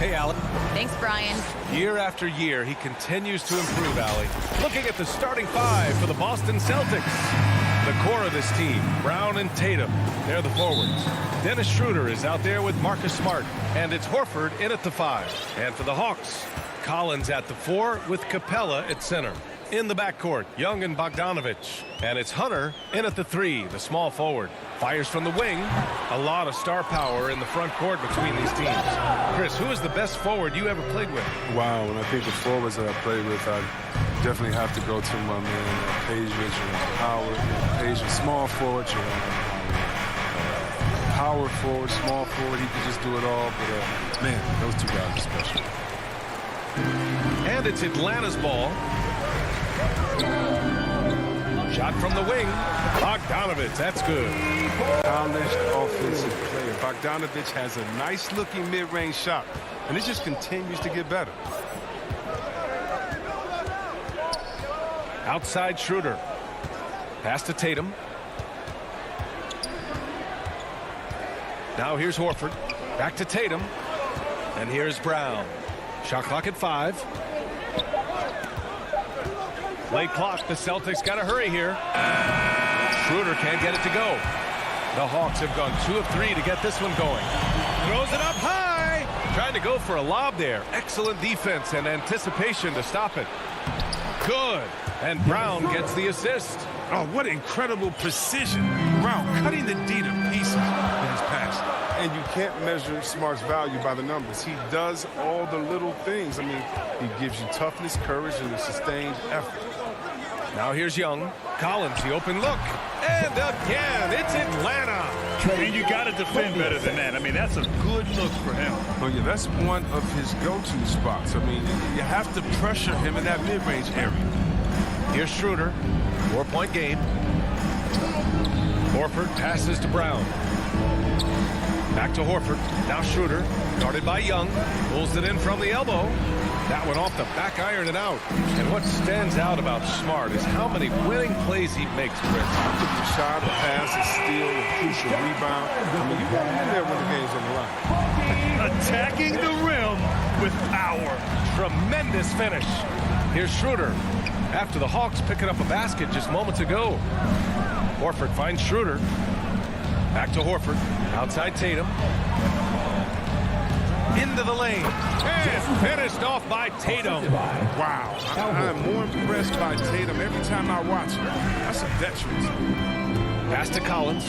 Hey, Allie. Thanks, Brian. Year after year, he continues to improve, Allie. Looking at the starting five for the Boston Celtics. The core of this team, Brown and Tatum, they're the forwards. Dennis Schroeder is out there with Marcus Smart, and it's Horford in at the 5. And for the Hawks, Collins at the 4 with Capella at center. In the backcourt, Young and Bogdanovich. And it's Hunter in at the 3, the small forward. Fires from the wing. A lot of star power in the front court between these teams. Chris, who is the best forward you ever played with? Wow, when I think of forwards that I played with, I definitely have to go to my man, Page Howard. Page, small forward, power forward, small forward. He could just do it all. But, man, those two guys are special. And it's Atlanta's ball. Shot from the wing. Bogdanovich, that's good. Polished offensive player. Bogdanovich has a nice-looking mid-range shot, and it just continues to get better. Outside Schroeder. Pass to Tatum. Now here's Horford. Back to Tatum. And here's Brown. Shot clock at 5. Late clock. The Celtics got to hurry here. Schroeder can't get it to go. The Hawks have gone 2 of 3 to get this one going. Throws it up high. Trying to go for a lob there. Excellent defense and anticipation to stop it. Good. And Brown gets the assist. Oh, what incredible precision. Brown cutting the D to pieces with his pass. And you can't measure Smart's value by the numbers. He does all the little things. I mean, he gives you toughness, courage, and a sustained effort. Now here's Young. Collins, the open look. And again, it's Atlanta. And you got to defend better than that. I mean, that's a good look for him. Oh, yeah, that's one of his go-to spots. I mean, you have to pressure him in that mid-range area. Here's Schroeder. 4-point game. Horford passes to Brown. Back to Horford. Now Schroeder. Guarded by Young. Pulls it in from the elbow. That one off the back iron and out. And what stands out about Smart is how many winning plays he makes, Chris. The shot, the pass, the steal, the crucial rebound. I mean, you there when the game's on the line. Attacking the rim with power. Tremendous finish. Here's Schroeder. After the Hawks picking up a basket just moments ago. Horford finds Schroeder. Back to Horford. Outside Tatum. Into the lane. And finished off by Tatum. Wow. I'm more impressed by Tatum every time I watch him. That's a veteran. Pass to Collins.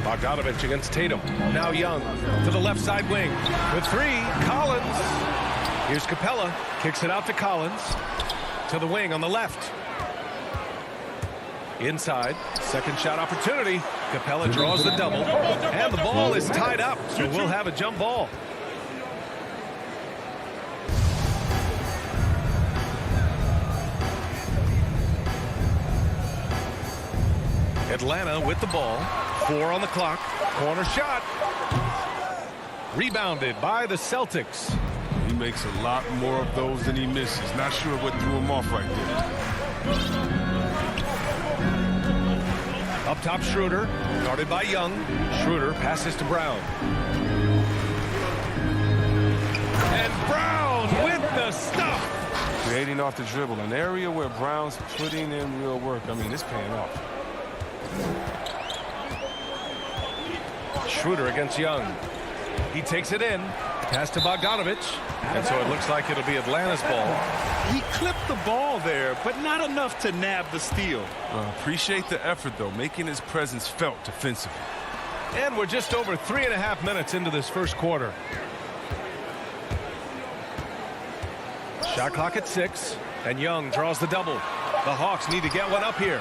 Bogdanovich against Tatum. Now Young to the left side wing. With 3, Collins. Here's Capella. Kicks it out to Collins. To the wing on the left. Inside. Second shot opportunity. Capella draws the double. And the ball is tied up. So we'll have a jump ball. Atlanta with the ball. 4 on the clock. Corner shot. Rebounded by the Celtics. He makes a lot more of those than he misses. Not sure what threw him off right there. Up top, Schroeder. Guarded by Young. Schroeder passes to Brown. And Brown with the stuff. Creating off the dribble. An area where Brown's putting in real work. I mean, it's paying off. Schroeder against Young. He takes it in. Pass to Bogdanovich. And so it looks like it'll be Atlanta's ball. He clipped the ball there, but not enough to nab the steal. Appreciate the effort, though, making his presence felt defensively. And we're just over 3.5 minutes into this first quarter. Shot clock at 6. And Young draws the double. The Hawks need to get one up here.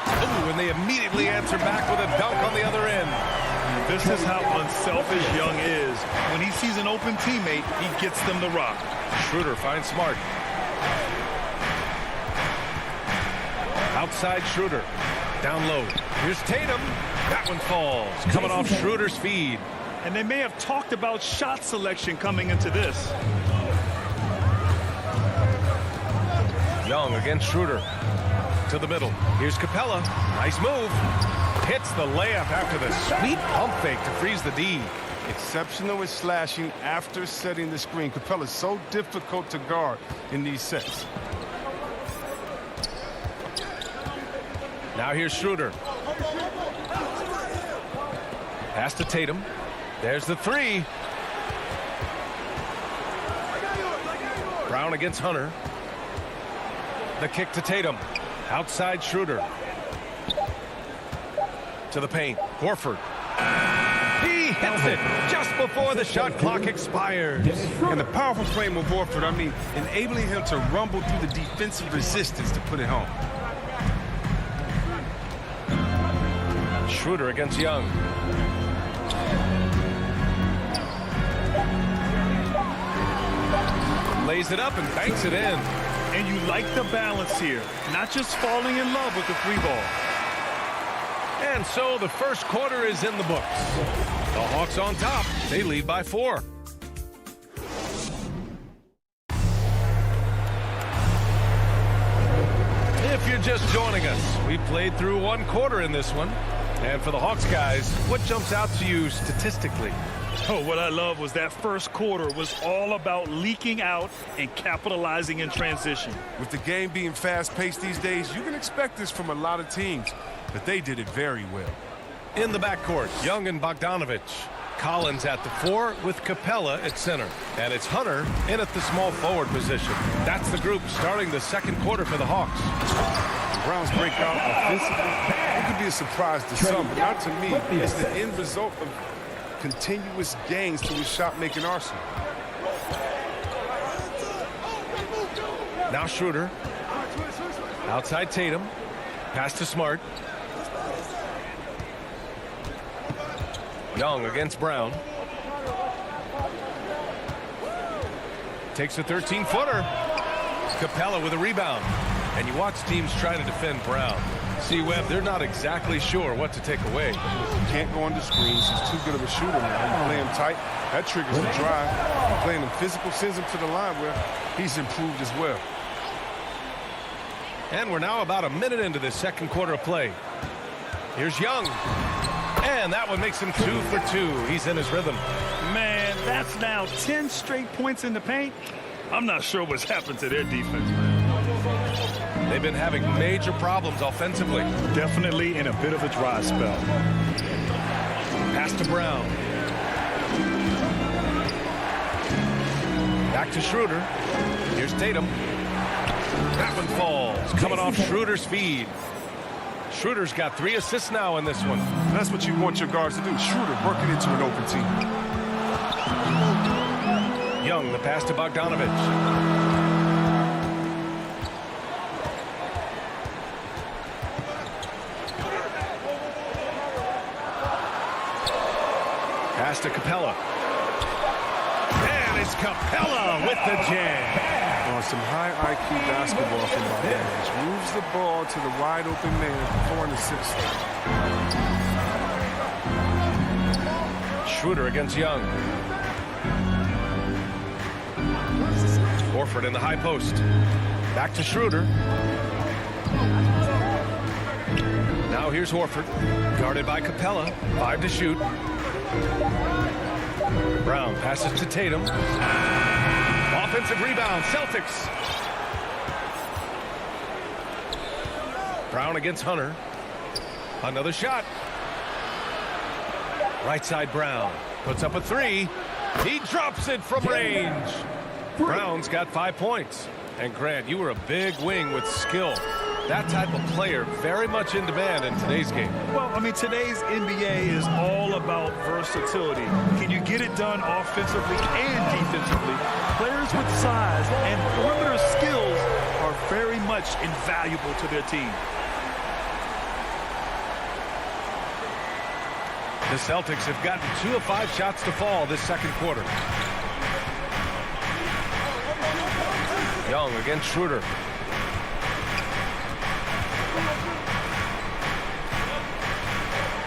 Ooh, and they immediately answer back with a dunk on the other end. This is how unselfish Young is. When he sees an open teammate, he gets them the rock. Schroeder finds Smart. Outside Schroeder. Down low. Here's Tatum. That one falls. Coming off Schroeder's feed. And they may have talked about shot selection coming into this. Young against Schroeder. To the middle. Here's Capella. Nice move. Hits the layup after the sweet pump fake to freeze the D. Exceptional at slashing after setting the screen. Capella's so difficult to guard in these sets. Now here's Schroeder. Pass to Tatum. There's the three. Brown against Hunter. The kick to Tatum. Outside Schroeder. To the paint. Horford. He hits it just before the shot clock expires. And the powerful frame of Horford, I mean, enabling him to rumble through the defensive resistance to put it home. Schroeder against Young. Lays it up and banks it in. And you like the balance here, not just falling in love with the three ball. And so the first quarter is in the books. The Hawks on top. They lead by 4. If you're just joining us, we played through one quarter in this one. And for the Hawks guys, what jumps out to you statistically? Oh, what I love was that first quarter was all about leaking out and capitalizing in transition. With the game being fast-paced these days, you can expect this from a lot of teams, but they did it very well. In the backcourt, Young and Bogdanovich. Collins at the 4 with Capella at center. And it's Hunter in at the small forward position. That's the group starting the second quarter for the Hawks. Brown's breakout offensively, it could be a surprise to some, but not to me. It's the end result of continuous gains to his shot-making arsenal. Now Schroeder. Outside Tatum. Pass to Smart. Young against Brown. Takes a 13-footer. Capella with a rebound. And you watch teams try to defend Brown. See, Webb, they're not exactly sure what to take away. Can't go under screens. He's too good of a shooter now. You play him tight, that triggers the drive. Playing him physical sends him to the line where he's improved as well. And we're now about a minute into this second quarter of play. Here's Young. And that one makes him 2 for 2. He's in his rhythm. Man, that's now 10 straight points in the paint. I'm not sure what's happened to their defense, man. They've been having major problems offensively. Definitely in a bit of a dry spell. Pass to Brown. Back to Schroeder. Here's Tatum. That one falls. Coming off Schroeder's feed. Schroeder's got 3 assists now in this one. That's what you want your guards to do. Schroeder working into an open team. Young, the pass to Bogdanovich. Pass to Capella. And it's Capella with the jam. On some high IQ basketball from Bogdanovich. Moves the ball to the wide open man for an assist. Schroeder against Young. Horford in the high post. Back to Schroeder. Now here's Horford. Guarded by Capella. 5 to shoot. Brown passes to Tatum. Offensive rebound, Celtics. Brown against Hunter. Another shot. Right side Brown. Puts up a 3. He drops it from range. Brown's got 5 points. And Grant, you were a big wing with skill. That type of player very much in demand in today's game. Well, I mean, today's NBA is all about versatility. Can you get it done offensively and defensively? Players with size and perimeter skills are very much invaluable to their team. The Celtics have gotten 2 of 5 shots to fall this second quarter. Young against Schroeder.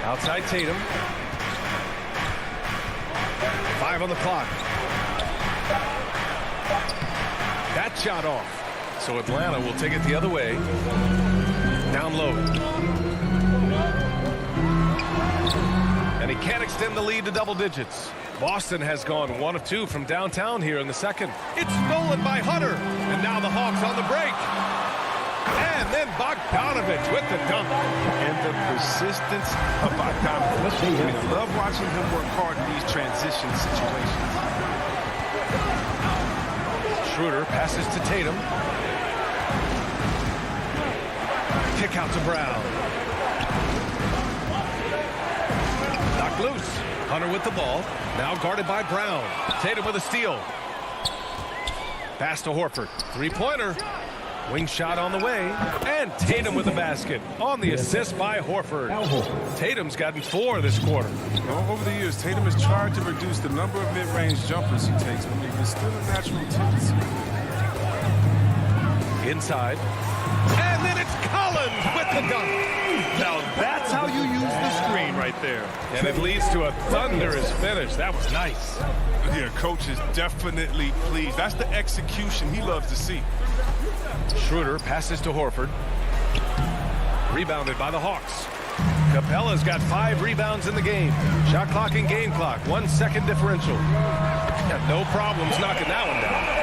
Outside Tatum. 5 on the clock. That shot off. So Atlanta will take it the other way. Down low. can't extend the lead to double digits. Boston has gone 1 of 2 from downtown here in the second. It's stolen by Hunter. And now the Hawks on the break. And then Bogdanovich with the dunk. And the persistence of Bogdanovich. I mean, I love watching him work hard in these transition situations. Schroeder passes to Tatum. Kick out to Brown. Knocked loose. Hunter with the ball. Now guarded by Brown. Tatum with a steal. Pass to Horford. Three-pointer. Wing shot on the way. And Tatum with the basket. On the assist by Horford. Tatum's gotten 4 this quarter. Well, over the years, Tatum has tried to reduce the number of mid-range jumpers he takes, but it's still a natural tendency. Inside. And then it's Collins with the dunk. Now that's how you use the screen right there. And it leads to a thunderous finish. That was nice. Yeah, coach is definitely pleased. That's the execution he loves to see. Schroeder passes to Horford. Rebounded by the Hawks. Capella's got 5 rebounds in the game. Shot clock and game clock. 1 second differential. Got no problems knocking that one down.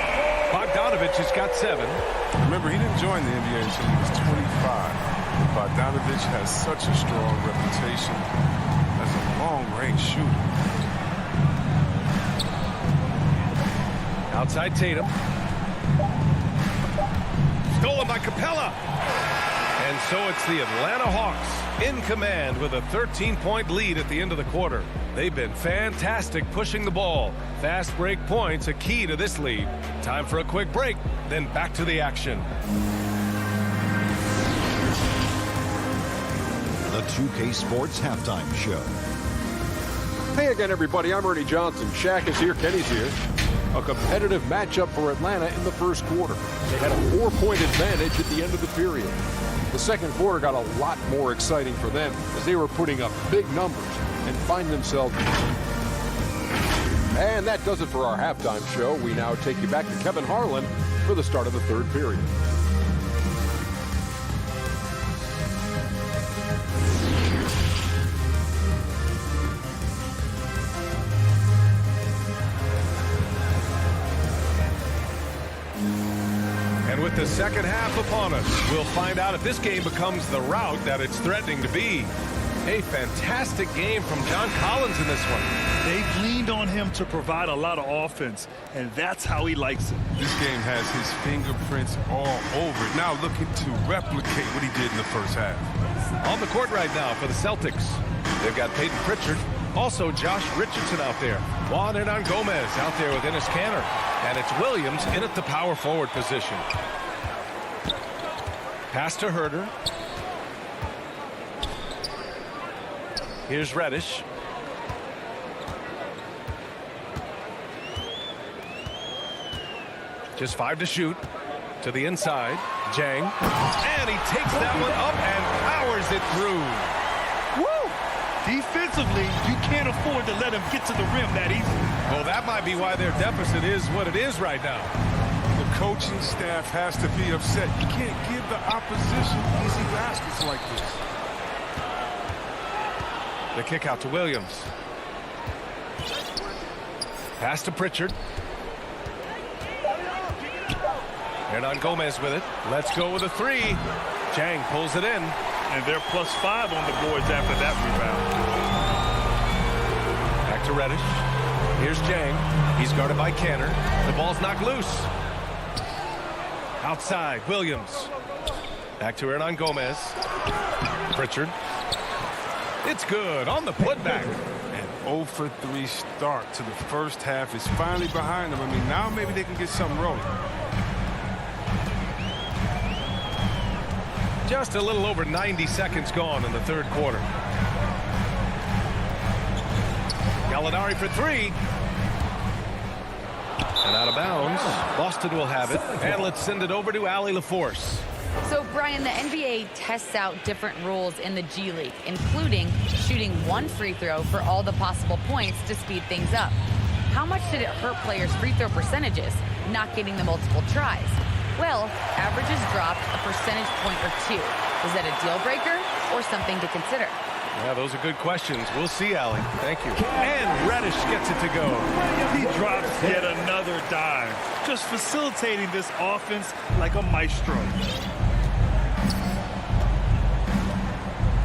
Bogdanovich has got 7. Remember, he didn't join the NBA until he was 25. Bogdanovich has such a strong reputation as a long-range shooter. Outside Tatum. Stolen by Capella. And so it's the Atlanta Hawks in command with a 13-point lead at the end of the quarter. They've been fantastic pushing the ball. Fast break points a key to this lead. Time for a quick break, then back to the action. The 2K Sports Halftime Show. Hey again, everybody. I'm Ernie Johnson. Shaq is here. Kenny's here. A competitive matchup for Atlanta in the first quarter. They had a 4-point advantage at the end of the period. The second quarter got a lot more exciting for them as they were putting up big numbers and find themselves. And that does it for our halftime show. We now take you back to Kevin Harlan for the start of the third period. And with the second half upon us, we'll find out if this game becomes the rout that it's threatening to be. A fantastic game from John Collins in this one. They've leaned on him to provide a lot of offense, and that's how he likes it. This game has his fingerprints all over it. Now looking to replicate what he did in the first half. On the court right now for the Celtics. They've got Peyton Pritchard. Also Josh Richardson out there. Juan Hernan Gomez out there with Enes Kanter. And it's Williams in at the power forward position. Pass to Herder. Here's Reddish. Just 5 to shoot. To the inside. Jang. And he takes that one up and powers it through. Woo! Defensively, you can't afford to let him get to the rim that easily. Well, that might be why their deficit is what it is right now. The coaching staff has to be upset. You can't give the opposition easy baskets like this. The kick out to Williams. Pass to Pritchard. Hernan Gomez with it. Let's go with a 3. Jang pulls it in. And they're +5 on the boards after that rebound. Back to Reddish. Here's Jang. He's guarded by Kanter. The ball's knocked loose. Outside, Williams. Back to Hernan Gomez. Pritchard. It's good on the putback. An 0 for 3 start to the first half is finally behind them. I mean, now maybe they can get something rolling. Just a little over 90 seconds gone in the third quarter. Gallinari for 3. And out of bounds. Boston will have it. And let's send it over to Allie LaForce. So, Brian, the NBA tests out different rules in the G League, including shooting 1 free throw for all the possible points to speed things up. How much did it hurt players' free throw percentages, not getting the multiple tries? Well, averages dropped a percentage point or 2. Is that a deal breaker or something to consider? Yeah, those are good questions. We'll see, Allie. Thank you. And Reddish gets it to go. He drops yet another dime, just facilitating this offense like a maestro.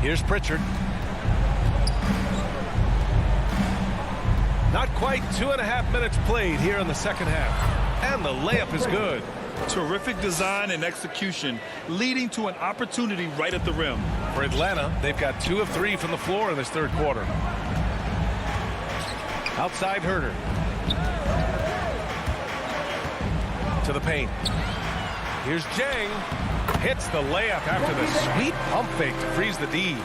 Here's Pritchard. Not quite 2.5 minutes played here in the second half. And the layup is good. Terrific design and execution, leading to an opportunity right at the rim. For Atlanta, they've got 2 of 3 from the floor in this third quarter. Outside Herter. To the paint. Here's Jang. Hits the layup after the sweet pump fake to freeze the D.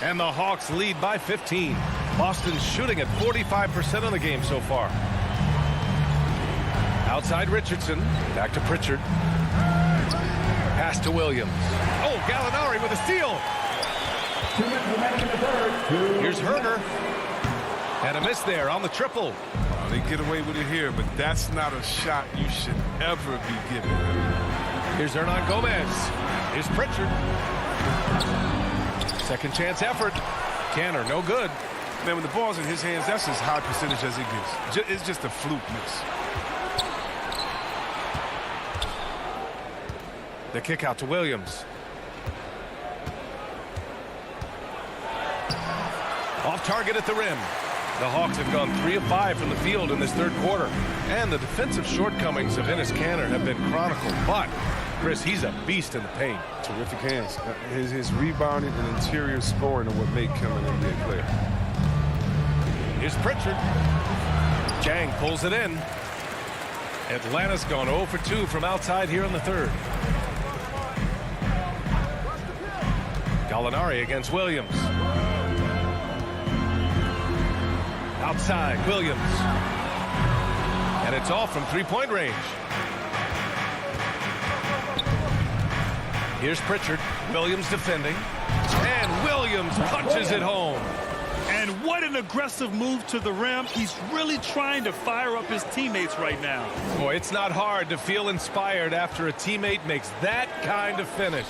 And the Hawks lead by 15. Boston's shooting at 45% of the game so far. Outside Richardson. Back to Pritchard. Pass to Williams. Oh, Gallinari with a steal. Here's Herter. And a miss there on the triple. Oh, they get away with it here, but that's not a shot you should ever be given. Here's Hernan Gomez. Here's Pritchard. Second chance effort. Canner, no good. Man, when the ball's in his hands, that's as high percentage as it gets. It's just a fluke miss. The kick out to Williams. Off target at the rim. The Hawks have gone 3 of 5 from the field in this third quarter. And the defensive shortcomings of Enes Kanter have been chronicled. But, Chris, he's a beast in the paint. Terrific hands. His rebounding and interior scoring are what make him an NBA player. Here's Pritchard. Jang pulls it in. Atlanta's gone 0 for 2 from outside here in the third. Gallinari against Williams. Outside, Williams. And it's off from three-point range. Here's Pritchard. Williams defending. And Williams punches it home. And what an aggressive move to the rim. He's really trying to fire up his teammates right now. Boy, it's not hard to feel inspired after a teammate makes that kind of finish.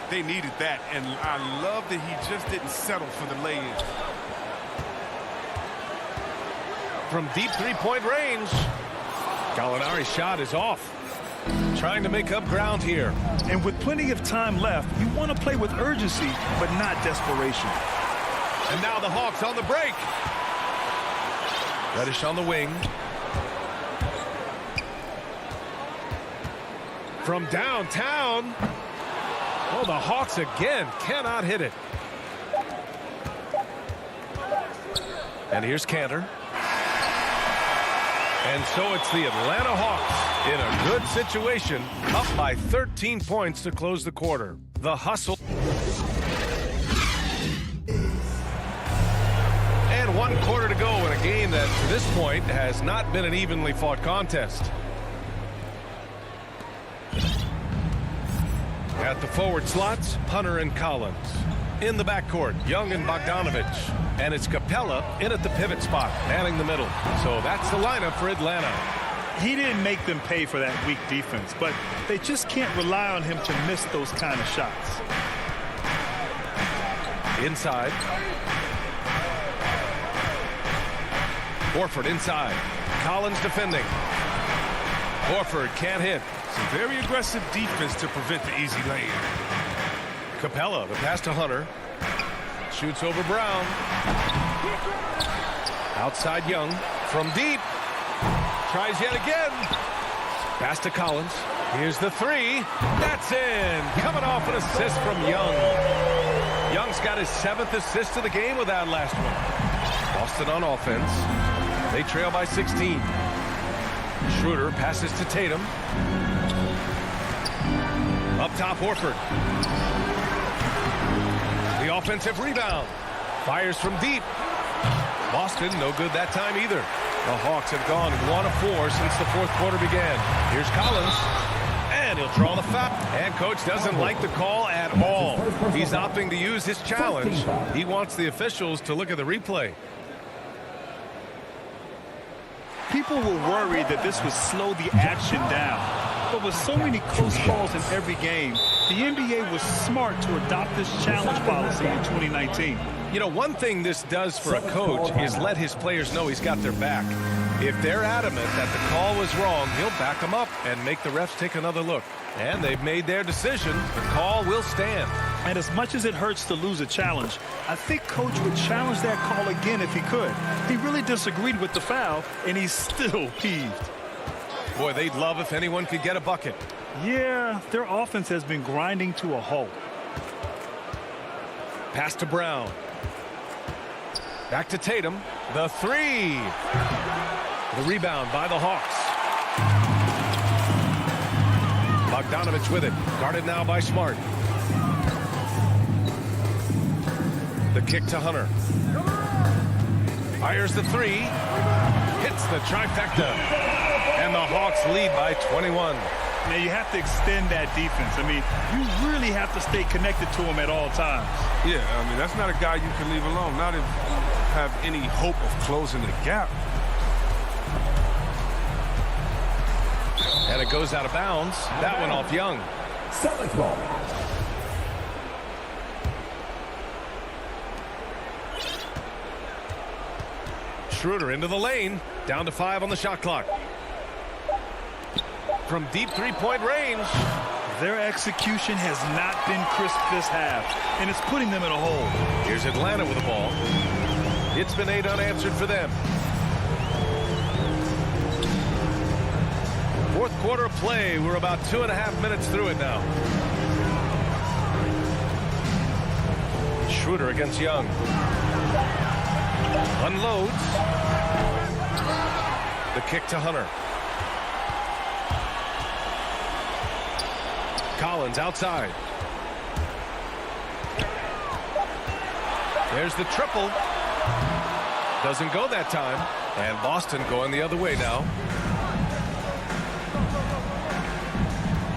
They needed that, and I love that he just didn't settle for the lay-in. From deep three-point range, Gallinari's shot is off. Trying to make up ground here. And with plenty of time left, you want to play with urgency, but not desperation. And now the Hawks on the break. Reddish on the wing. From downtown. Oh, the Hawks again cannot hit it. And here's Kanter. And so it's the Atlanta Hawks in a good situation, up by 13 points to close the quarter. The hustle. And 1 quarter to go in a game that, to this point, has not been an evenly fought contest. At the forward slots, Hunter and Collins. In the backcourt, Young and Bogdanovich. And it's Capella in at the pivot spot, manning the middle. So that's the lineup for Atlanta. He didn't make them pay for that weak defense, but they just can't rely on him to miss those kind of shots. Inside. Horford inside. Collins defending. Horford can't hit. Some very aggressive defense to prevent the easy lane. Capella, the pass to Hunter. Shoots over Brown. Outside Young. From deep. Tries yet again. Pass to Collins. Here's the three. That's in. Coming off an assist from Young. Young's got his 7th assist of the game with that last one. Boston on offense. They trail by 16. Schroeder passes to Tatum. Up top, Horford. The offensive rebound. Fires from deep. Boston, no good that time either. The Hawks have gone 1 of 4 since the fourth quarter began. Here's Collins. And he'll draw the foul. And coach doesn't like the call at all. He's opting to use his challenge. He wants the officials to look at the replay. People were worried that this would slow the action down. But with so many close calls in every game, the NBA was smart to adopt this challenge policy in 2019. You know, one thing this does for a coach is let his players know he's got their back. If they're adamant that the call was wrong, he'll back them up and make the refs take another look. And they've made their decision. The call will stand. And as much as it hurts to lose a challenge, I think Coach would challenge that call again if he could. He really disagreed with the foul, and he's still peeved. Boy, they'd love if anyone could get a bucket. Yeah, their offense has been grinding to a halt. Pass to Brown. Back to Tatum. The three. The rebound by the Hawks. Bogdanovich with it. Guarded now by Smart. The kick to Hunter. Fires the three. Hits the trifecta. And the Hawks lead by 21. Now, you have to extend that defense. I mean, you really have to stay connected to him at all times. Yeah, I mean, that's not a guy you can leave alone. Not if you have any hope of closing the gap. And it goes out of bounds. That one off Young. Celtics ball. Schroeder into the lane. Down to 5 on the shot clock. From deep three-point range. Their execution has not been crisp this half, and it's putting them in a hole. Here's Atlanta with the ball. It's been 8 unanswered for them. Fourth quarter of play. We're about 2.5 minutes through it now. Schroeder against Young. Unloads. The kick to Hunter. Collins outside. There's the triple. Doesn't go that time. And Boston going the other way now.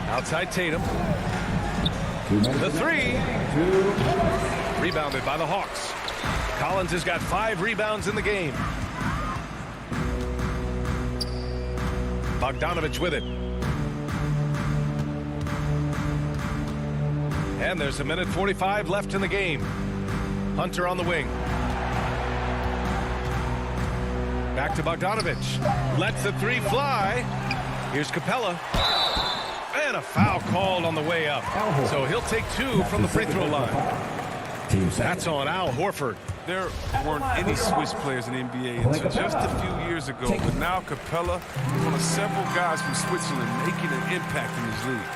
Outside Tatum. The three. Rebounded by the Hawks. Collins has got 5 rebounds in the game. Bogdanovich with it. And there's 1:45 left in the game. Hunter on the wing. Back to Bogdanovich. Lets the three fly. Here's Capella. And a foul called on the way up. So he'll take 2 from the free throw line. That's on Al Horford. There weren't any Swiss players in the NBA until just a few years ago. But now Capella is one of several guys from Switzerland making an impact in this league.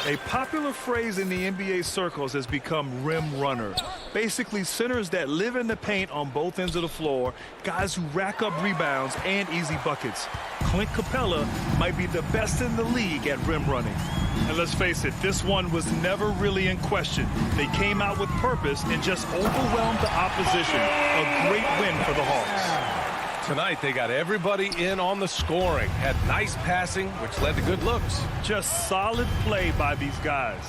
A popular phrase in the NBA circles has become rim runner. Basically, centers that live in the paint on both ends of the floor, guys who rack up rebounds and easy buckets. Clint Capella might be the best in the league at rim running. And let's face it, this one was never really in question. They came out with purpose and just overwhelmed the opposition. A great win for the Hawks. Tonight, they got everybody in on the scoring. Had nice passing, which led to good looks. Just solid play by these guys.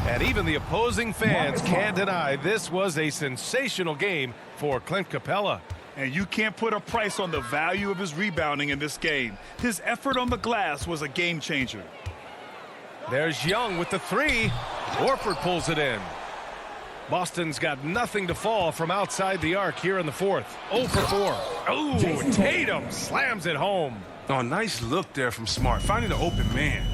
And even the opposing fans can't deny this was a sensational game for Clint Capella. And you can't put a price on the value of his rebounding in this game. His effort on the glass was a game changer. There's Young with the three. Horford pulls it in. Boston's got nothing to fall from outside the arc here in the fourth. 0 for 4. Oh, Tatum slams it home. Oh, nice look there from Smart, finding the open man.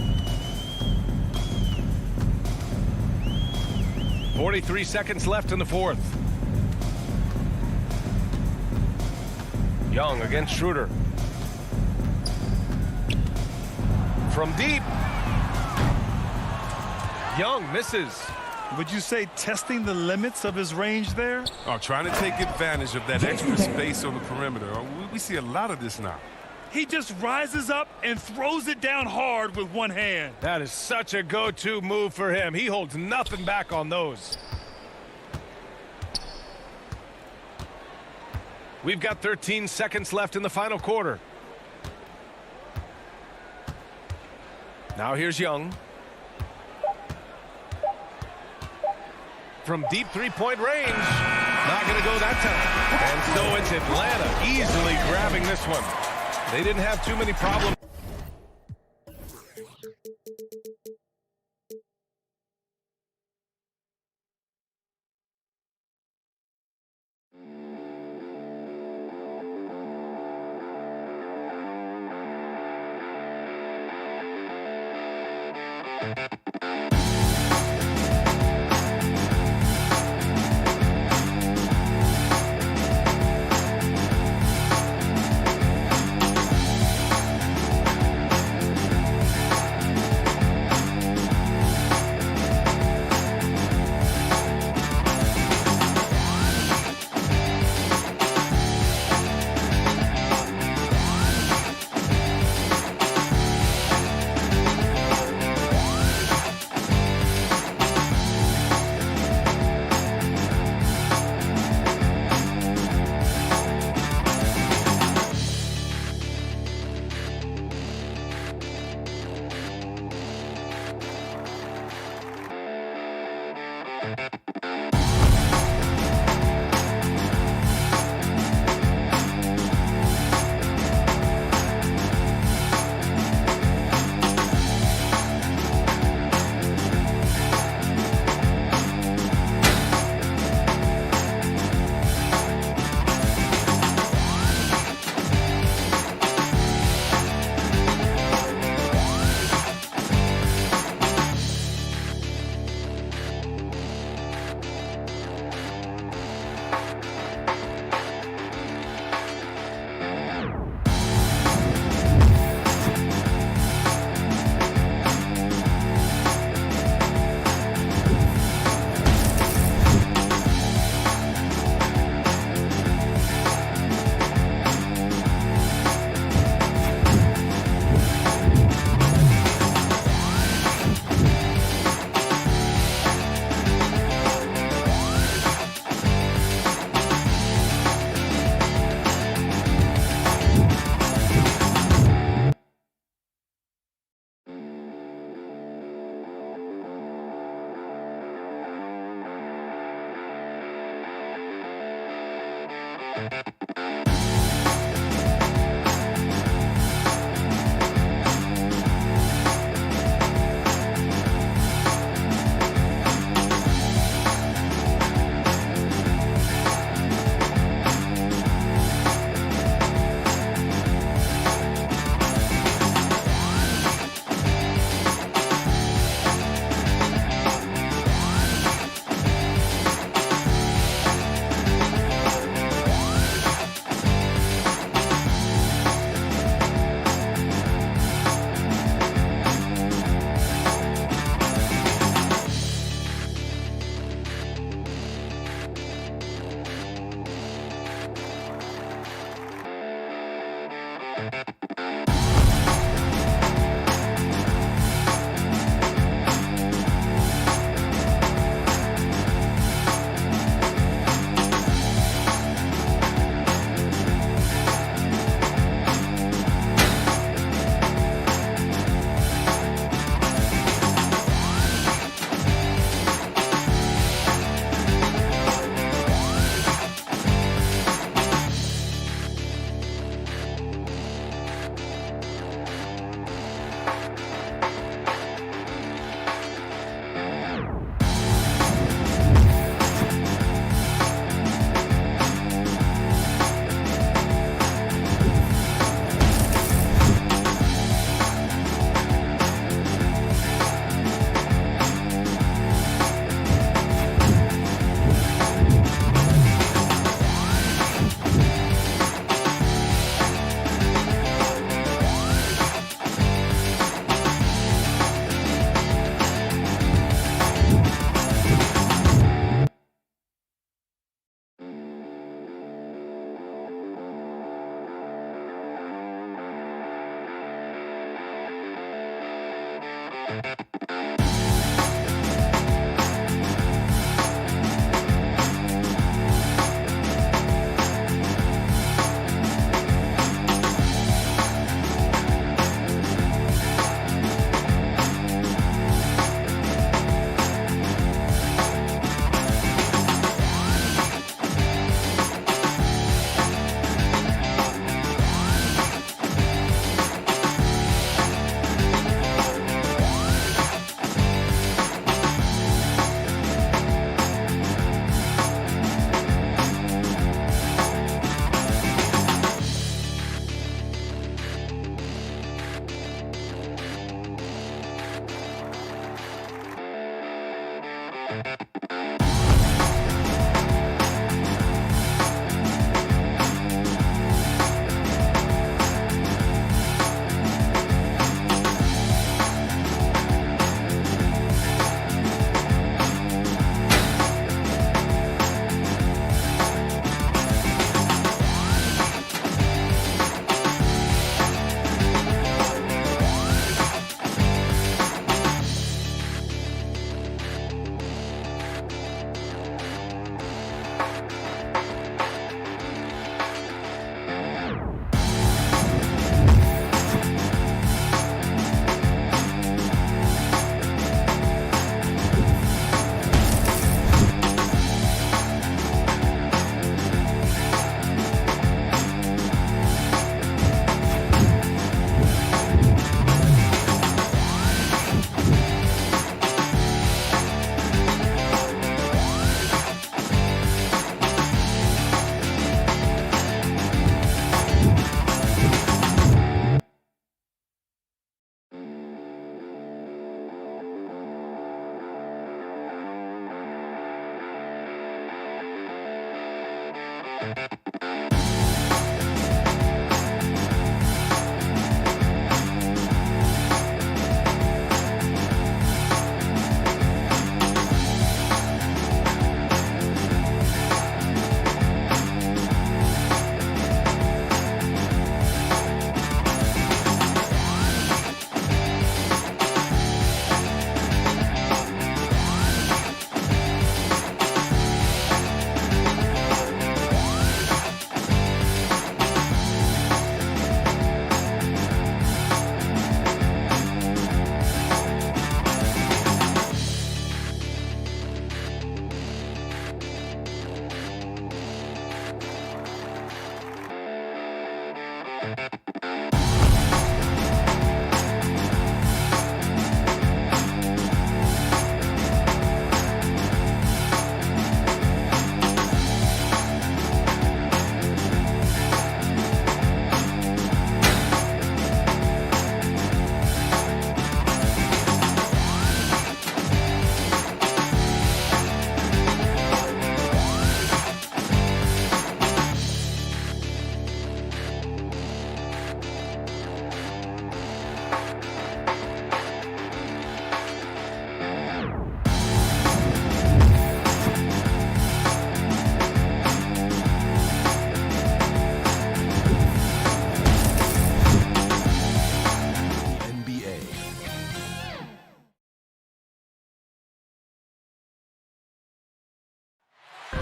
43 seconds left in the fourth. Young against Schroeder. From deep. Young misses. Would you say testing the limits of his range there? Oh, trying to take advantage of that extra space on the perimeter. We see a lot of this now. He just rises up and throws it down hard with one hand. That is such a go-to move for him. He holds nothing back on those. We've got 13 seconds left in the final quarter. Now here's Young. From deep three-point range. Not going to go that time. And so it's Atlanta easily grabbing this one. They didn't have too many problems.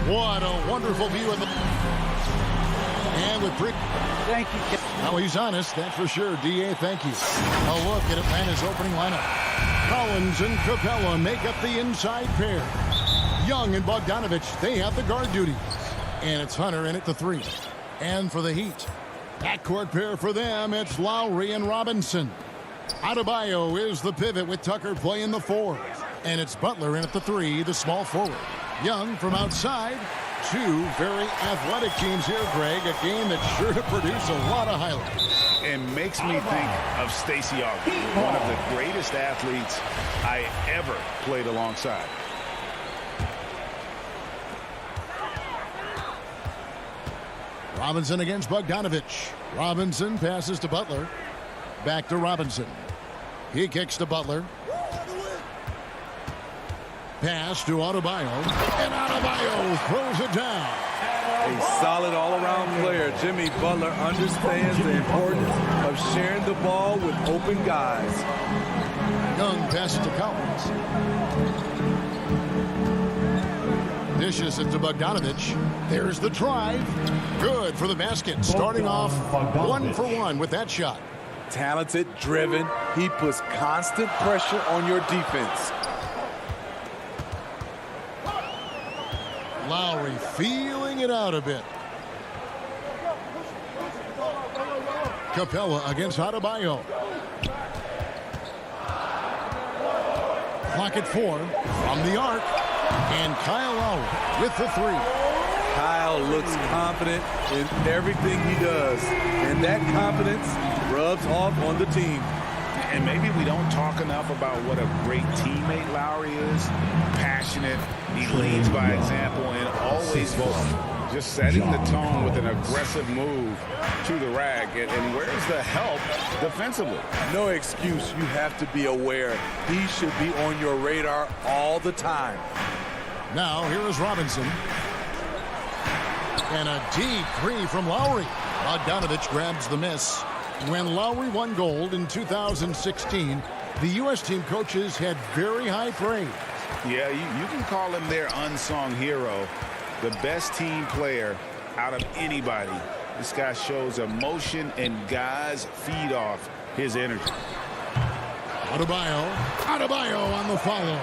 What a wonderful view of the... And with Brick. Thank you. Now he's honest, that's for sure. D.A., thank you. A look at Atlanta's opening lineup. Collins and Capella make up the inside pair. Young and Bogdanovich, they have the guard duties. And it's Hunter in at the 3. And for the Heat, backcourt pair for them, it's Lowry and Robinson. Adebayo is the pivot with Tucker playing the 4. And it's Butler in at the 3, the small forward. Young from outside. Two very athletic teams here, Greg. A game that's sure to produce a lot of highlights. It makes me think of Stacey Augmon, one of the greatest athletes I ever played alongside. Robinson against Bogdanovich. Robinson passes to Butler. Back to Robinson. He kicks to Butler. Pass to Adebayo. And Adebayo throws it down. A solid all-around player. Jimmy Butler understands the importance of sharing the ball with open guys. Young passes to Collins. Dishes it to Bogdanovich. There's the drive. Good for the basket. Starting off 1 for 1 with that shot. Talented, driven. He puts constant pressure on your defense. Lowry feeling it out a bit. Capella against Adebayo. Clock at 4 from the arc. And Kyle Lowry with the 3. Kyle looks confident in everything he does. And that confidence rubs off on the team. And maybe we don't talk enough about what a great teammate Lowry is. Passionate, he leads by example, and always just setting the tone with an aggressive move to the rack. And where's the help defensively? No excuse. You have to be aware. He should be on your radar all the time. Now here is Robinson. And a deep 3 from Lowry. Bogdanovich grabs the miss. When Lowry won gold in 2016, the U.S. team coaches had very high praise. Yeah, you can call him their unsung hero, the best team player out of anybody. This guy shows emotion, and guys feed off his energy. Adebayo on the follow.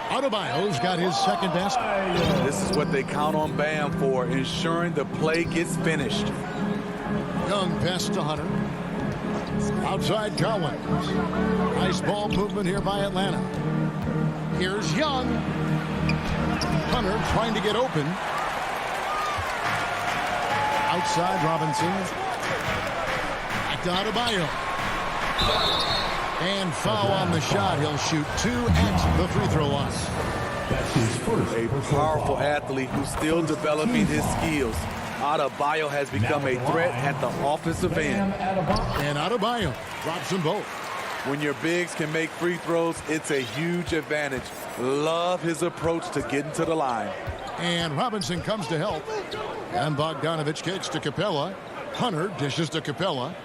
Adebayo's got his second basket. This is what they count on Bam for, ensuring the play gets finished. Young pass to Hunter. Outside Collins. Nice ball movement here by Atlanta. Here's Young. Hunter trying to get open. Outside Robinson. Back to Adebayo. And foul on the shot. He'll shoot 2 at the free throw line. A powerful athlete who's still developing his skills. Adebayo has become a threat at the offensive end. And Adebayo drops them both. When your bigs can make free throws, it's a huge advantage. Love his approach to getting to the line. And Robinson comes to help. And Bogdanovich kicks to Capella. Hunter dishes to Capella.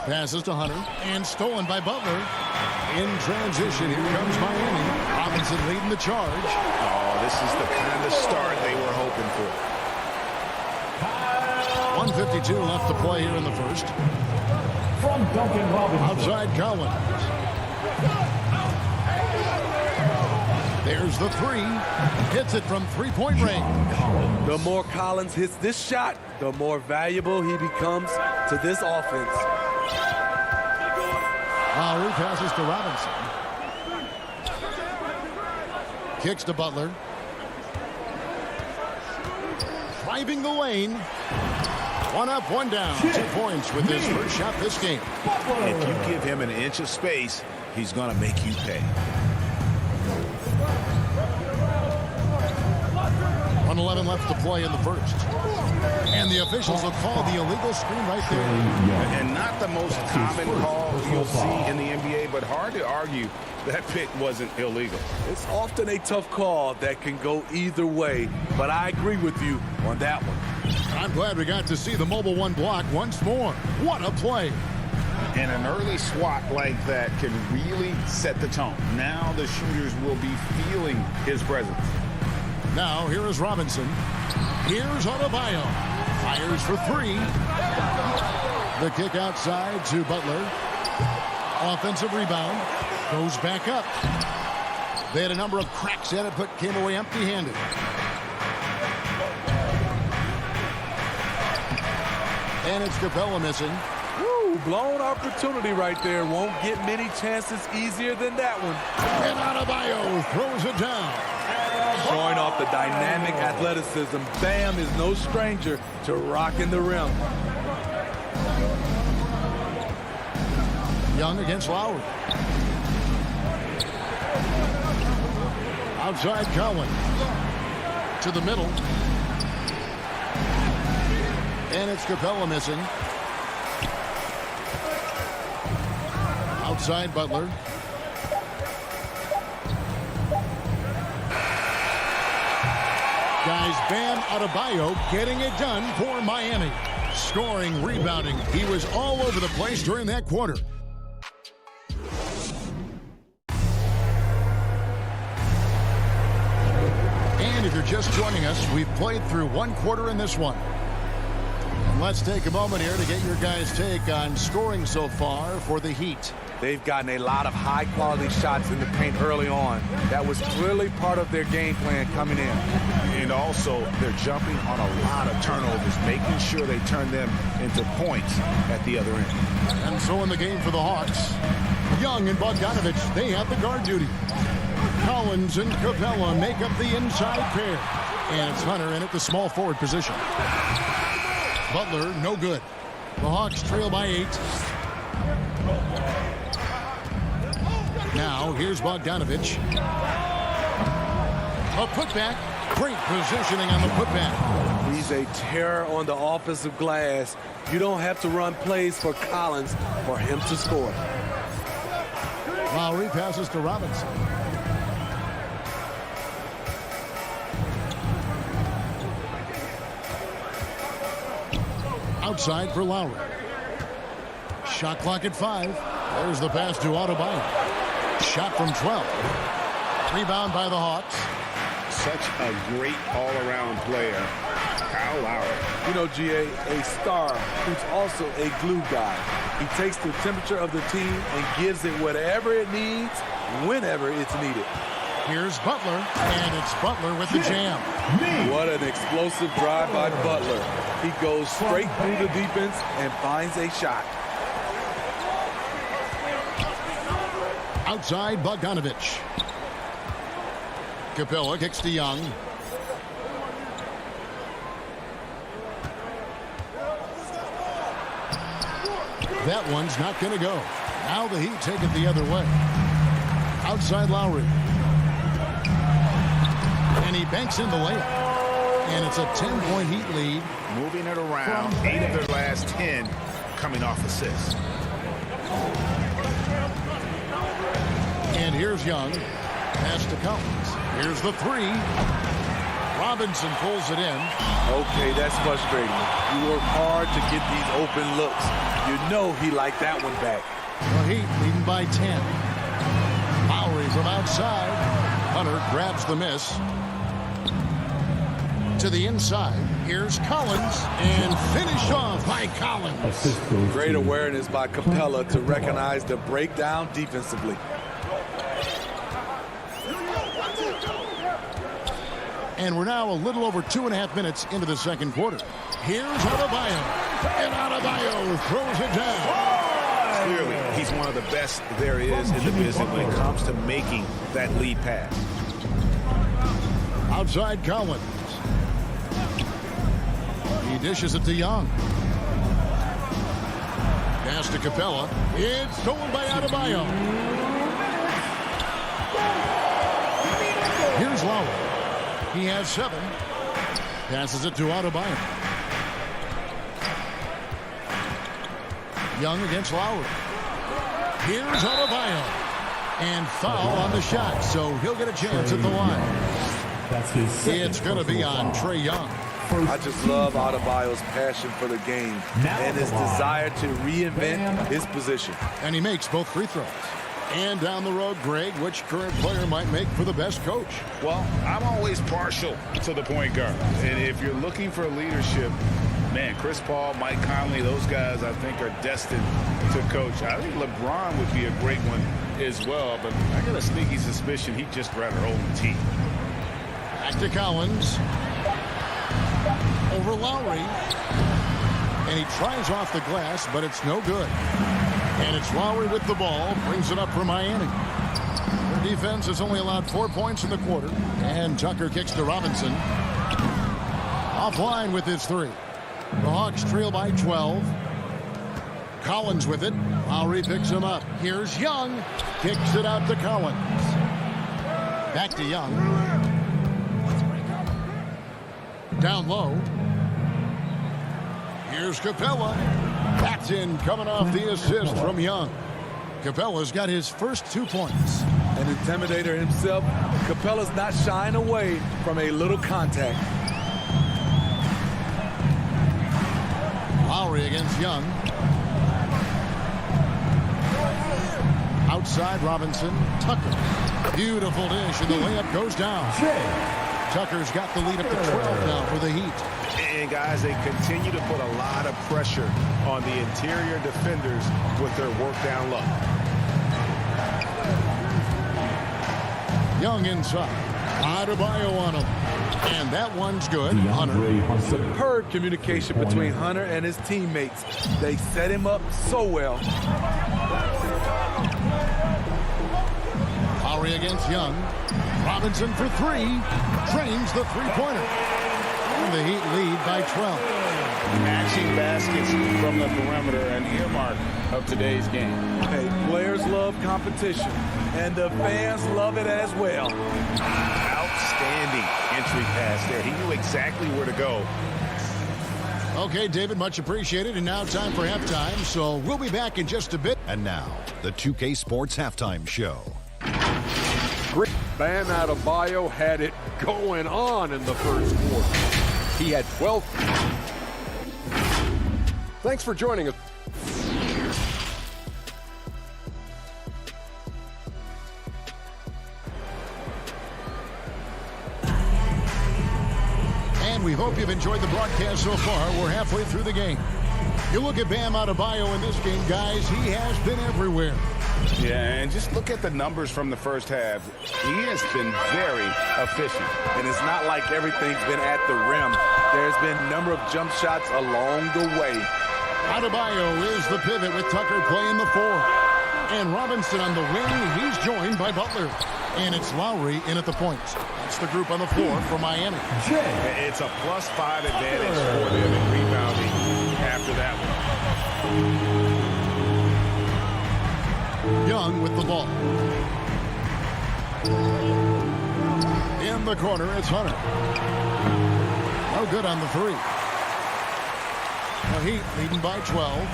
Passes to Hunter. And stolen by Butler. In transition, here comes Miami. Robinson leading the charge. Oh, this is the kind of start they were hoping for. 1:52 left to play here in the first. Outside Collins. There's the three. Hits it from three-point range. The more Collins hits this shot, the more valuable he becomes to this offense. Lowry passes to Robinson. Kicks to Butler. Driving the lane. One up, one down. 2 points with his first shot this game. If you give him an inch of space, he's going to make you pay. 1:11 left to play in the first. And the officials will call the illegal screen right there. And not the most common call you'll see in the NBA, but hard to argue that pick wasn't illegal. It's often a tough call that can go either way, but I agree with you on that one. I'm glad we got to see the mobile one block once more. What a play. And an early swat like that can really set the tone. Now the shooters will be feeling his presence. Now here is Robinson. Here's Adebayo. Fires for three. The kick outside to Butler. Offensive rebound. Goes back up. They had a number of cracks at it, but came away empty-handed. And it's Capella missing. Woo, blown opportunity right there. Won't get many chances easier than that one. And Adebayo throws it down. Showing off the dynamic athleticism. Bam is no stranger to rocking the rim. Young against Lowry. Outside Collins. To the middle. And it's Capella missing. Outside Butler. Guys, Bam Adebayo getting it done for Miami. Scoring, rebounding. He was all over the place during that quarter. And if you're just joining us, we've played through one quarter in this one. And let's take a moment here to get your guys' take on scoring so far for the Heat. They've gotten a lot of high-quality shots in the paint early on. That was clearly part of their game plan coming in. And also, they're jumping on a lot of turnovers, making sure they turn them into points at the other end. And so in the game for the Hawks, Young and Bogdanovich, they have the guard duty. Collins and Capella make up the inside pair. And it's Hunter in at the small forward position. Butler, no good. The Hawks trail by 8. Now, here's Bogdanovich. A putback. Great positioning on the putback. He's a terror on the offensive glass. You don't have to run plays for Collins for him to score. Lowry passes to Robinson. Outside for Lowry. Shot clock at 5. There's the pass to Adebayo. Shot from 12. Rebound by the Hawks. Such a great all-around player, Kyle Lowry. You know, GA, a star who's also a glue guy. He takes the temperature of the team and gives it whatever it needs, whenever it's needed. Here's Butler, and it's Butler with the jam. What an explosive drive by Butler. He goes straight through the defense and finds a shot. Outside Bogdanovich. Capella kicks to Young. That one's not going to go. Now the Heat take it the other way. Outside Lowry. And he banks in the layup. And it's a 10-point Heat lead. Moving it around, 8 of their last 10 coming off assists. And here's Young. Pass to Collins. Here's the 3. Robinson pulls it in. Okay, that's frustrating. You work hard to get these open looks. You know he liked that one back. The Heat leading by 10. Lowry from outside. Hunter grabs the miss. To the inside. Here's Collins. And finished off by Collins. Great awareness by Capella to recognize the breakdown defensively. And we're now a little over 2.5 minutes into the second quarter. Here's Adebayo. And Adebayo throws it down. Clearly, he's one of the best there is in the business when it comes to making that lead pass. Outside Collins. He dishes it to Young. Pass to Capella. It's stolen by Adebayo. Here's Lowry. He has 7. Passes it to Adebayo. Young against Lowry. Here's Adebayo. And foul on the shot, so he'll get a chance at the line. It's going to be on Trae Young. I just love Adebayo's passion for the game and his desire to reinvent his position. And he makes both free throws. And down the road, Greg, which current player might make for the best coach? Well, I'm always partial to the point guard. And if you're looking for leadership, man, Chris Paul, Mike Conley, those guys I think are destined to coach. I think LeBron would be a great one as well, but I got a sneaky suspicion he'd just rather hold the team. Back to Collins. Over Lowry. And he tries off the glass, but it's no good. And it's Lowry with the ball. Brings it up for Miami. Their defense has only allowed 4 points in the quarter. And Tucker kicks to Robinson. Offline with his 3. The Hawks trail by 12. Collins with it. Lowry picks him up. Here's Young. Kicks it out to Collins. Back to Young. Down low. Here's Capella. That's in, coming off the assist from Young. Capella's got his first 2 points. An intimidator himself, Capella's not shying away from a little contact. Lowry against Young. Outside Robinson. Tucker. Beautiful dish, and the layup goes down. Tucker's got the lead up to 12 now for the Heat. And guys, they continue to put a lot of pressure on the interior defenders with their work down low. Young inside. Adebayo on him. And that one's good. Hunter. Superb communication between Hunter and his teammates. They set him up so well. Lowry against Young. Robinson for 3. Drains the three-pointer. And the Heat lead by 12. Matching baskets from the perimeter, an earmark of today's game. Hey, players love competition, and the fans love it as well. Outstanding entry pass there. He knew exactly where to go. Okay, David, much appreciated. And now time for halftime, so we'll be back in just a bit. And now, the 2K Sports Halftime Show. Bam Adebayo had it going on in the first quarter. He had 12. Thanks for joining us. And we hope you've enjoyed the broadcast so far. We're halfway through the game. You look at Bam Adebayo in this game, guys, he has been everywhere. Yeah, and just look at the numbers from the first half. He has been very efficient. And it's not like everything's been at the rim. There's been a number of jump shots along the way. Adebayo is the pivot with Tucker playing the 4. And Robinson on the wing. He's joined by Butler. And it's Lowry in at the points. That's the group on the floor for Miami. It's a +5 advantage for them in rebounding after that one. Young with the ball. In the corner, it's Hunter. No good on the 3. The Heat leading by 12.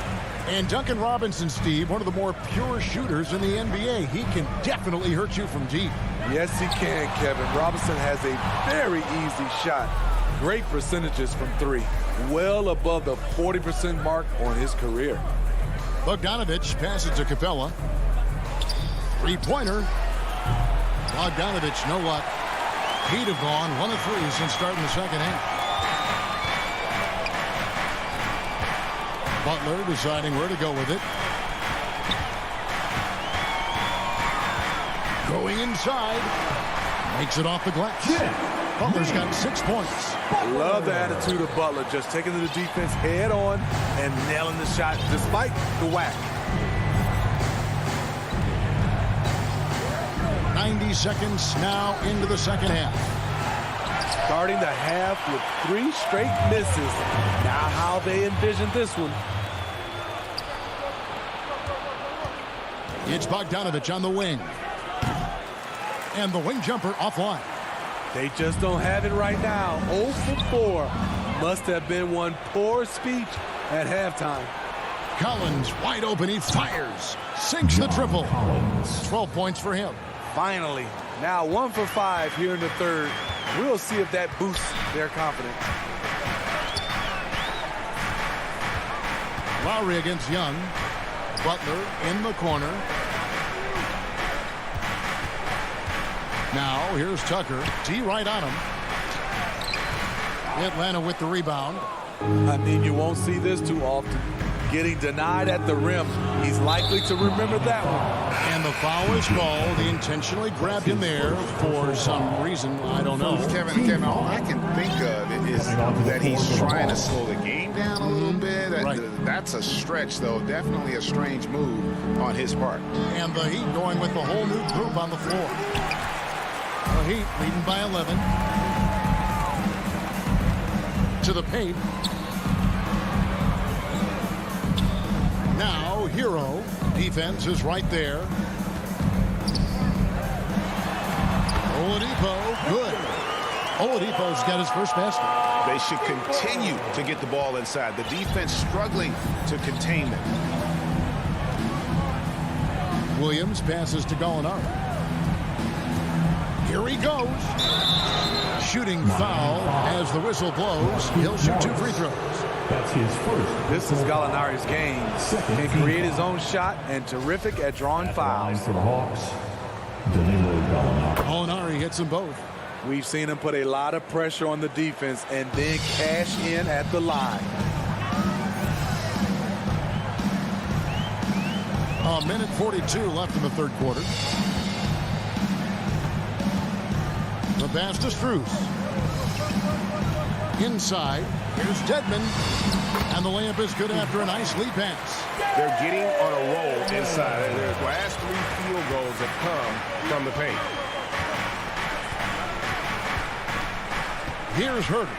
And Duncan Robinson, Steve, one of the more pure shooters in the NBA. He can definitely hurt you from deep. Yes, he can, Kevin. Robinson has a very easy shot. Great percentages from 3. Well above the 40% mark on his career. Bogdanovich passes to Capella. 3-pointer. Bogdanovich, no luck. Heat have gone 1 of 3 since starting the second half. Butler deciding where to go with it. Going inside. Makes it off the glass. Butler's got 6 points. Love the attitude of Butler, just taking to the defense head on and nailing the shot despite the whack. 90 seconds now into the second half. Starting the half with 3 straight misses. Now how they envision this one. It's Bogdanovich on the wing. And the wing jumper offline. They just don't have it right now. 0 for 4. Must have been one poor speech at halftime. Collins wide open. He fires. Sinks the triple. 12 points for him. Finally. Now 1 for 5 here in the third. We'll see if that boosts their confidence. Lowry against Young. Butler in the corner. Now here's Tucker. T right on him. Atlanta with the rebound. I mean, you won't see this too often. Getting denied at the rim. He's likely to remember that one. And the foul is called. He intentionally grabbed him there for some reason. I don't know. Kevin, all I can think of is that he's trying to slow the game down a little bit. Right. That's a stretch, though. Definitely a strange move on his part. And the Heat going with the whole new group on the floor. The Heat leading by 11. To the paint. Now, Hero. Defense is right there. Oladipo, good. Oladipo's got his first basket. They should continue to get the ball inside. The defense struggling to contain them. Williams passes to Gallinari. Here he goes. Shooting foul as the whistle blows. He'll shoot 2 free throws. That's his first. This is Gallinari's game. Can create his own shot and terrific at drawing fouls. For the Hawks, Danilo Gallinari. Gallinari hits them both. We've seen him put a lot of pressure on the defense and then cash in at the line. A minute 42 left in the third quarter. The pass to Strus. Inside. Here's Dedmon. And the layup is good after a nice lead pass. They're getting on a roll inside. Their last 3 field goals have come from the paint. Here's Herter.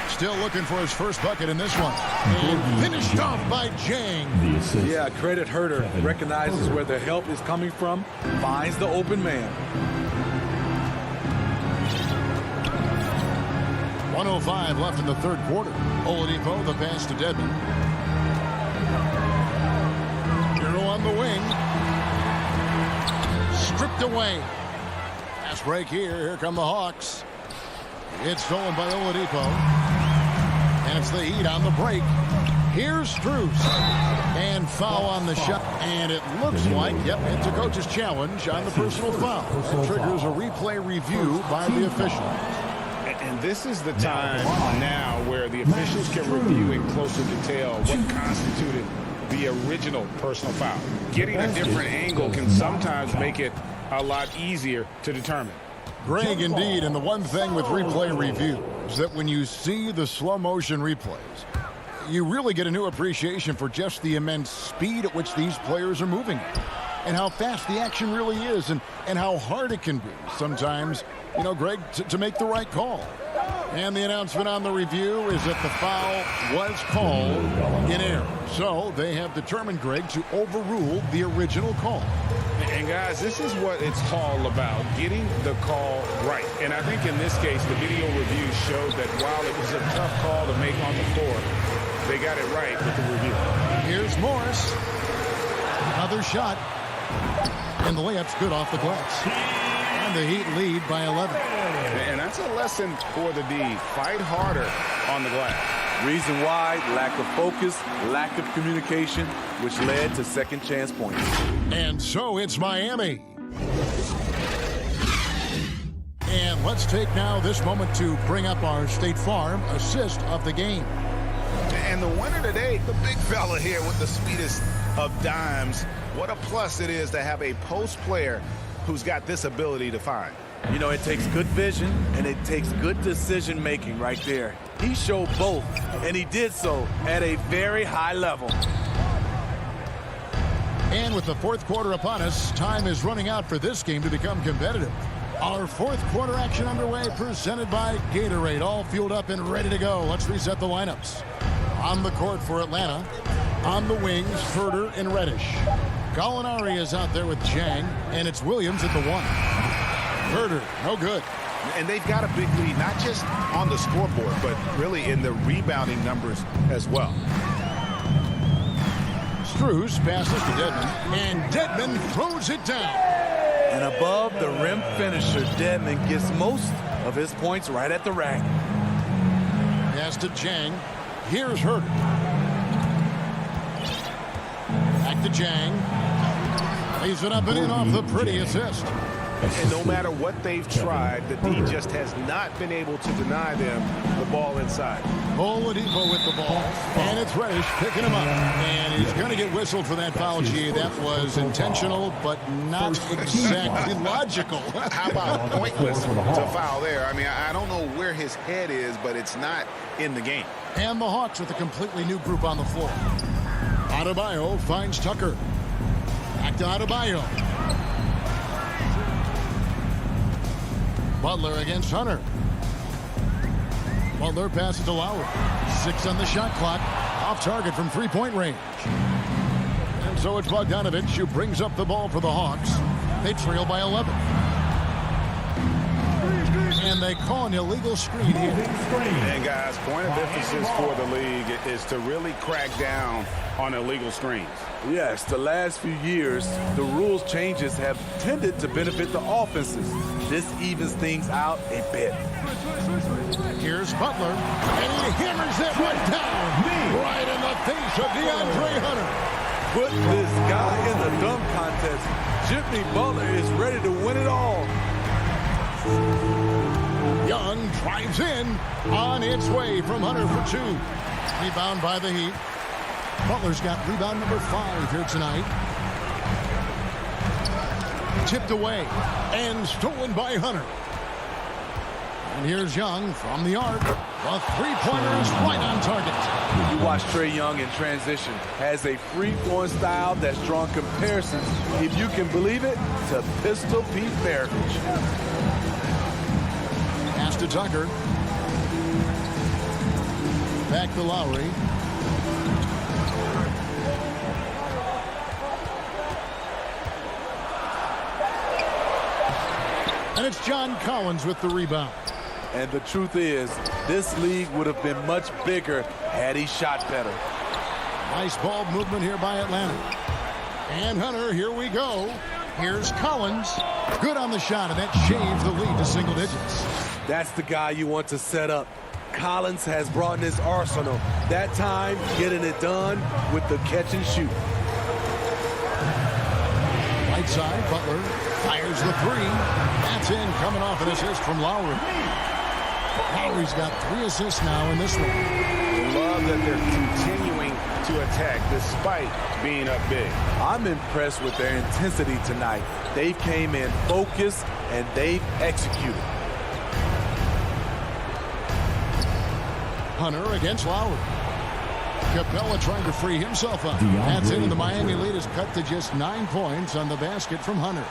Still looking for his first bucket in this one. And finished off by Jang. Yeah, credit Herter. Recognizes where the help is coming from. Finds the open man. 1:05 left in the third quarter. Oladipo, the pass to Dedmon. Hero on the wing. Stripped away. Pass break here. Here come the Hawks. It's stolen by Oladipo. And it's the Heat on the break. Here's Strus. And foul on the shot. And it looks like, yep, it's a coach's challenge on the personal foul. It triggers a replay review by the official. And this is the time now where the officials can review in closer detail what constituted the original personal foul. Getting a different angle can sometimes make it a lot easier to determine. Greg, indeed, and the one thing with replay review is that when you see the slow motion replays, you really get a new appreciation for just the immense speed at which these players are moving and how fast the action really is and how hard it can be sometimes, you know, Greg, to make the right call. And the announcement on the review is that the foul was called in error. So they have determined, Greg, to overrule the original call. And guys, this is what it's all about, getting the call right. And I think in this case, the video review showed that while it was a tough call to make on the floor, they got it right with the review. Here's Morris. Another shot. And the layup's good off the glass. And the Heat lead by 11. And that's a lesson for the D. Fight harder on the glass. Reason why, lack of focus, lack of communication, which led to second chance points. And so it's Miami. And let's take now this moment to bring up our State Farm assist of the game. And the winner today, the big fella here with the sweetest of dimes. What a plus it is to have a post player who's got this ability to find. You know, it takes good vision and it takes good decision making right there. He showed both, and he did so at a very high level. And with the fourth quarter upon us, time is running out for this game to become competitive. Our fourth quarter action underway, presented by Gatorade, all fueled up and ready to go. Let's reset the lineups. On the court for Atlanta, on the wings, Herter and Reddish. Gallinari is out there with Jang, and it's Williams at the 1. Herter, no good. And they've got a big lead, not just on the scoreboard, but really in the rebounding numbers as well. Strus passes to Dedmon, and Dedmon throws it down. And above the rim finisher, Dedmon gets most of his points right at the rack. Pass to Jang. Here's Herter. Back to Jang. Lays it up and in off the pretty assist. And no matter what they've tried, the D just has not been able to deny them the ball inside. Oladipo with the ball, and it's Reddish picking him up. And he's going to get whistled for that foul, G. That was intentional, but not exactly logical. How about pointless to foul there? I mean, I don't know where his head is, but it's not in the game. And the Hawks with a completely new group on the floor. Adebayo finds Tucker. Back to Adebayo. Butler against Hunter. Butler passes to Lowry. 6 on the shot clock. Off target from three-point range. And so it's Bogdanovich who brings up the ball for the Hawks. They trail by 11. And they call an illegal screen here. And guys, point of emphasis for the league is to really crack down on illegal screens. Yes, the last few years, the rules changes have tended to benefit the offenses. This evens things out a bit. Here's Butler, and he hammers that one down. Right in the face of DeAndre Hunter. Put this guy in the dunk contest. Jimmy Butler is ready to win it all. Young drives in, on its way from Hunter for 2. Rebound by the Heat. Butler's got rebound number 5 here tonight. Tipped away and stolen by Hunter. And here's Young from the arc. The three-pointer is right on target. You watch Trae Young in transition. Has a free-flowing style that's drawn comparisons, if you can believe it, to Pistol Pete Maravich. Pass to Tucker. Back to Lowry. And it's John Collins with the rebound. And the truth is, this league would have been much bigger had he shot better. Nice ball movement here by Atlanta. And Hunter, here we go. Here's Collins. Good on the shot, and that shaves the lead to single digits. That's the guy you want to set up. Collins has brought in his arsenal. That time, getting it done with the catch and shoot. Right side, Butler fires the 3. That's in, coming off an assist from Lowry. Lowry's got 3 assists now in this one. Love that they're continuing to attack despite being up big. I'm impressed with their intensity tonight. They came in focused and they've executed. Hunter against Lowry. Capella trying to free himself up. That's in, and the Miami lead is cut to just 9 points on the basket from Hunter.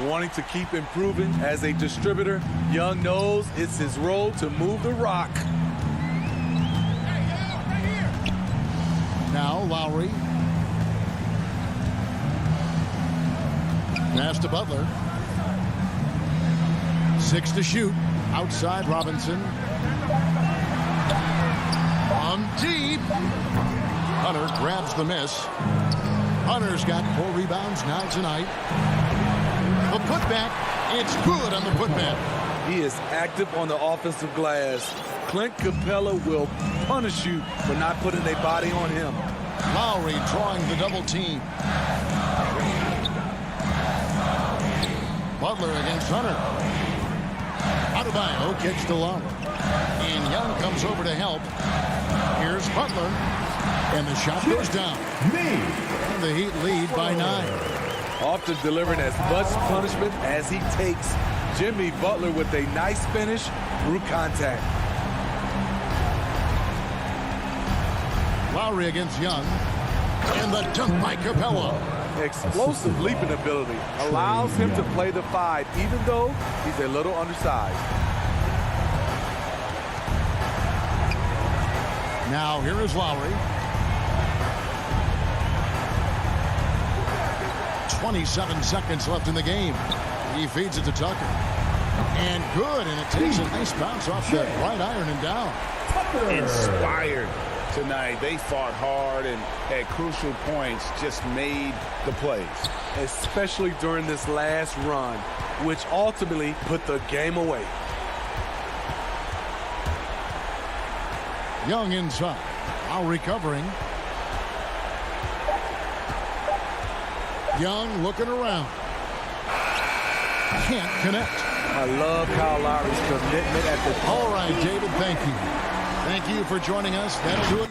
Wanting to keep improving as a distributor, Young knows it's his role to move the rock. Now Lowry. Pass to Butler. 6 to shoot. Outside Robinson. From deep. Hunter grabs the miss. Hunter's got 4 rebounds now tonight. The putback. It's good on the putback. He is active on the offensive glass. Clint Capella will punish you for not putting a body on him. Lowry drawing the double team. Butler against Hunter. Adebayo kicks to Lowry. And Young comes over to help. Here's Butler. And the shot goes down. And the Heat lead by 9. Often delivering as much punishment as he takes. Jimmy Butler with a nice finish through contact. Lowry against Young. And the dunk by Capella. Explosive leaping ability allows him to play the 5, even though he's a little undersized. Now here is Lowry. 27 seconds left in the game. He feeds it to Tucker. And good, and it takes a nice bounce off the right iron and down. Inspired tonight. They fought hard and at crucial points just made the plays. Especially during this last run, which ultimately put the game away. Young inside. Now recovering. Young looking around. Can't connect. I love Kyle Lowry's commitment at the... All right, David, thank you. Thank you for joining us. That'll do it.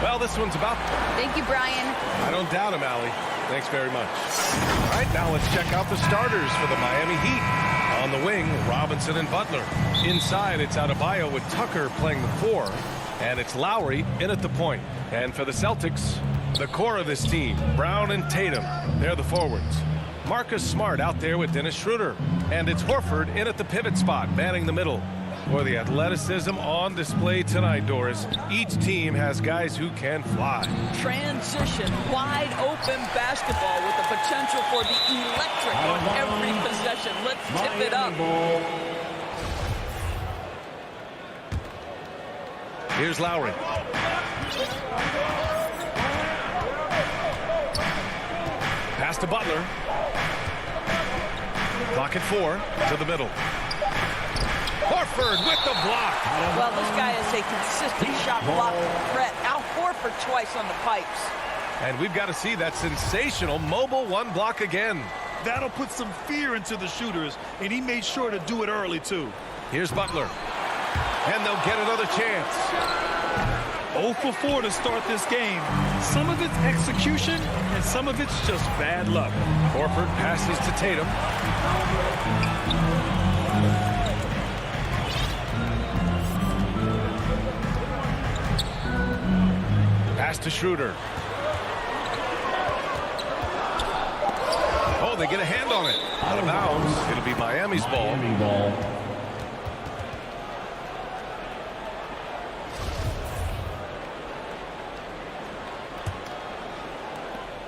Well, this one's about... Thank you, Brian. I don't doubt him, Allie. Thanks very much. All right, now let's check out the starters for the Miami Heat. On the wing, Robinson and Butler. Inside, it's Adebayo with Tucker playing the 4. And it's Lowry in at the point. And for the Celtics, the core of this team, Brown and Tatum. They're the forwards. Marcus Smart out there with Dennis Schroeder. And it's Horford in at the pivot spot, manning the middle. For the athleticism on display tonight, Doris. Each team has guys who can fly. Transition, wide open basketball with the potential for the electric on every possession. Let's tip it up. Here's Lowry. Pass to Butler. Clock at 4 to the middle. Horford with the block. Well, this guy is a consistent shot block threat. Al Horford twice on the pipes. And we've got to see that sensational mobile 1 block again. That'll put some fear into the shooters, and he made sure to do it early, too. Here's Butler. And they'll get another chance. 0 for 4 to start this game. Some of it's execution, and some of it's just bad luck. Horford passes to Tatum. Pass to Schroeder. Oh, they get a hand on it. Out of bounds. It'll be Miami's ball. Miami ball.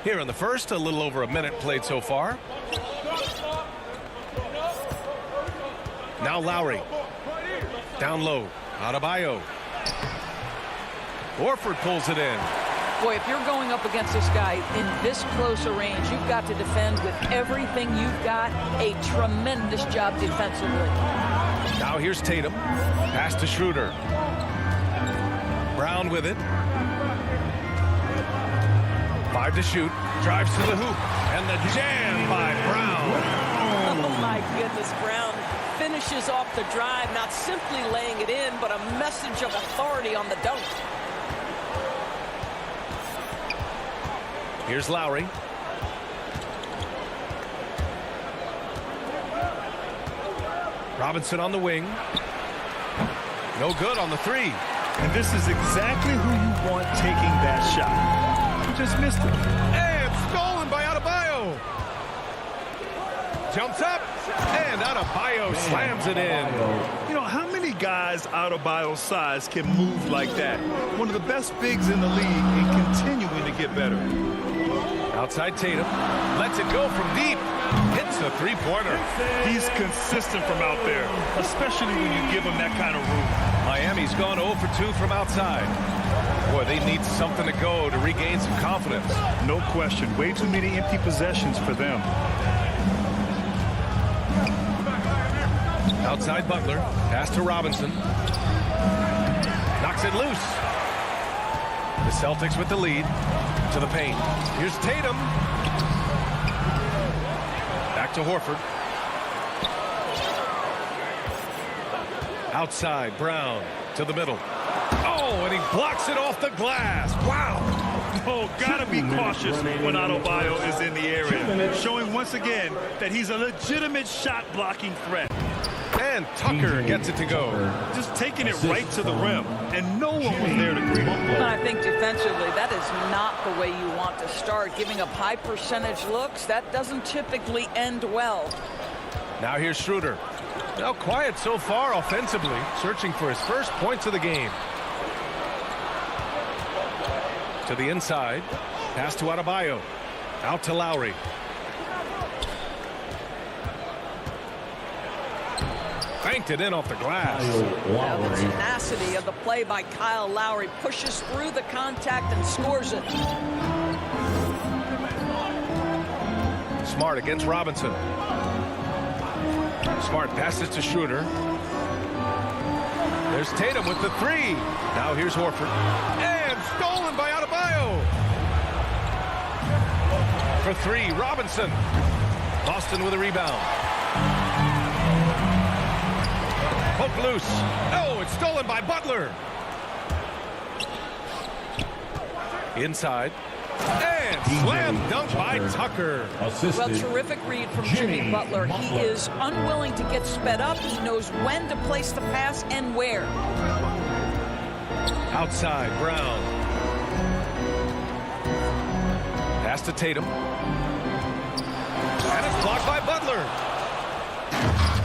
Here in the first, a little over a minute played so far. Now Lowry. Down low. Adebayo. Horford pulls it in. Boy, if you're going up against this guy in this close a range, you've got to defend with everything you've got. A tremendous job defensively. Now here's Tatum. Pass to Schroeder. Brown with it. 5 to shoot. Drives to the hoop. And the jam by Brown. Oh, my goodness, Brown finishes off the drive, not simply laying it in, but a message of authority on the dunk. Here's Lowry. Robinson on the wing. No good on the 3. And this is exactly who you want taking that shot. You just missed it. And stolen by Adebayo. Jumps up, and Adebayo slams it in. You know, how many guys Adebayo's size can move like that? One of the best bigs in the league and continuing to get better. Outside Tatum, lets it go from deep, hits a 3-pointer. He's consistent from out there, especially when you give him that kind of room. Miami's gone 0 for 2 from outside. Boy, they need something to go to regain some confidence. No question, way too many empty possessions for them. Outside Butler, pass to Robinson. Knocks it loose. The Celtics with the lead. To the paint. Here's Tatum. Back to Horford. Outside, Brown to the middle. Oh, and he blocks it off the glass. Wow. Oh, gotta be cautious when Adebayo is in the area, showing once again that he's a legitimate shot-blocking threat. And Tucker gets it to go. Just taking it right to the rim, and no one was there to greet him. I think defensively, that is not the way you want to start. Giving up high percentage looks, that doesn't typically end well. Now here's Schroeder. Now quiet so far offensively, searching for his first points of the game. To the inside. Pass to Adebayo. Out to Lowry. Banked it in off the glass. Now the tenacity of the play by Kyle Lowry pushes through the contact and scores it. Smart against Robinson. Smart passes to Schroeder. There's Tatum with the three. Now here's Horford. And stolen by Adebayo. For three, Robinson. Boston with a rebound. Poke loose. Oh, it's stolen by Butler. Inside. And slam dunk by Tucker. Well, terrific read from Jimmy Butler. He is unwilling to get sped up. He knows when to place the pass and where. Outside, Brown. Pass to Tatum. And it's blocked by Butler.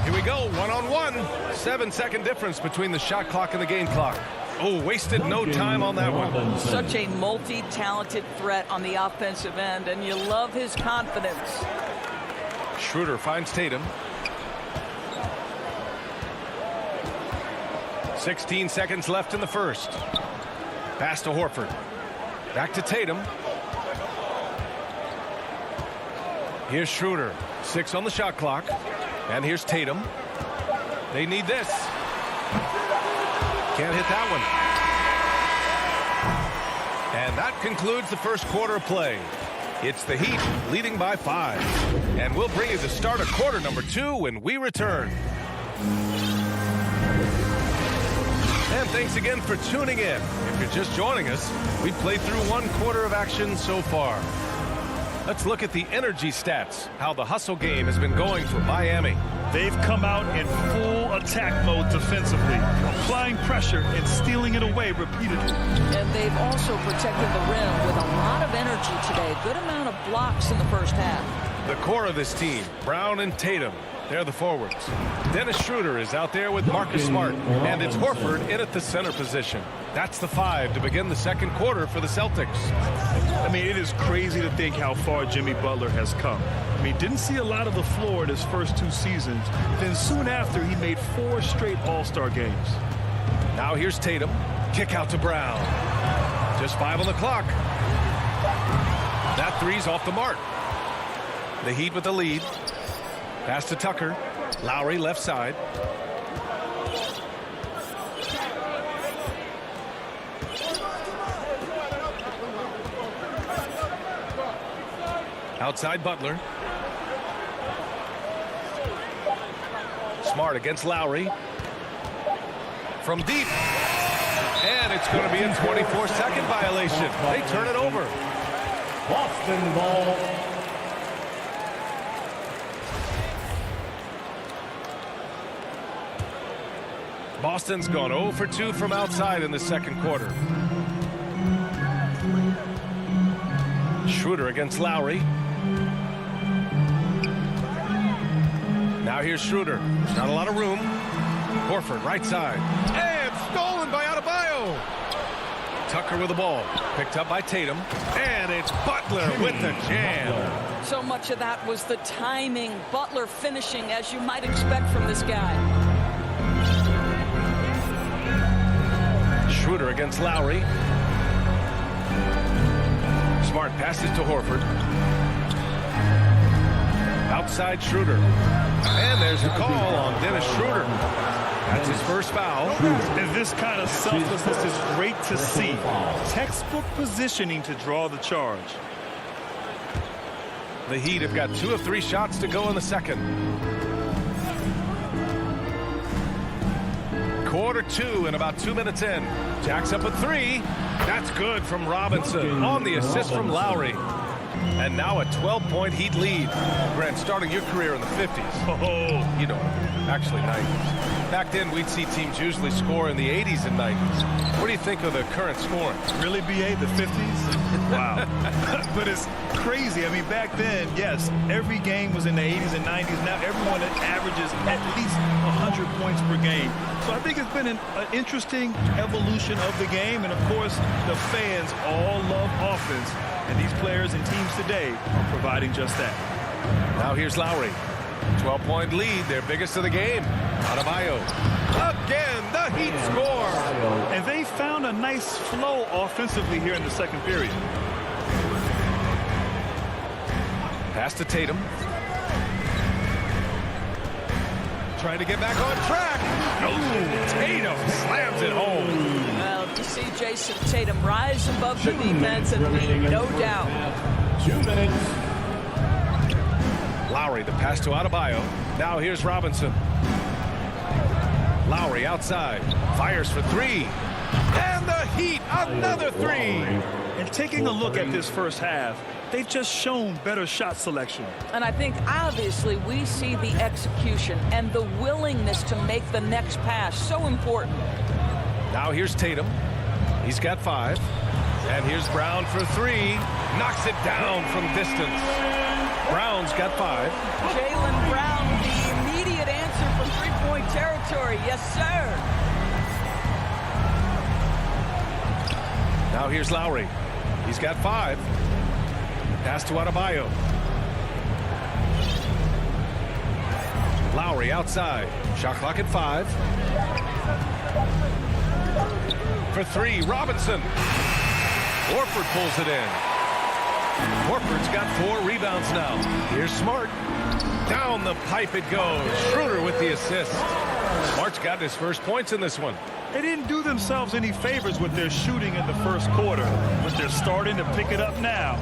Here we go, one-on-one. 7-second difference between the shot clock and the game clock. Oh, wasted no time on that one. Such a multi-talented threat on the offensive end, and you love his confidence. Schroeder finds Tatum. 16 seconds left in the first. Pass to Horford. Back to Tatum. Here's Schroeder. 6 on the shot clock. And here's Tatum. They need this. Can't hit that one. And that concludes the first quarter of play. It's the Heat leading by 5. And we'll bring you the start of quarter number 2 when we return. And thanks again for tuning in. If you're just joining us, we've played through 1 quarter of action so far. Let's look at the energy stats, how the hustle game has been going for Miami. They've come out in full attack mode defensively, applying pressure and stealing it away repeatedly. And they've also protected the rim with a lot of energy today. Good amount of blocks in the first half. The core of this team, Brown and Tatum, they're the forwards. Dennis Schroeder is out there with Marcus Smart, and it's Horford in at the center position. That's the 5 to begin the second quarter for the Celtics. I mean, it is crazy to think how far Jimmy Butler has come. I mean, didn't see a lot of the floor in his first 2 seasons. Then soon after, he made 4 straight All-Star games. Now here's Tatum. Kick out to Brown. Just 5 on the clock. That 3's off the mark. The Heat with the lead. Pass to Tucker. Lowry left side. Outside Butler. Smart against Lowry. From deep. And it's going to be a 24-second violation. They turn it over. Boston ball. Boston's gone 0 for 2 from outside in the second quarter. Schroeder against Lowry. Now here's Schroeder. Not a lot of room. Horford right side. And stolen by Adebayo. Tucker with the ball. Picked up by Tatum. And it's Butler with the jam. So much of that was the timing. Butler finishing as you might expect from this guy. Schroeder against Lowry. Smart passes to Horford. Outside Schroeder. And there's the call on Dennis Schroeder. That's his first foul. And this kind of selflessness is great to see. Textbook positioning to draw the charge. The Heat have got 2 of 3 shots to go in the second. Quarter two and about 2 minutes in. Jacks up a three. That's good from Robinson on the assist from Lowry. And now a 12-point Heat lead. Grant, starting your career in the 50s. Oh, you know, actually 90s. Back then, we'd see teams usually score in the 80s and 90s. What do you think of the current scoring? Really, BA, the 50s? Wow. But it's crazy. I mean, back then, yes, every game was in the 80s and 90s. Now everyone averages at least 100 points per game. So I think it's been an interesting evolution of the game. And, of course, the fans all love offense. And these players and teams today are providing just that. Now here's Lowry. 12-point lead, their biggest of the game. Adebayo. Again, the Heat score. And they found a nice flow offensively here in the second period. Pass to Tatum. Trying to get back on track. Oh, Tatum slams it home. Well, to see Jason Tatum rise above the defense and lead, no doubt. 2 minutes. Lowry, the pass to Adebayo. Now here's Robinson. Lowry outside. Fires for three. And the Heat, another three. And taking a look at this first half, they've just shown better shot selection. And I think obviously we see the execution and the willingness to make the next pass so important. Now here's Tatum. He's got 5. And here's Brown for 3. Knocks it down from distance. Brown's got 5. Jaylen Brown, the immediate answer from three-point territory. Yes, sir. Now here's Lowry. He's got 5. Pass to Adebayo. Lowry outside. Shot clock at 5. For 3, Robinson. Horford pulls it in. Horford's got 4 rebounds now. Here's Smart. Down the pipe it goes. Schroeder with the assist. Smart's got his first points in this one. They didn't do themselves any favors with their shooting in the first quarter, but they're starting to pick it up now.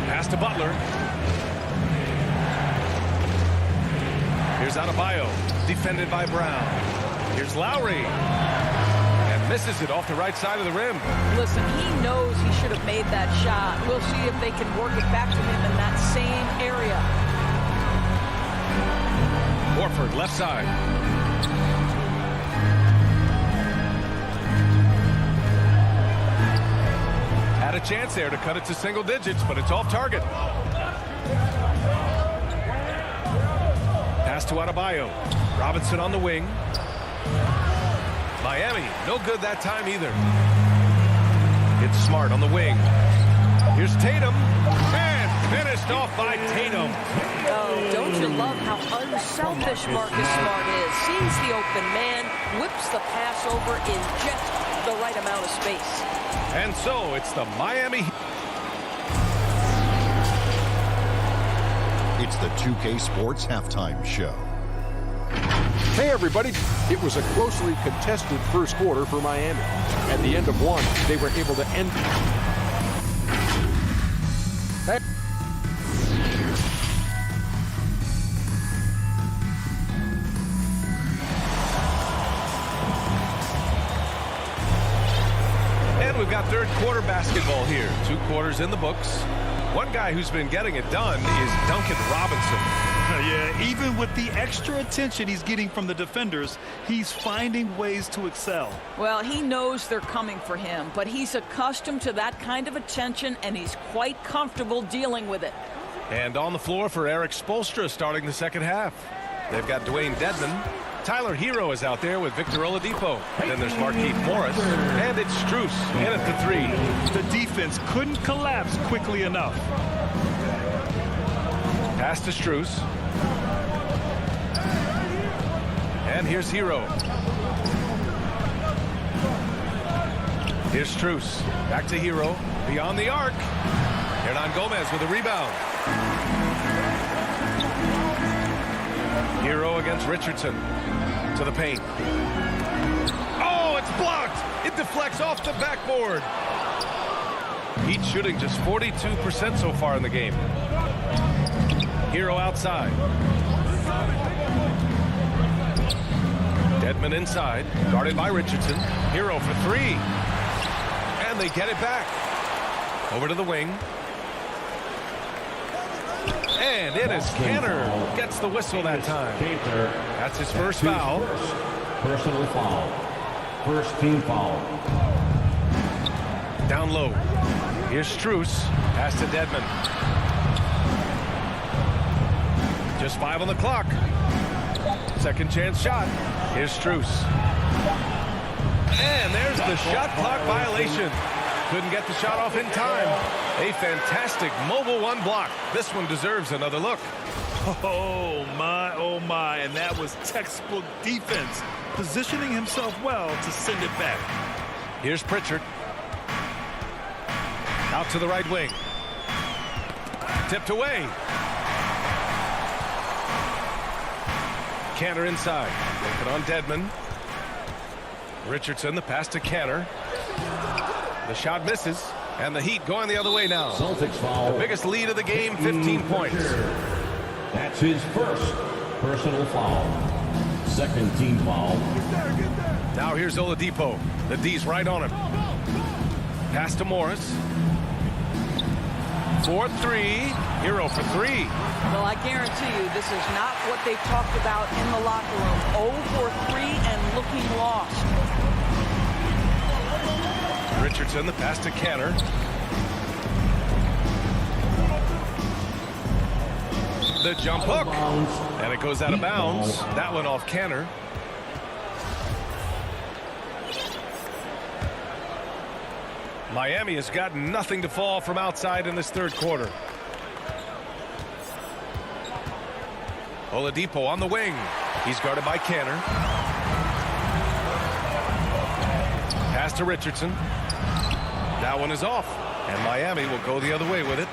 Pass to Butler. Here's Adebayo, defended by Brown. Here's Lowry. And misses it off the right side of the rim. Listen, he knows he should have made that shot. We'll see if they can work it back to him in that same area. Horford, left side. Had a chance there to cut it to single digits, but it's off target. Pass to Adebayo. Robinson on the wing. Miami, no good that time either. It's Smart on the wing. Here's Tatum. And finished off by Tatum. Oh, don't you love how unselfish Marcus Smart is? Sees the open man, whips the pass over in just the right amount of space. And so it's the Miami Heat. It's the 2K Sports Halftime Show. Hey, everybody. It was a closely contested first quarter for Miami. At the end of one, they were able to end. And we've got third quarter basketball here. 2 quarters in the books. One guy who's been getting it done is Duncan Robinson. Yeah, even with the extra attention he's getting from the defenders, he's finding ways to excel. Well, he knows they're coming for him, but he's accustomed to that kind of attention, and he's quite comfortable dealing with it. And on the floor for Eric Spoelstra starting the second half. They've got Dwayne Dedmon. Tyler Hero is out there with Victor Oladipo. Then there's Markieff Morris. And it's Strus in at the 3. The defense couldn't collapse quickly enough. Pass to Strus. And here's Hero. Here's Strus. Back to Hero. Beyond the arc. Hernan Gomez with a rebound. Hero against Richardson. To the paint. Oh, it's blocked. It deflects off the backboard. Heat shooting just 42% so far in the game. Hero outside. Dedmon inside, guarded by Richardson. Hero for three. And they get it back. Over to the wing. And it is Canner. Gets the whistle that time. That's his first foul. Personal foul. First team foul. Down low. Here's Strus. Pass to Dedmon. Just 5 on the clock. Second chance shot. Here's Strus. And there's the shot clock violation. Couldn't get the shot off in time. A fantastic mobile one block. This one deserves another look. Oh my, and that was textbook defense, positioning himself well to send it back. Here's Pritchard. Out to the right wing. Tipped away. Canner inside. Working on Dedmon. Richardson, the pass to Canner. The shot misses. And the Heat going the other way now. Celtics foul. The biggest lead of the game, 15 points. That's his first personal foul. Second team foul. Now here's Oladipo. The D's right on him. Pass to Morris. 4-3. Hero for three. Well, I guarantee you this is not what they talked about in the locker room. 0 for 3 and looking lost. Richardson, the pass to Canner. The jump hook. And it goes out of bounds. That one off Canner. Miami has got nothing to fall from outside in this third quarter. Oladipo on the wing. He's guarded by Canner. Pass to Richardson. That one is off. And Miami will go the other way with it.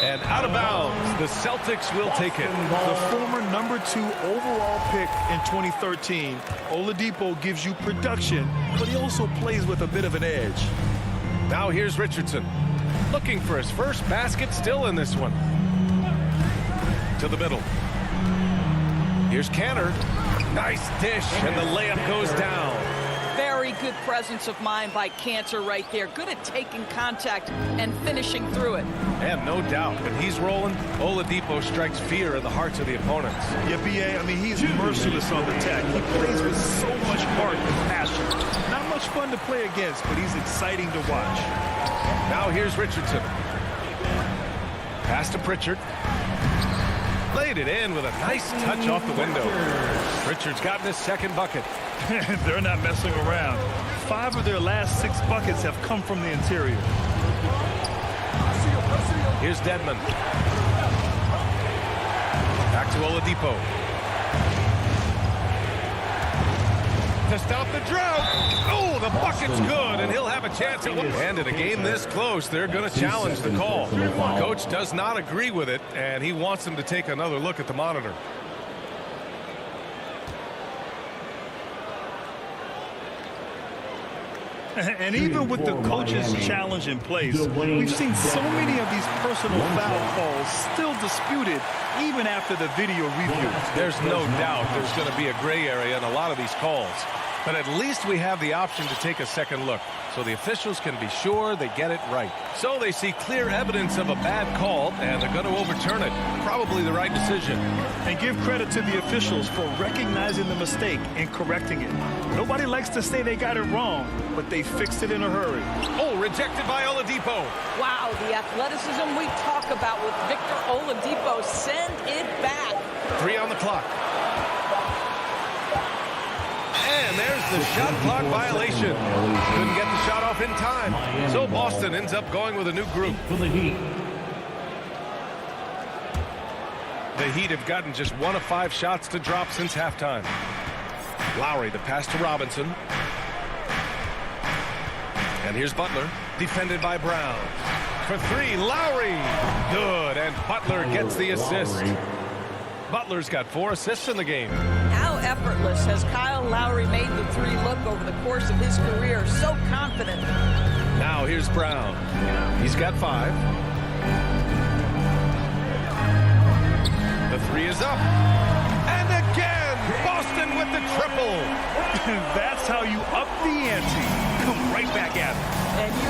And out of bounds. The Celtics will take it. The former number 2 overall pick in 2013, Oladipo gives you production, but he also plays with a bit of an edge. Now here's Richardson. Looking for his first basket, still in this one. To the middle. Here's Canner. Nice dish, and the layup goes down. Very good presence of mind by Cantor right there. Good at taking contact and finishing through it. And no doubt, when he's rolling, Oladipo strikes fear in the hearts of the opponents. Yeah, B.A., I mean, he's merciless on the attack. He plays with so much heart and passion. Not much fun to play against, but he's exciting to watch. Now here's Richardson. Pass to Pritchard. Laid it in with a nice touch off the window. Pritchard's gotten his second bucket. They're not messing around. 5 of their last 6 buckets have come from the interior. Here's Dedmon. Back to Oladipo. To stop the drought. Oh, the bucket's good, and he'll have a chance at one. And in a game this close, they're going to challenge the call. Coach does not agree with it, and he wants them to take another look at the monitor. And even with the coach's challenge in place, we've seen so many of these personal foul calls still disputed even after the video review. There's no doubt there's going to be a gray area in a lot of these calls. But at least we have the option to take a second look, so the officials can be sure they get it right. So they see clear evidence of a bad call, and they're going to overturn it. Probably the right decision. And give credit to the officials for recognizing the mistake and correcting it. Nobody likes to say they got it wrong, but they fixed it in a hurry. Oh, rejected by Oladipo. Wow, the athleticism we talk about with Victor Oladipo. Send it back. 3 on the clock. And there's the shot clock violation. Couldn't get the shot off in time. So Boston ends up going with a new group. For the Heat. The Heat have gotten just 1 of 5 shots to drop since halftime. Lowry, the pass to Robinson. And here's Butler, defended by Brown. For 3, Lowry. Good, and Butler gets the assist. Butler's got 4 assists in the game. How effortless has Kyle Lowry made the 3 look over the course of his career? So confident. Now here's Brown. He's got 5. The 3 is up. And again, Boston with the triple.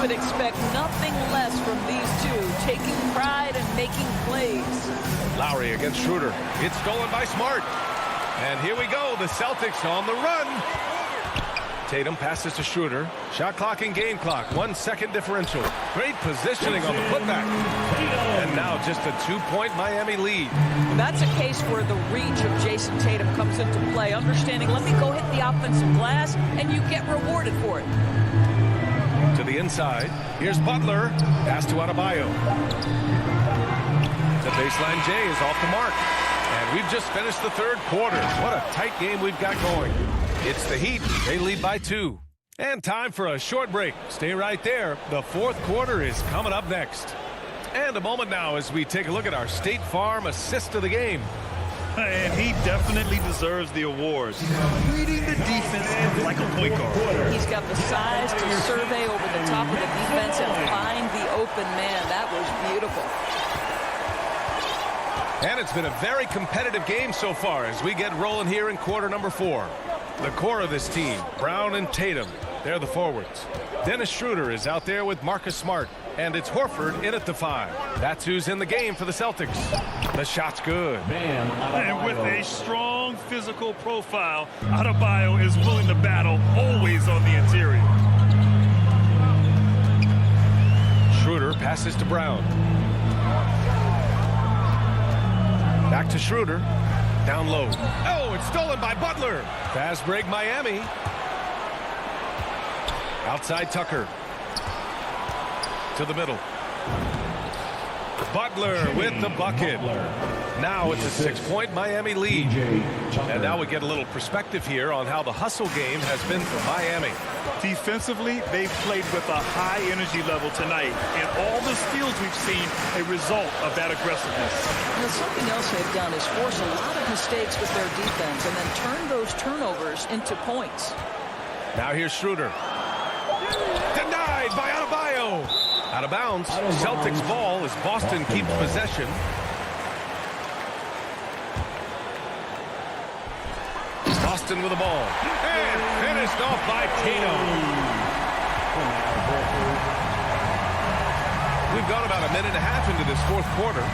could expect nothing less from these two, taking pride and making plays. Lowry against Schroeder. It's stolen by Smart. And here we go. The Celtics on the run. Tatum passes to Schroeder. Shot clock and game clock. 1 second differential. Great positioning on the putback. And now just a 2-point Miami lead. That's a case where the reach of Jason Tatum comes into play. Understanding, let me go hit the offensive glass, and you get rewarded for it. To the inside. Here's Butler. Pass to Adebayo. The baseline J is off the mark. And we've just finished the third quarter. What a tight game we've got going. It's the Heat. They lead by 2. And time for a short break. Stay right there. The fourth quarter is coming up next. And a moment now as we take a look at our State Farm assist of the game. And he definitely deserves the award. Reading the defense like a point guard. He's got the size to survey over the top of the defense and find the open man. That was beautiful. And it's been a very competitive game so far as we get rolling here in quarter number 4. The core of this team, Brown and Tatum, they're the forwards. Dennis Schroeder is out there with Marcus Smart. And it's Horford in at the 5. That's who's in the game for the Celtics. The shot's good. And with a strong physical profile, Adebayo is willing to battle, always on the interior. Schroeder passes to Brown. Back to Schroeder. Down low. Oh, it's stolen by Butler. Fast break Miami. Outside Tucker. To the middle. Butler with the bucket. Now it's a 6-point Miami lead. And now we get a little perspective here on how the hustle game has been for Miami. Defensively, they've played with a high energy level tonight. And all the steals we've seen, a result of that aggressiveness. Now, something else they've done is force a lot of mistakes with their defense and then turn those turnovers into points. Now here's Schroeder. Denied by Adebayo. Out of bounds. Celtics ball as Boston keeps possession. Boston with the ball. And finished off by Tatum. We've gone about a minute and a half into this fourth quarter.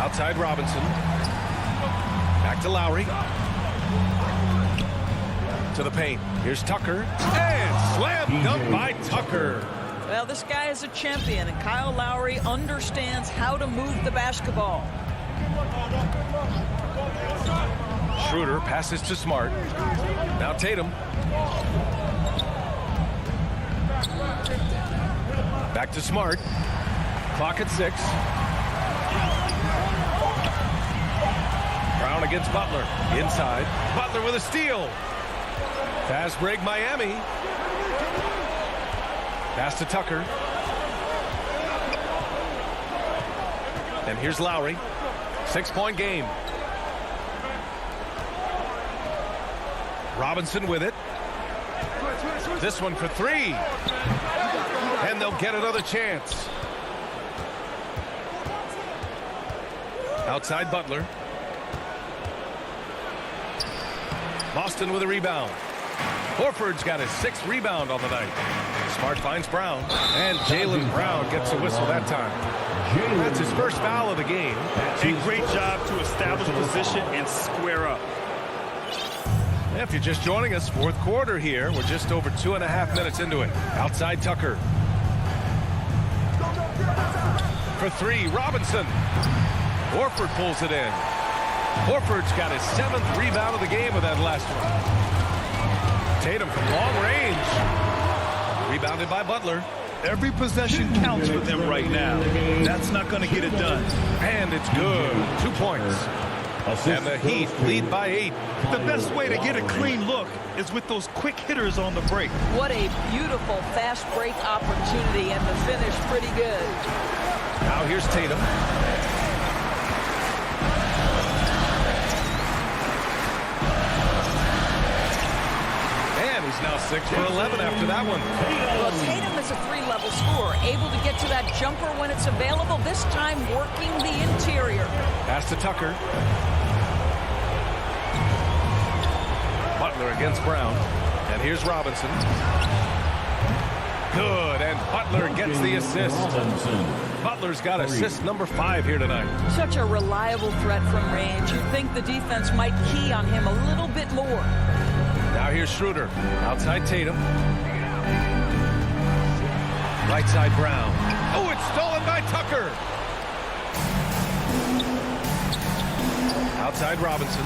Outside Robinson. Back to Lowry. To the paint. Here's Tucker. And slam dunk by Tucker. Well, this guy is a champion, and Kyle Lowry understands how to move the basketball. Schroeder passes to Smart. Now Tatum. Back to Smart. Clock at 6. Brown against Butler. Inside. Butler with a steal. Fast break Miami. Pass to Tucker. And here's Lowry. 6-point game. Robinson with it. This one for 3. And they'll get another chance. Outside Butler. Boston with a rebound. Horford's got his 6th rebound on the night. Smart finds Brown. And Jaylen Brown gets a whistle that time. That's his first foul of the game. A great job to establish position and square up. If you're just joining us, fourth quarter here. We're just over 2.5 minutes into it. Outside Tucker. For 3, Robinson. Horford pulls it in. Horford's got his 7th rebound of the game with that last one. Tatum from long range. Rebounded by Butler. Every possession counts for them right now. That's not going to get it done. And it's good. 2 points. And the Heat lead by 8. The best way to get a clean look is with those quick hitters on the break. What a beautiful fast break opportunity, and the finish pretty good. Now here's Tatum. And he's now 6 for 11 after that one. Well, Tatum is a 3-level scorer, able to get to that jumper when it's available, this time working the interior. Pass to Tucker. Butler against Brown. And here's Robinson. Good, and Butler gets the assist. Butler's got assist number 5 here tonight. Such a reliable threat from range. You'd think the defense might key on him a little bit more. Now here's Schroeder. Outside Tatum. Right side Brown. Oh, it's stolen by Tucker. Outside Robinson.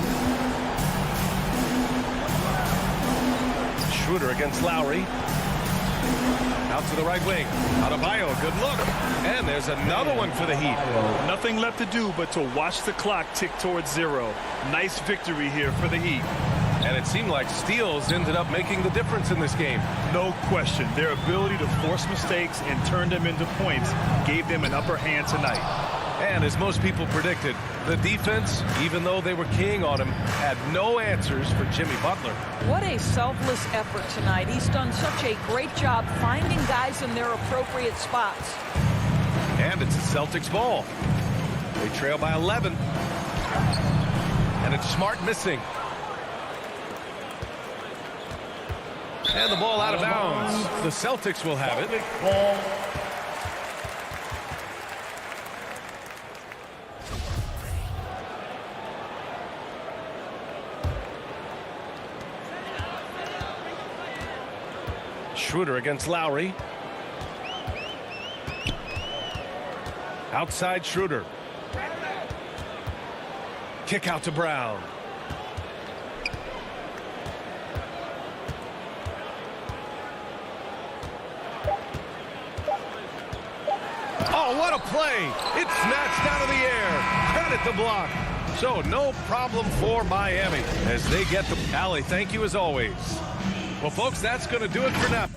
Schroeder against Lowry. Out to the right wing. Adebayo, good look. And there's another one for the Heat. Nothing left to do but to watch the clock tick towards 0. Nice victory here for the Heat. And it seemed like steals ended up making the difference in this game. No question. Their ability to force mistakes and turn them into points gave them an upper hand tonight. And as most people predicted, the defense, even though they were keying on him, had no answers for Jimmy Butler. What a selfless effort tonight. He's done such a great job finding guys in their appropriate spots. And it's a Celtics ball. They trail by 11. And it's Smart missing. And the ball out of bounds. The Celtics will have it. Schroeder against Lowry. Outside Schroeder. Kick out to Brown. Oh, what a play. It's snatched out of the air. Credit the block. So no problem for Miami as they get the alley. Thank you as always. Well, folks, that's going to do it for now.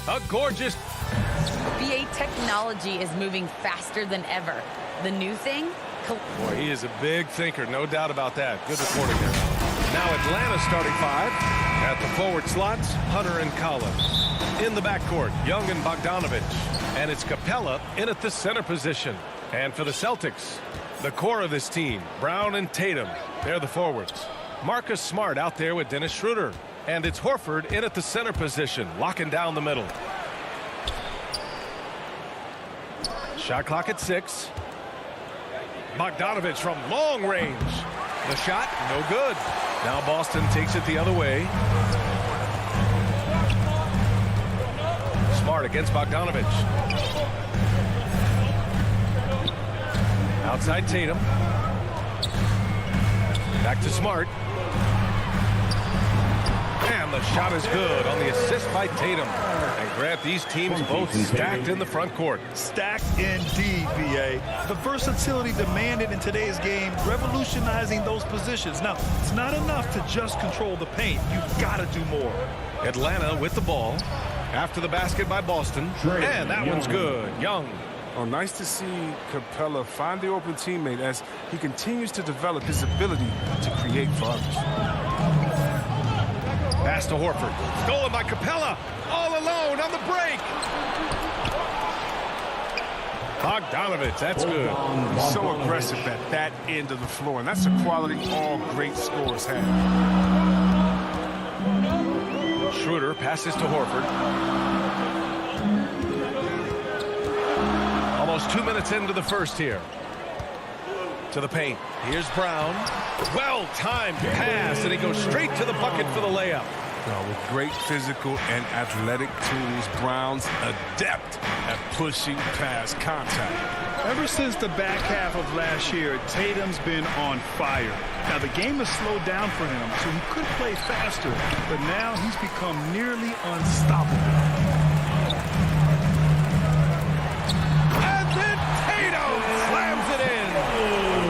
A gorgeous. VA technology is moving faster than ever. The new thing? Boy, he is a big thinker, no doubt about that. Good reporting there. Now Atlanta starting five. At the forward slots, Hunter and Collins. In the backcourt, Young and Bogdanovich. And it's Capella in at the center position. And for the Celtics, the core of this team, Brown and Tatum. They're the forwards. Marcus Smart out there with Dennis Schroeder. And it's Horford in at the center position, locking down the middle. Shot clock at 6. Bogdanovich from long range. The shot, no good. Now Boston takes it the other way. Smart against Bogdanovich. Outside Tatum. Back to Smart. And the shot is good on the assist by Tatum. And Grant, these teams both stacked in the front court. Stacked indeed, VA. The versatility demanded in today's game, revolutionizing those positions. Now, it's not enough to just control the paint. You've got to do more. Atlanta with the ball. After the basket by Boston. And that one's good. Young. Oh, nice to see Capella find the open teammate as he continues to develop his ability to create for others. Pass to Horford. Stolen by Capella. All alone on the break. Bogdanovich, that's good. He's so aggressive at that end of the floor, and that's a quality all great scorers have. Schroeder passes to Horford. Almost 2 minutes into the first here. To the paint. Here's Brown. Well-timed pass, and he goes straight to the bucket for the layup. With great physical and athletic tools, Brown's adept at pushing past contact. Ever since the back half of last year, Tatum's been on fire. Now, the game has slowed down for him, so he could play faster, but now he's become nearly unstoppable. And then Tatum slams it in.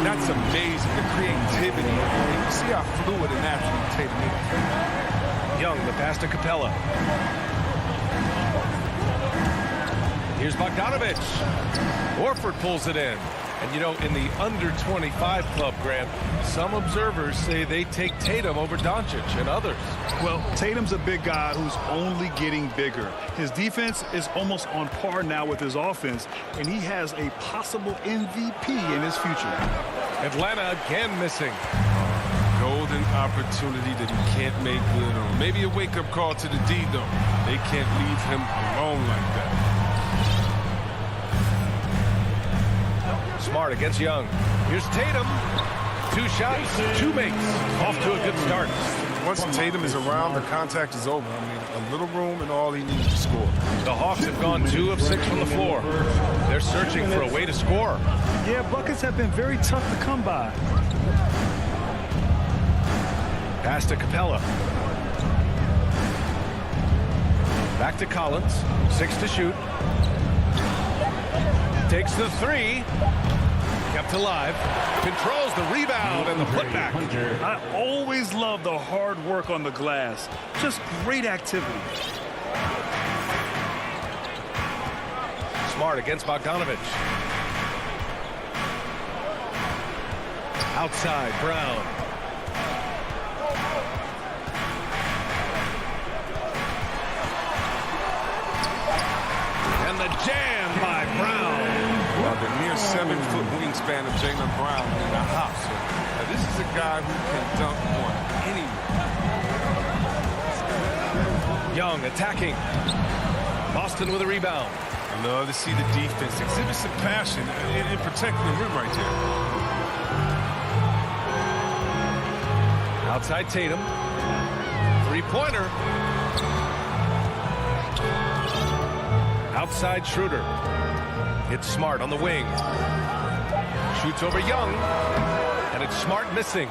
That's amazing, the creativity. You see how fluid and natural Tatum is. Young, the pass to Capella. Here's Bogdanovich. Horford pulls it in. And, you know, in the under-25 club, Grant, some observers say they take Tatum over Doncic and others. Well, Tatum's a big guy who's only getting bigger. His defense is almost on par now with his offense, and he has a possible MVP in his future. Atlanta again missing. Golden opportunity that he can't make good on. Maybe a wake-up call to the D, though. They can't leave him alone like that. Smart against Young. Here's Tatum. 2 shots, 2 makes. Off to a good start. Once Tatum is around, the contact is over. I mean, a little room and all he needs to score. The Hawks have gone 2 of 6 from the floor. They're searching for a way to score. Yeah, buckets have been very tough to come by. Pass to Capella. Back to Collins. 6 to shoot. Takes the 3. Kept alive. Controls the rebound and the putback. I always love the hard work on the glass. Just great activity. Smart against Bogdanovich. Outside, Brown. And the jam by Brown. Well, the near 7-foot wingspan of Jaylen Brown in the house. Now, this is a guy who can dunk on anyone. Young attacking. Boston with a rebound. I love to see the defense exhibit some passion in protecting the rim right there. Outside Tatum. Three-pointer. Outside Schroeder. It's Smart on the wing. Shoots over Young. And it's Smart missing.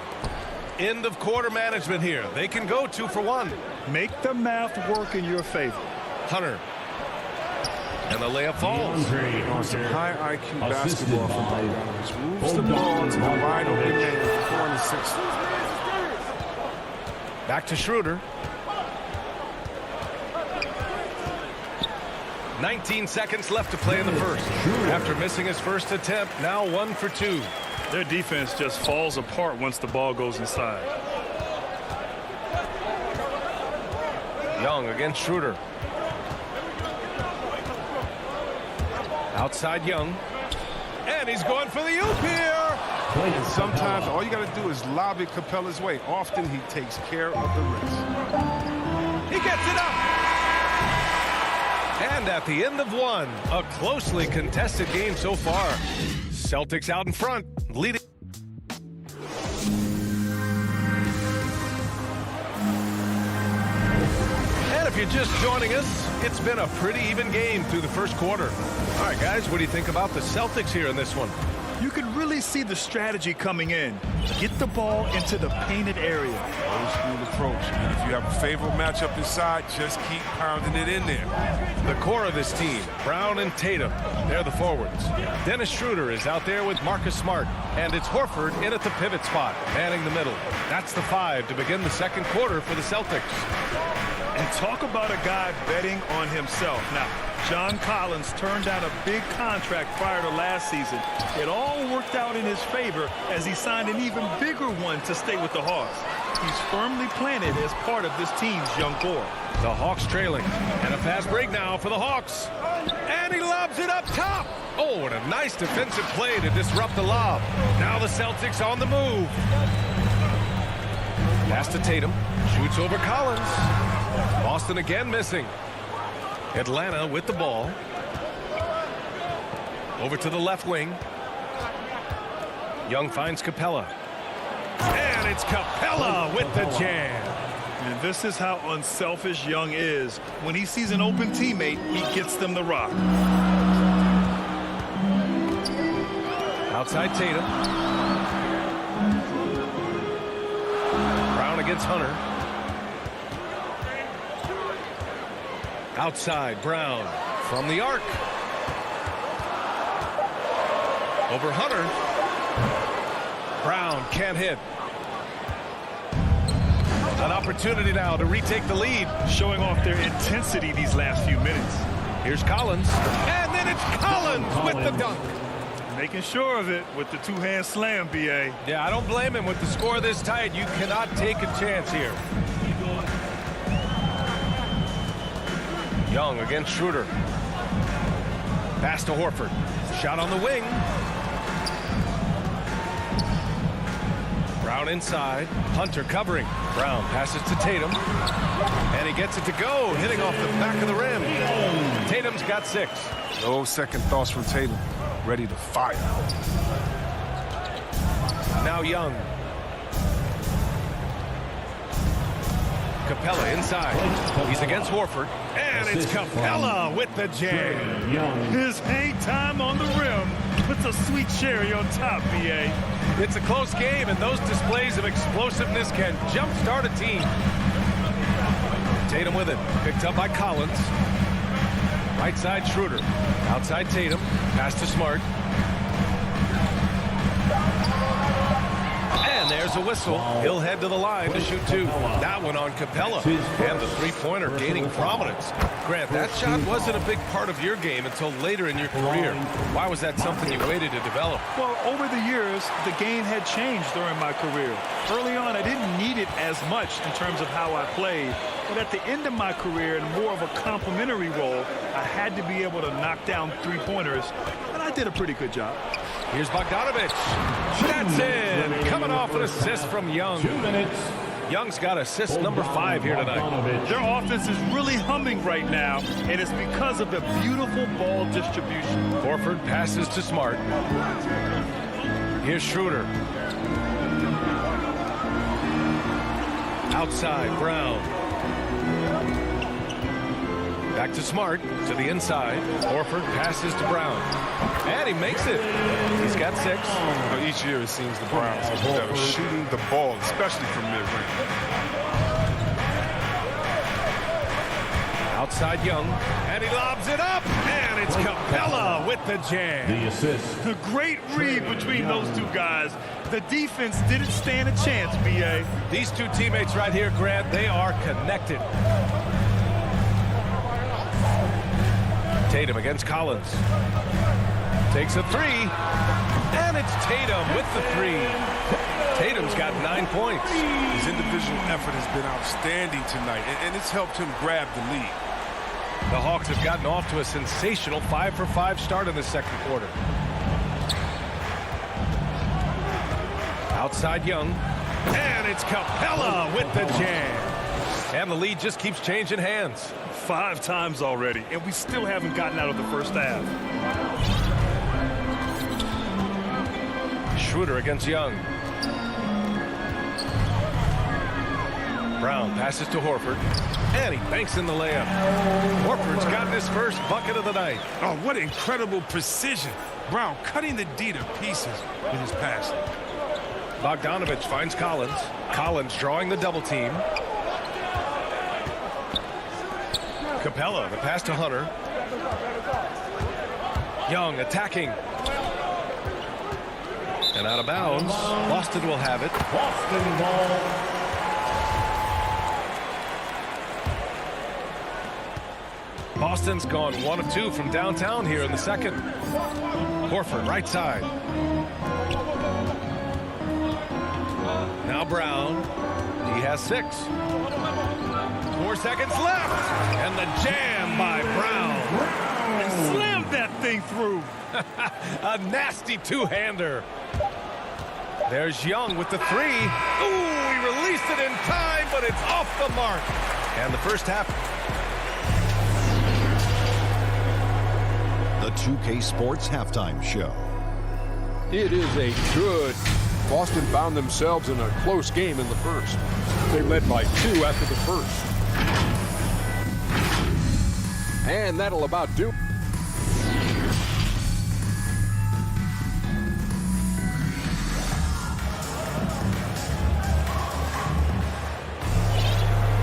End of quarter management here. They can go 2 for 1. Make the math work in your favor. Hunter. And the layup falls. On some high IQ basketball from Bogdanovich. Moves the ball to the wide open man for 4 and 6. Back to Schroeder. 19 seconds left to play in the first. After missing his first attempt, now 1 for 2. Their defense just falls apart once the ball goes inside. Young against Schroeder. Outside Young. And he's going for the oop here. And sometimes all you got to do is lob it Capella's way. Often he takes care of the rest. He gets it up. And at the end of 1, a closely contested game so far. Celtics out in front, leading. And if you're just joining us, it's been a pretty even game through the first quarter. All right, guys, what do you think about the Celtics here in this one? You can really see the strategy coming in. Get the ball into the painted area. Old school approach. And if you have a favorable matchup inside, just keep pounding it in there. The core of this team, Brown and Tatum, they're the forwards. Dennis Schroeder is out there with Marcus Smart. And it's Horford in at the pivot spot, manning the middle. That's the 5 to begin the second quarter for the Celtics. And talk about a guy betting on himself. Now, John Collins turned down a big contract prior to last season. It all worked out in his favor as he signed an even bigger one to stay with the Hawks. He's firmly planted as part of this team's young core. The Hawks trailing. And a fast break now for the Hawks. And he lobs it up top. Oh, and a nice defensive play to disrupt the lob. Now the Celtics on the move. Pass to Tatum. Shoots over Collins. Boston again missing. Atlanta with the ball. Over to the left wing. Young finds Capella. And it's Capella with the jam. And this is how unselfish Young is. When he sees an open teammate, he gets them the rock. Outside Tatum. Brown against Hunter. Outside Brown from the arc. Over Hunter. Brown can't hit. An opportunity now to retake the lead. Showing off their intensity these last few minutes. Here's Collins. And then it's Collins with the dunk. Making sure of it with the two-hand slam, B.A. Yeah, I don't blame him. With the score this tight, you cannot take a chance here. Young against Schroeder. Pass to Horford. Shot on the wing. Brown inside. Hunter covering. Brown passes to Tatum. And he gets it to go, hitting off the back of the rim. Tatum's got 6. No second thoughts from Tatum. Ready to fire. Now Young. Capella inside. He's against Horford. And it's Capella with the jam. His hang time on the rim puts a sweet cherry on top, B.A. It's a close game, and those displays of explosiveness can jumpstart a team. Tatum with it. Picked up by Collins. Right side, Schroeder. Outside, Tatum. Pass to Smart. And there's a whistle. He'll head to the line to shoot two. That one on Capella. And the three-pointer gaining prominence. Grant, that shot wasn't a big part of your game until later in your career. Why was that something you waited to develop? Well, over the years, the game had changed during my career. Early on, I didn't need it as much in terms of how I played. But at the end of my career, in more of a complementary role, I had to be able to knock down three-pointers, and I did a pretty good job. Here's Bogdanovich. That's in. Coming off an assist from Young. 2 minutes. Young's got assist number 5 here tonight. Their offense is really humming right now, and it's because of the beautiful ball distribution. Horford passes to Smart. Here's Schroeder. Outside, Brown. Back to Smart, to the inside. Horford passes to Brown. And he makes it. He's got 6. Each year it seems the Browns are better shooting the ball, especially from mid-range. Outside Young. And he lobs it up. And it's Capella with the jam. The assist. The great read between those two guys. The defense didn't stand a chance, B.A. These two teammates right here, Grant, they are connected. Tatum against Collins. Takes a 3. And it's Tatum with the 3. Tatum's got 9 points. His individual effort has been outstanding tonight, and it's helped him grab the lead. The Hawks have gotten off to a sensational 5-for-5 start in the second quarter. Outside Young. And it's Capella with the jam. And the lead just keeps changing hands. 5 times already, and we still haven't gotten out of the first half. Schroeder against Young. Brown passes to Horford. And he banks in the layup. Horford's gotten his first bucket of the night. Oh, what incredible precision. Brown cutting the D to pieces with his pass. Bogdanovich finds Collins. Collins drawing the double team. Capella, the pass to Hunter. Young attacking. And out of bounds. Boston will have it. Boston ball. Boston's gone 1 of 2 from downtown here in the second. Horford, right side. Now Brown. He has 6. 4 seconds left. And the jam by Brown. And slammed that thing through. A nasty two-hander. There's Young with the 3. Ooh, he released it in time, but it's off the mark. And the first half. The 2K Sports Halftime Show. It is a good. Boston found themselves in a close game in the first. They led by 2 after the first. And that'll about do.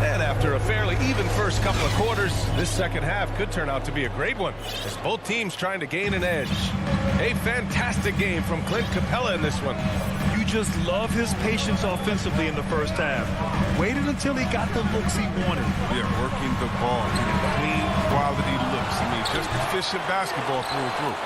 And after a fairly even first couple of quarters, this second half could turn out to be a great one, as both teams trying to gain an edge. A fantastic game from Clint Capella in this one. You just love his patience offensively in the first half. Waited until he got the looks he wanted. Yeah, working the ball, getting clean, quality looks. I mean, just efficient basketball through and through.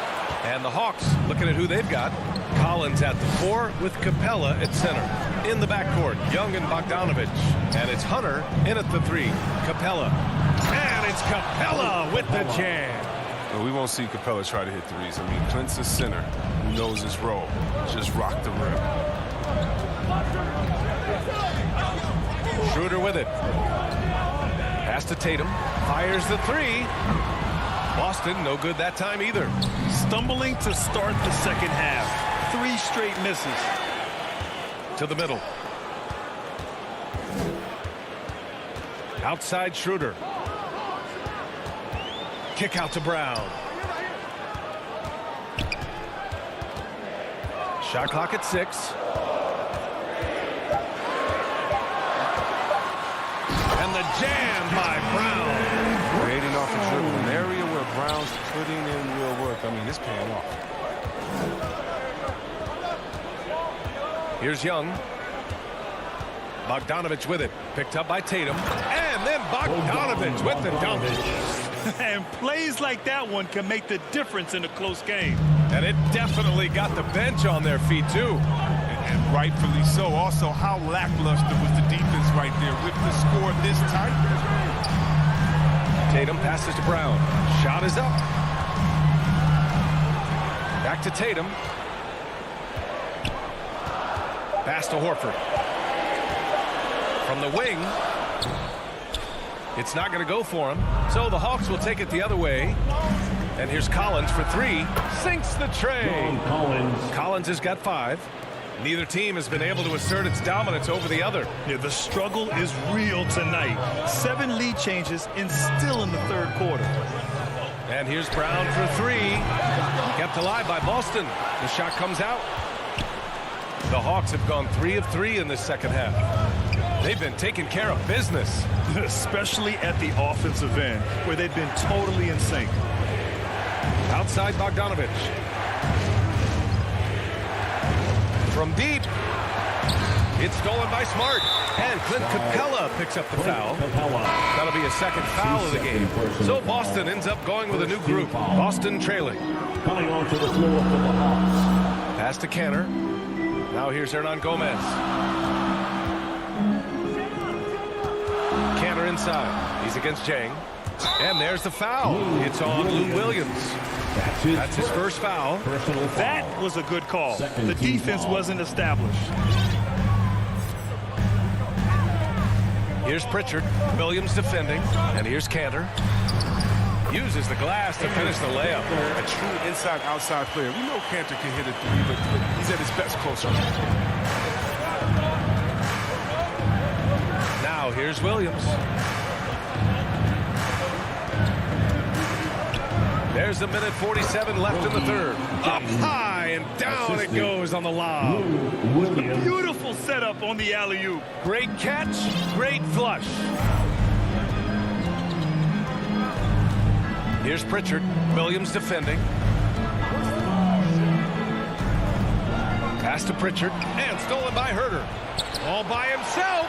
And the Hawks, looking at who they've got. Collins at the 4 with Capella at center. In the backcourt, Young and Bogdanovich. And it's Hunter in at the 3. Capella. And it's Capella with the jam. Well, we won't see Capella try to hit threes. I mean, Clint's a center who knows his role. Just rock the rim. Schroeder with it. Pass to Tatum. Fires the 3. Boston, no good that time either. Stumbling to start the second half. 3 straight misses. To the middle. Outside Schroeder. Kick out to Brown. Shot clock at 6. And the the jam by Brown. Creating off the dribble, an area where Brown's putting in real work. I mean, it's paying off. Here's Young. Bogdanovich with it. Picked up by Tatum. And then Bogdanovich with the dunk. And plays like that one can make the difference in a close game. And it definitely got the bench on their feet, too. And rightfully so. Also, how lackluster was the defense right there with the score this tight? Tatum passes to Brown. Shot is up. Back to Tatum. Pass to Horford. From the wing. It's not going to go for him. So the Hawks will take it the other way. And here's Collins for three. Sinks the tray. Collins has got 5. Neither team has been able to assert its dominance over the other. Yeah, the struggle is real tonight. 7 lead changes and still in the third quarter. And here's Brown for 3. Kept alive by Boston. The shot comes out. The Hawks have gone 3 of 3 in this second half. They've been taking care of business. Especially at the offensive end, where they've been totally in sync. Outside Bogdanovich. From deep. It's stolen by Smart. And Clint Capella picks up the foul. That'll be a second foul of the game. So Boston ends up going with a new group. Boston trailing. Coming onto the floor for the Hawks. Pass to Canner. Now here's Hernan Gomez. Canner inside. He's against Jang. And there's the foul. It's on Lou Williams. That's his first foul. That was a good call. The defense wasn't established. Here's Pritchard. Williams defending. And here's Cantor. Uses the glass to finish the layup. A true inside-outside player. We know Cantor can hit a 3, but he's at his best closer. Now here's Williams. There's a minute 47 left in the third. Up high and down it goes on the lob. Beautiful setup on the alley-oop. Great catch, great flush. Here's Pritchard. Williams defending. Pass to Pritchard. And stolen by Herter. All by himself.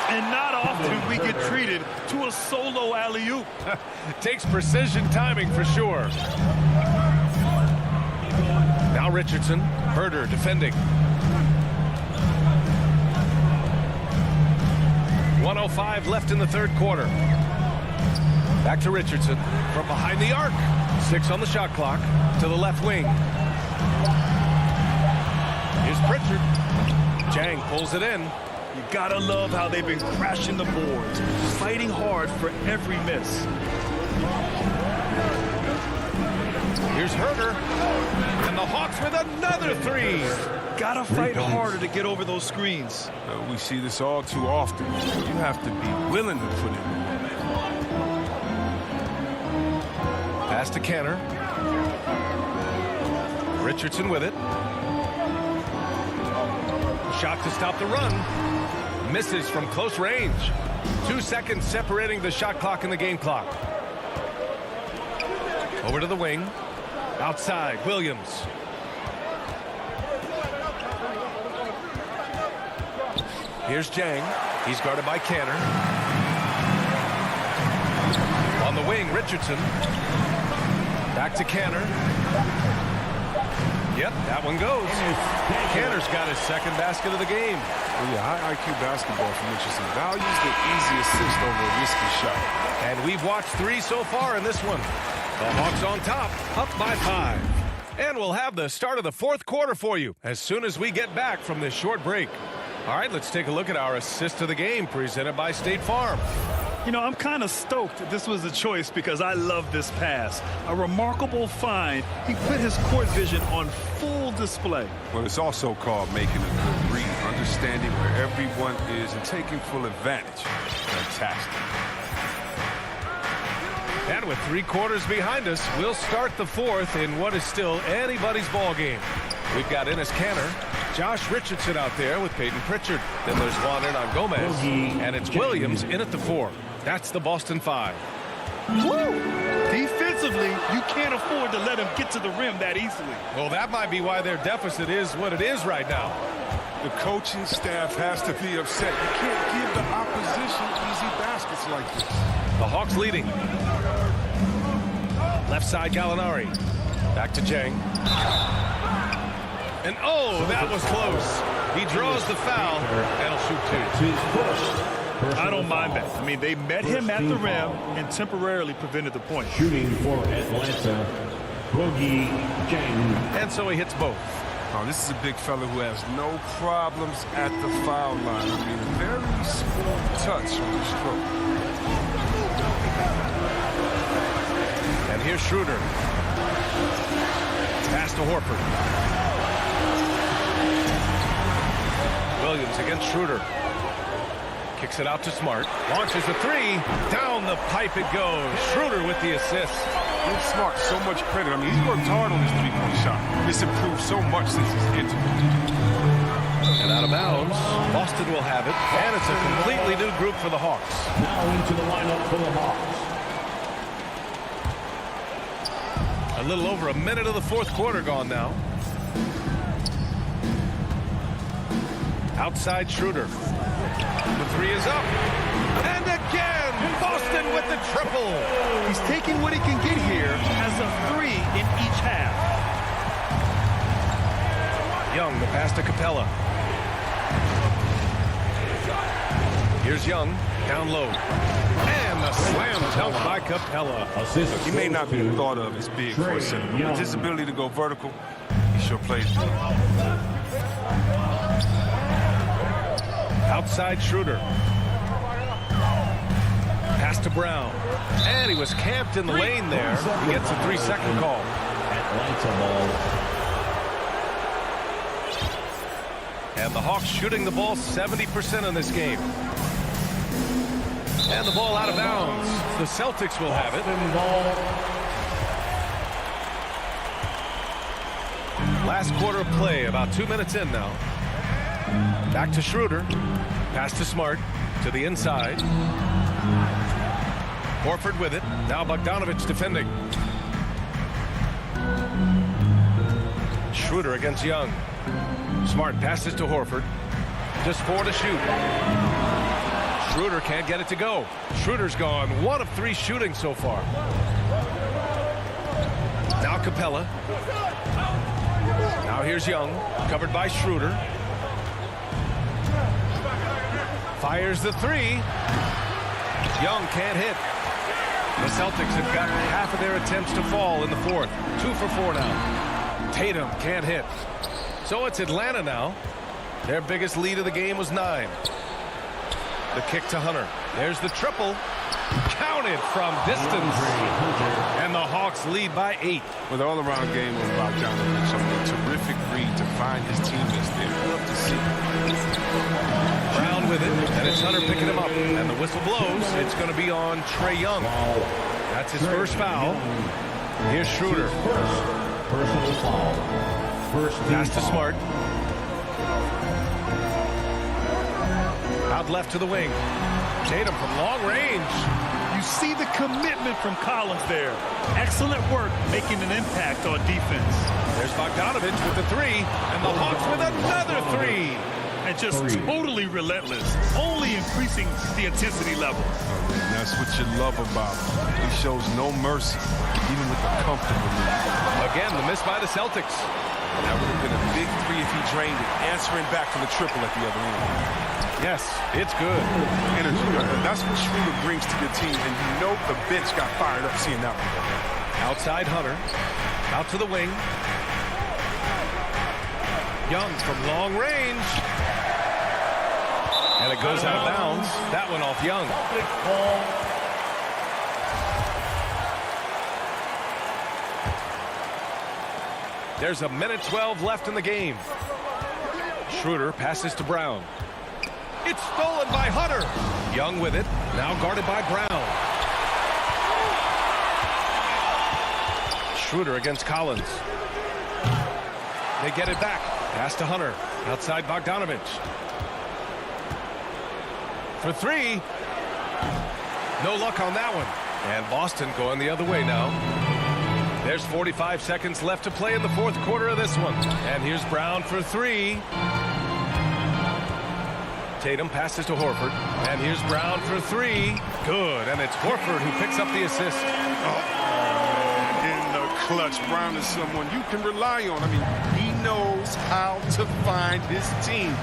And not often we get treated to a solo alley-oop. Takes precision timing for sure. Now Richardson. Herter defending. 1:05 left in the third quarter. Back to Richardson from behind the arc. 6 on the shot clock to the left wing. Here's Pritchard. Jang pulls it in. You gotta love how they've been crashing the boards, fighting hard for every miss. Here's Herter. And the Hawks with another 3. Gotta fight harder to get over those screens. We see this all too often. You have to be willing to put it in. Pass to Canner. Richardson with it. Shot to stop the run. Misses from close range. 2 seconds separating the shot clock and the game clock. Over to the wing. Outside, Williams. Here's Jang. He's guarded by Canner. On the wing, Richardson. Back to Canner. Yep, that one goes. Canner's got his second basket of the game. Well, yeah, high IQ basketball from Richardson. Values the easy assist over a risky shot. And we've watched 3 so far in this one. The Hawks on top, up by 5. And we'll have the start of the fourth quarter for you as soon as we get back from this short break. All right, let's take a look at our assist of the game presented by State Farm. You know, I'm kind of stoked this was a choice because I love this pass. A remarkable find. He put his court vision on full display. Well, it's also called making a good read, understanding where everyone is and taking full advantage. Fantastic. And with 3 quarters behind us, we'll start the fourth in what is still anybody's ball game. We've got Enes Kanter. Josh Richardson out there with Peyton Pritchard. Then there's Juan Hernan Gomez. And it's Williams in at the 4. That's the Boston 5. Woo! Defensively, you can't afford to let him get to the rim that easily. Well, that might be why their deficit is what it is right now. The coaching staff has to be upset. You can't give the opposition easy baskets like this. The Hawks leading. Left side Gallinari. Back to Jang. And oh, that was close. He draws the foul and he'll shoot 2. I don't mind that. I mean, they met him at the rim and temporarily prevented the point. Shooting for Atlanta, Boogie Jang. And so he hits both. Oh, this is a big fella who has no problems at the foul line. I mean, very smooth touch on the stroke. And here's Schroeder. Pass to Horford. Williams against Schroeder. Kicks it out to Smart. Launches a 3. Down the pipe it goes. Schroeder with the assist. Give Smart so much credit. I mean, he's worked hard on his three-point shot. It's improved so much since he's entered. And out of bounds. Boston will have it. And it's a completely new group for the Hawks. Now into the lineup for the Hawks. A little over a minute of the 4th quarter gone now. Outside Schroeder. The 3 is up. And again, Boston with the triple. He's taking what he can get here as a 3 in each half. Young, the pass to Capella. Here's Young, down low. And the slam dunk by Capella. He may not be thought of as big for a center, but with his ability to go vertical, he sure plays good. Outside Schroeder. Pass to Brown. And he was camped in the lane there. He gets a 3-second call. Atlanta ball. And the Hawks shooting the ball 70% in this game. And the ball out of bounds. The Celtics will have it. Last quarter of play, about 2 minutes in now. Back to Schroeder. Pass to Smart. To the inside. Horford with it. Now Bogdanovich defending. Schroeder against Young. Smart passes to Horford. Just 4 to shoot. Schroeder can't get it to go. Schroeder's gone 1 of 3 shooting so far. Now Capella. Now here's Young. Covered by Schroeder. Fires the 3. Young can't hit. The Celtics have gotten half of their attempts to fall in the 4th. 2 for 4 now. Tatum can't hit. So it's Atlanta now. Their biggest lead of the game was 9. The kick to Hunter. There's the triple. Counted from distance. And the Hawks lead by 8. With the all-around game of Bogdanovich, a terrific read to find his teammates there. Love to see. Brown with it, and it's Hunter picking him up. And the whistle blows. It's going to be on Trae Young. That's his first foul. Here's Schroeder. Personal foul. First pass to Smart. Out left to the wing. Tatum from long range. You see the commitment from Collins there. Excellent work making an impact on defense. There's Bogdanovich with the 3, and the Hawks with another 3. And just totally relentless, only increasing the intensity level. Oh, man, that's what you love about him. He shows no mercy, even with the comfortable lead. Again, the miss by the Celtics. That would have been a big 3 if he drained it, answering back from the triple at the other end. Yes, it's good. Energy. That's what Schroeder brings to the team, and you know the bench got fired up seeing that one. Outside Hunter. Out to the wing. Young from long range. And it goes out of bounds. That one off Young. There's a minute 12 left in the game. Schroeder passes to Brown. It's stolen by Hunter. Young with it. Now guarded by Brown. Schroeder against Collins. They get it back. Pass to Hunter. Outside Bogdanovich. For three. No luck on that one. And Boston going the other way now. There's 45 seconds left to play in the fourth quarter of this one. And here's Brown for three. Tatum passes to Horford. And here's Brown for three. Good. And it's Horford who picks up the assist. In the clutch, Brown is someone you can rely on. I mean, he knows how to find his team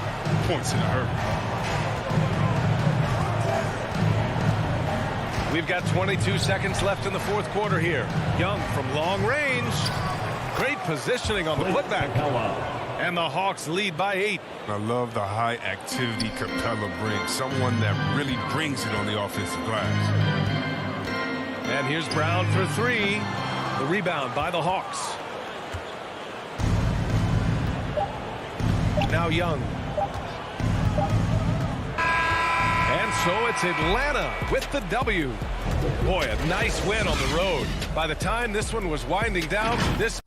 points in a hurry. We've got 22 seconds left in the fourth quarter here. Young from long range. Great positioning on the putback. And the Hawks lead by 8. I love the high activity Capella brings. Someone that really brings it on the offensive glass. And here's Brown for three. The rebound by the Hawks. Now Young. And so it's Atlanta with the W. Boy, a nice win on the road. By the time this one was winding down, this...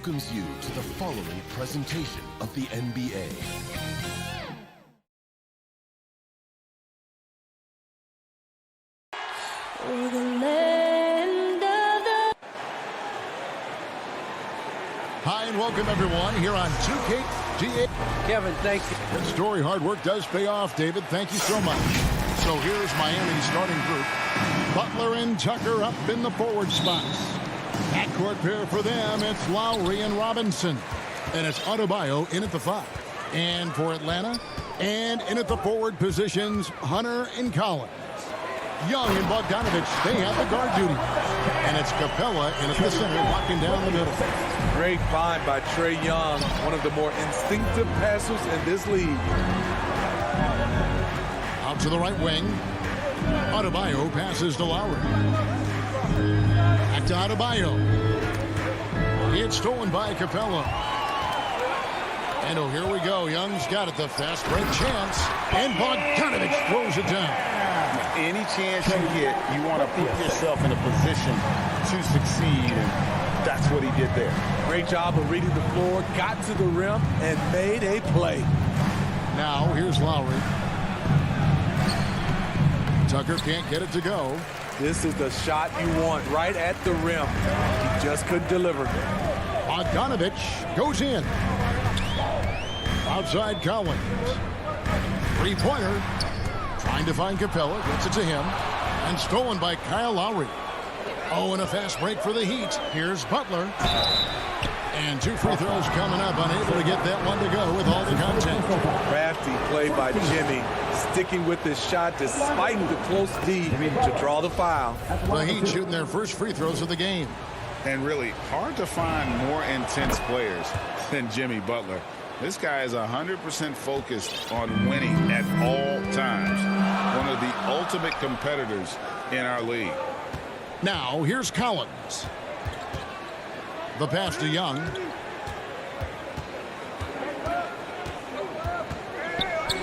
welcomes you to the following presentation of the NBA. Hi and welcome everyone here on 2K. Kevin, thank you. Good story. Hard work does pay off, David. Thank you so much. So here's Miami's starting group. Butler and Tucker up in the forward spots. Backcourt pair for them, it's Lowry and Robinson. And it's Adebayo in at the 5. And for Atlanta, and in at the forward positions, Hunter and Collins. Young and Bogdanovich, they have the guard duty. And it's Capella in at the center, locking down the middle. Great find by Trae Young, one of the more instinctive passers in this league. Out to the right wing. Adebayo passes to Lowry. Back to Adebayo. It's stolen by Capella. And oh, here we go. Young's got it. The fast break chance. And Bogdanovich throws it down. Any chance you get, you want to put yourself in a position to succeed, and that's what he did there. Great job of reading the floor, got to the rim, and made a play. Now, here's Lowry. Tucker can't get it to go. This is the shot you want, right at the rim. He just couldn't deliver. Bogdanovich goes in. Outside Collins. Three-pointer. Trying to find Capella. Gets it to him. And stolen by Kyle Lowry. Oh, and a fast break for the Heat. Here's Butler. And 2 free throws coming up. Unable to get that one to go with all the contact. Crafty play by Jimmy. Sticking with this shot despite the close D to draw the foul. The Heat shooting their first free throws of the game. And really hard to find more intense players than Jimmy Butler. This guy is 100% focused on winning at all times. One of the ultimate competitors in our league. Now, here's Collins. The pass to Young.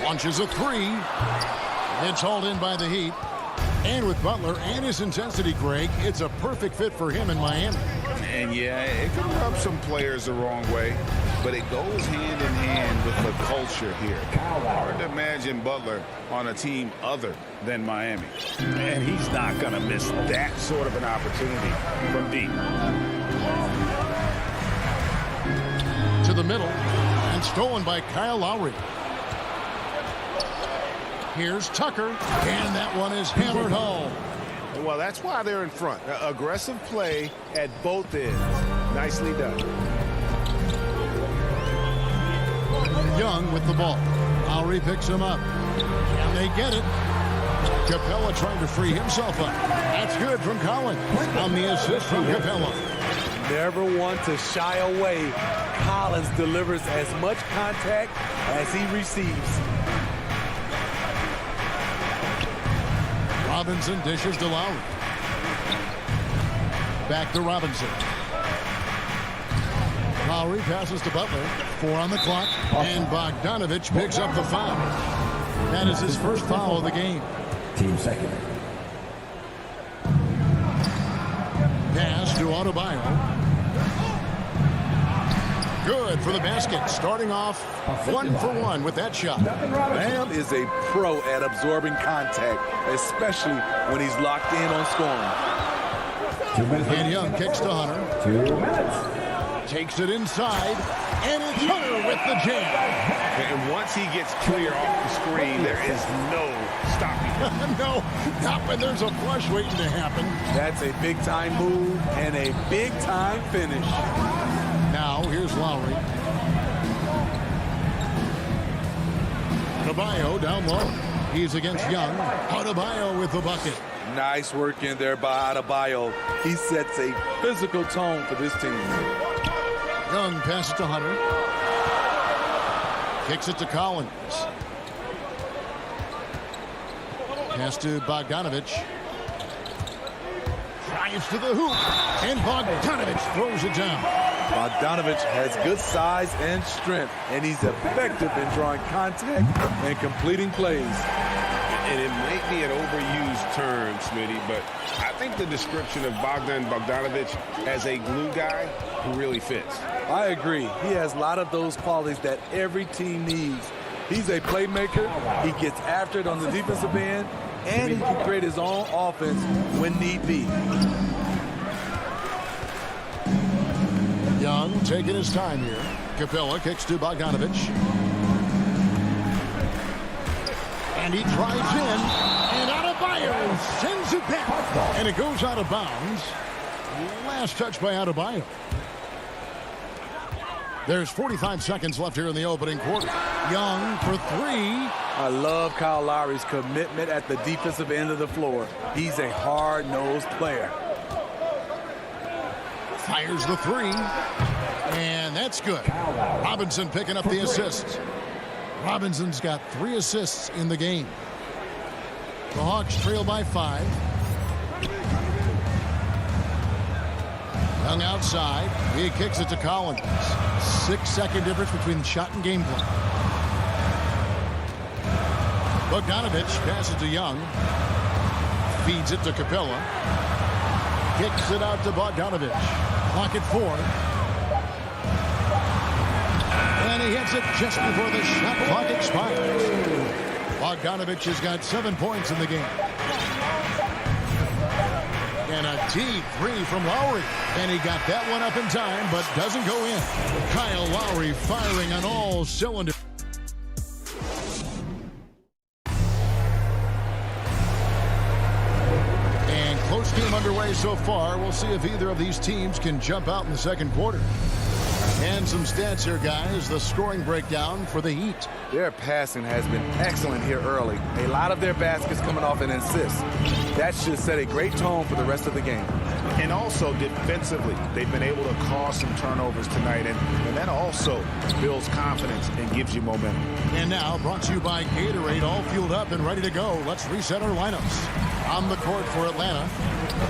Launches a 3. It's hauled in by the Heat. And with Butler and his intensity, Greg, it's a perfect fit for him in Miami. And yeah, it can rub some players the wrong way, but it goes hand in hand with the culture here. Hard to imagine Butler on a team other than Miami. And he's not going to miss that sort of an opportunity from deep. To the middle, and stolen by Kyle Lowry. Here's Tucker, and that one is hammered home. Well, that's why they're in front. Aggressive play at both ends. Nicely done. Young with the ball. Lowry picks him up. And they get it. Capella trying to free himself up. That's good from Collins. On the assist from Capella. Never want to shy away. Collins delivers as much contact as he receives. Robinson dishes to Lowry. Back to Robinson. Lowry passes to Butler. 4 on the clock. And Bogdanovich picks up the foul. That is his first foul of the game. Team second. Pass to Adebayo. Good for the basket. Starting off 1 for 1 with that shot. Bam is a pro at absorbing contact, especially when he's locked in on scoring. And Young kicks to Hunter. 2 minutes. Takes it inside. And it's Hunter with the jam. And once he gets clear off the screen, there is no stopping him. No, not when there's a flush waiting to happen. That's a big-time move and a big-time finish. Now, here's Lowry. Adebayo down low. He's against Young. Adebayo with the bucket. Nice work in there by Adebayo. He sets a physical tone for this team. Young passes to Hunter. Kicks it to Collins. Pass to Bogdanovich. Drives to the hoop. And Bogdanovich throws it down. Bogdanovich has good size and strength, and he's effective in drawing contact and completing plays. And it might be an overused term, Smitty, but I think the description of Bogdanovich as a glue guy who really fits. I agree. He has a lot of those qualities that every team needs. He's a playmaker. He gets after it on the defensive end, and he can create his own offense when need be. Young taking his time here. Capella kicks to Bogdanovich. And he drives in. And Adebayo sends it back. And it goes out of bounds. Last touch by Adebayo. There's 45 seconds left here in the opening quarter. Young for three. I love Kyle Lowry's commitment at the defensive end of the floor. He's a hard-nosed player. Fires the three. And that's good. Robinson picking up the assist. Robinson's got 3 assists in the game. The Hawks trail by 5. Young outside. He kicks it to Collins. 6-second difference between shot and game plan. Bogdanovich passes to Young. Feeds it to Capella. Kicks it out to Bogdanovich. Clock at 4. And he hits it just before the shot clock expires. Bogdanovich has got 7 points in the game. And a deep three from Lowry. And he got that one up in time, but doesn't go in. Kyle Lowry firing on all cylinders. And close game underway so far. We'll see if either of these teams can jump out in the second quarter. And some stats here, guys. The scoring breakdown for the Heat. Their passing has been excellent here early. A lot of their baskets coming off an assist. That should set a great tone for the rest of the game. And also defensively, they've been able to cause some turnovers tonight, and that also builds confidence and gives you momentum. And now, brought to you by Gatorade, all fueled up and ready to go. Let's reset our lineups. On the court for Atlanta,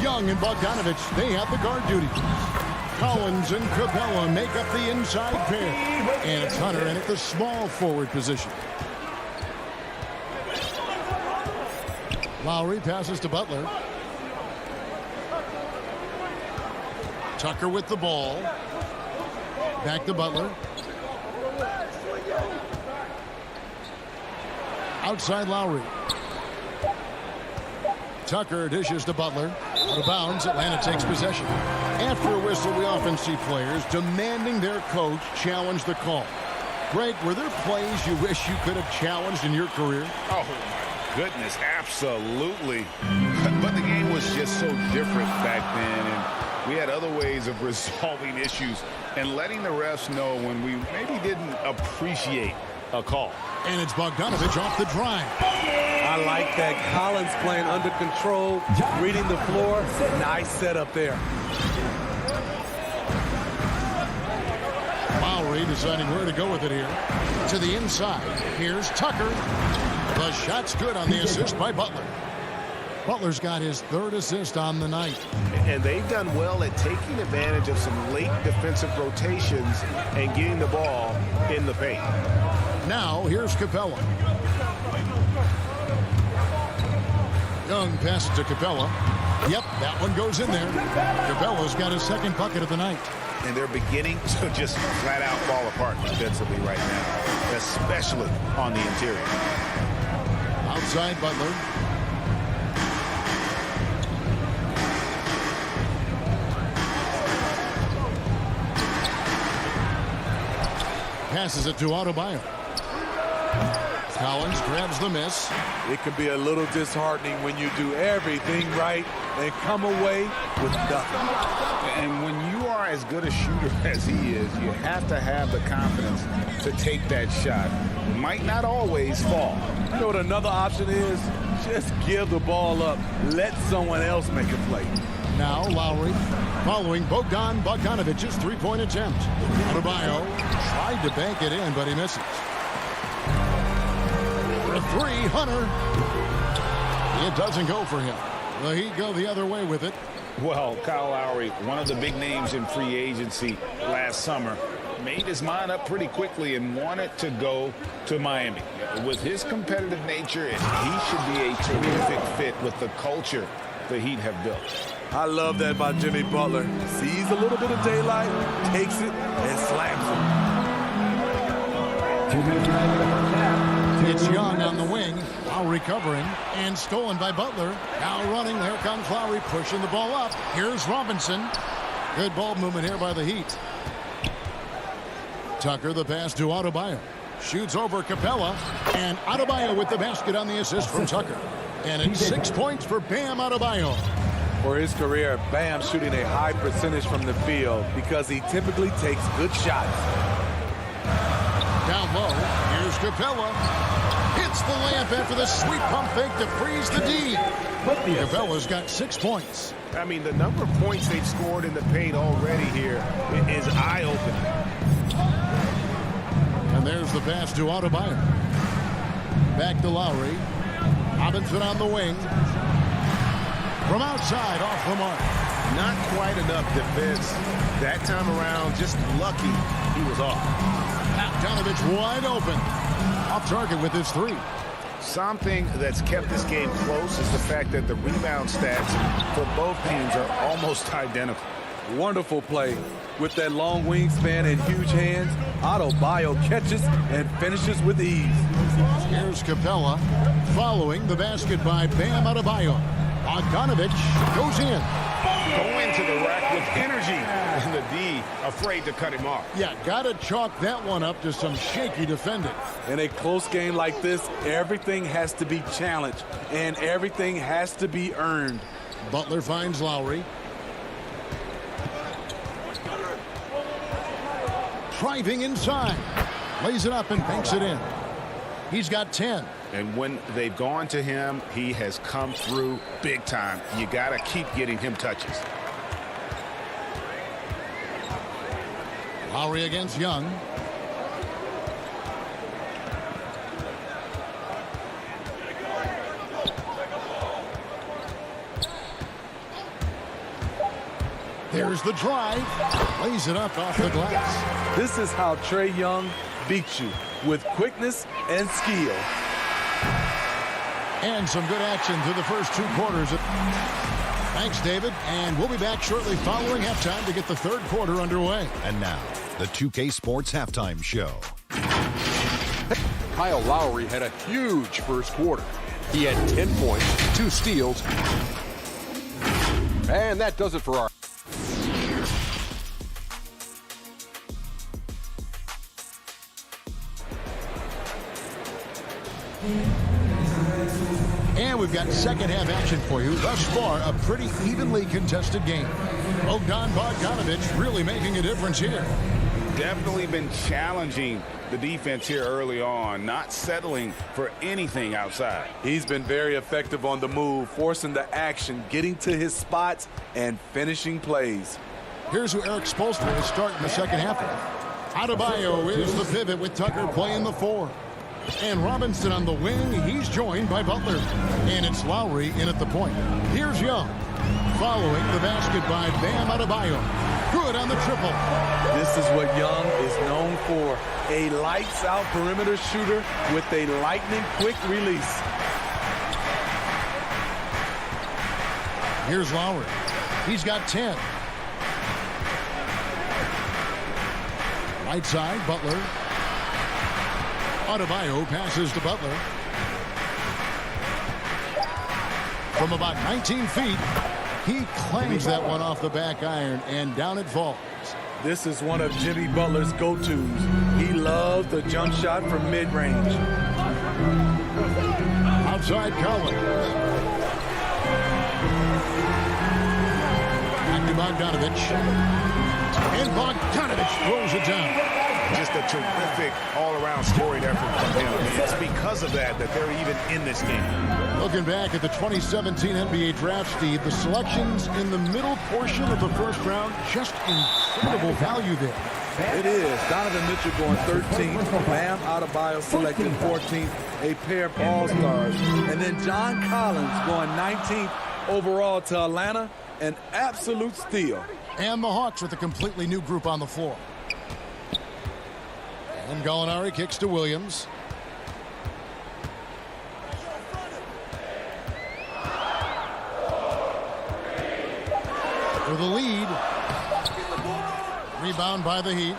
Young and Bogdanovich, they have the guard duty. Collins and Capella make up the inside pair. And it's Hunter in at the small forward position. Lowry passes to Butler. Tucker with the ball. Back to Butler. Outside Lowry. Tucker dishes to Butler. Out of bounds, Atlanta takes possession. After a whistle, we often see players demanding their coach challenge the call. Greg, were there plays you wish you could have challenged in your career? Oh, my goodness, absolutely. But the game was just so different back then, and we had other ways of resolving issues and letting the refs know when we maybe didn't appreciate a call. And it's Bogdanovich off the drive. I like that. Collins playing under control, reading the floor. Nice setup there. Lowry deciding where to go with it here. To the inside. Here's Tucker. The shot's good on the assist by Butler. Butler's got his 3rd assist on the night. And they've done well at taking advantage of some late defensive rotations and getting the ball in the paint. Now, here's Capella. Young passes to Capella. Yep, that one goes in there. Capella's got his 2nd bucket of the night. And they're beginning to just flat out fall apart defensively right now, especially on the interior. Outside Butler. Passes it to Adebayo. Collins grabs the miss. It can be a little disheartening when you do everything right and come away with nothing. And when you are as good a shooter as he is, you have to have the confidence to take that shot. It might not always fall. You know what another option is? Just give the ball up. Let someone else make a play. Now Lowry following Bogdanovich's 3-point attempt. Adebayo tried to bank it in, but he misses. For 3, Hunter. It doesn't go for him. The Heat go the other way with it. Well, Kyle Lowry, one of the big names in free agency last summer, made his mind up pretty quickly and wanted to go to Miami. With his competitive nature, he should be a terrific fit with the culture the Heat have built. I love that about Jimmy Butler. Sees a little bit of daylight, takes it, and slams it. It's Young on the wing. Lowry covering and stolen by Butler. Now running. Here comes Lowry pushing the ball up. Here's Robinson. Good ball movement here by the Heat. Tucker the pass to Adebayo. Shoots over Capella. And Adebayo with the basket on the assist from Tucker. And it's 6 points for Bam Adebayo. For his career, Bam shooting a high percentage from the field because he typically takes good shots. Down low, here's Capella. Hits the layup after the sweet pump fake to freeze the D. Capella's got 6 points. I mean, the number of points they've scored in the paint already here is eye-opening. And there's the pass to Adebayo. Back to Lowry. Robinson on the wing. From outside, off the mark. Not quite enough defense. That time around, just lucky he was off. Bogdanovich wide open. Off target with his three. Something that's kept this game close is the fact that the rebound stats for both teams are almost identical. Wonderful play. With that long wingspan and huge hands, Adebayo catches and finishes with ease. Here's Capella following the basket by Bam Adebayo. Bogdanovich goes in. Going to the rack with energy. And the D afraid to cut him off. Yeah, got to chalk that one up to some shaky defending. In a close game like this, everything has to be challenged and everything has to be earned. Butler finds Lowry. Driving inside. Lays it up and banks it in. He's got 10. And when they've gone to him, he has come through big time. You got to keep getting him touches. Lowry against Young. There's the drive. Lays it up off the glass. This is how Trae Young beats you, with quickness and skill. And some good action through the first 2 quarters. Thanks, David. And we'll be back shortly following halftime to get the third quarter underway. And now, the 2K Sports Halftime Show. Kyle Lowry had a huge first quarter. He had 10 points, 2 steals. And that does it for our... And we've got second half action for you. Thus far, a pretty evenly contested game. Bogdanovich really making a difference here. Definitely been challenging the defense here early on, not settling for anything outside. He's been very effective on the move, forcing the action, getting to his spots, and finishing plays. Here's who Eric Spoelstra is starting the second half with. Adebayo is the pivot with Tucker playing the 4. And Robinson on the wing. He's joined by Butler. And it's Lowry in at the point. Here's Young. Following the basket by Bam Adebayo. Good on the triple. This is what Young is known for. A lights-out perimeter shooter with a lightning-quick release. Here's Lowry. He's got 10. Right side, Butler. Adebayo passes to Butler. From about 19 feet, he clangs that one off the back iron, and down it falls. This is one of Jimmy Butler's go-tos. He loves the jump shot from mid-range. Outside Collins. Back to Bogdanovich. And Bogdanovich throws it down. Just a terrific all-around scoring effort from him. It's because of that they're even in this game. Looking back at the 2017 NBA draft, Steve, the selections in the middle portion of the first round, just incredible value there. It is. Donovan Mitchell going 13th. Bam Adebayo selected 14th. A pair of all-stars. And then John Collins going 19th overall to Atlanta. An absolute steal. And the Hawks with a completely new group on the floor. And Gallinari kicks to Williams. For the lead. Rebound by the Heat.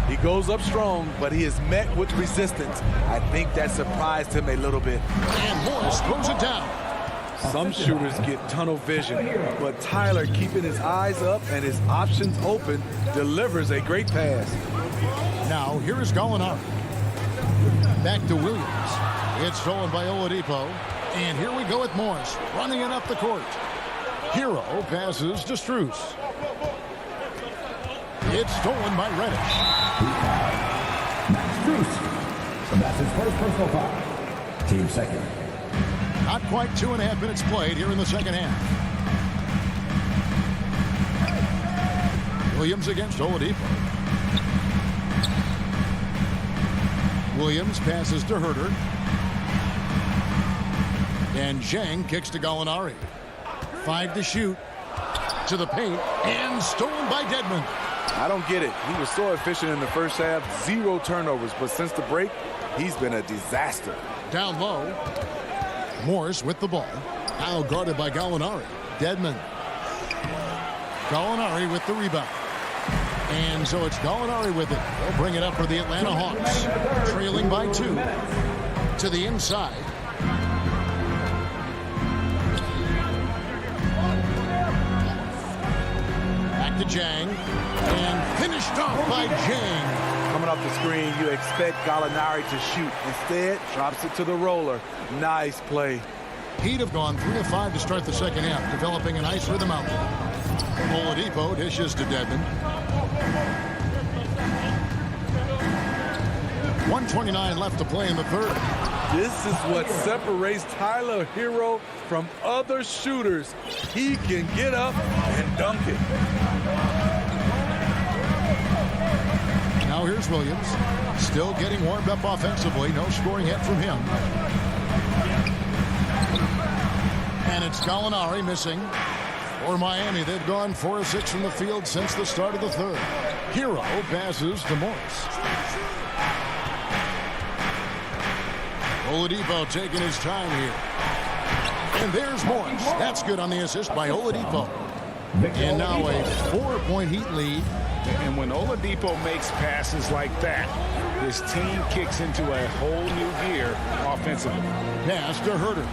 He goes up strong, but he is met with resistance. I think that surprised him a little bit. And Morris throws it down. Some shooters get tunnel vision, but Tyler, keeping his eyes up and his options open, delivers a great pass. Now, here is Gallinari. Back to Williams. It's stolen by Oladipo. And here we go with Morris, running it up the court. Hero passes to Strus. It's stolen by Reddish. Max Strus. That's his first personal foul. Team second. Not quite 2.5 minutes played here in the second half. Williams against Oladipo. Williams passes to Herter. And Zhang kicks to Gallinari. 5 to shoot. To the paint. And stolen by Dedmon. I don't get it. He was so efficient in the first half. 0 turnovers. But since the break, he's been a disaster. Down low. Morris with the ball. Now guarded by Gallinari. Dedmon. Gallinari with the rebound. And so it's Gallinari with it. They'll bring it up for the Atlanta Hawks. Trailing by 2. To the inside. Back to Zhang. And finished off by Zhang. Coming off the screen, you expect Gallinari to shoot. Instead, drops it to the roller. Nice play. Heat have gone 3 of 5 to start the second half, developing a nice rhythm out there. Oladipo dishes to Dedmon. 1:29 left to play in the third. This is what separates Tyler Hero from other shooters. He can get up and dunk it. Now here's Williams. Still getting warmed up offensively. No scoring yet from him. And it's Gallinari missing. For Miami, they've gone 4 of 6 from the field since the start of the third. Hero passes to Morris. Oladipo taking his time here. And there's Morris. That's good on the assist by Oladipo. And now a 4-point Heat lead. And when Oladipo makes passes like that, his team kicks into a whole new gear offensively. Pass to Herter.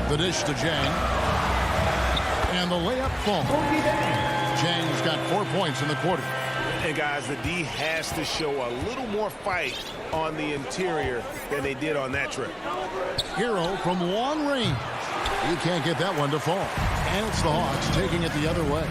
The dish to Zhang. And the layup falls. Zhang's got 4 points in the quarter. And guys, the D has to show a little more fight on the interior than they did on that trip. Hero from long range. He can't get that one to fall. And it's the Hawks taking it the other way.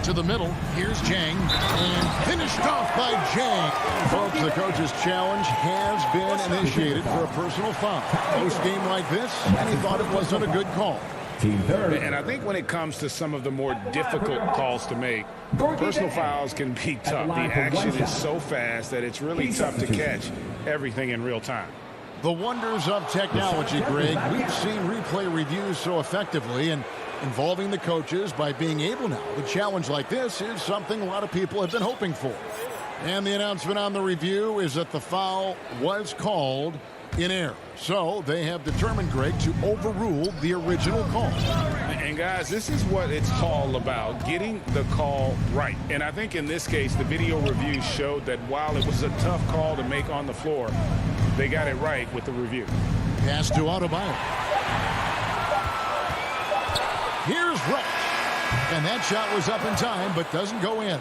To the middle. Here's Zhang. And finished off by Zhang. Folks, the coach's challenge has been initiated for a personal foul. Post game like this, and he thought it wasn't a good call. And I think when it comes to some of the more difficult calls to make, personal fouls can be tough. The action is so fast that it's really tough to catch everything in real time. The wonders of technology, Greg. We've seen replay reviews so effectively and involving the coaches by being able now. The challenge like this is something a lot of people have been hoping for. And the announcement on the review is that the foul was called in error. So they have determined, Greg, to overrule the original call. And guys, this is what it's all about, getting the call right. And I think in this case, the video review showed that while it was a tough call to make on the floor, they got it right with the review. Pass to Adebayo. Here's Rush. And that shot was up in time, but doesn't go in.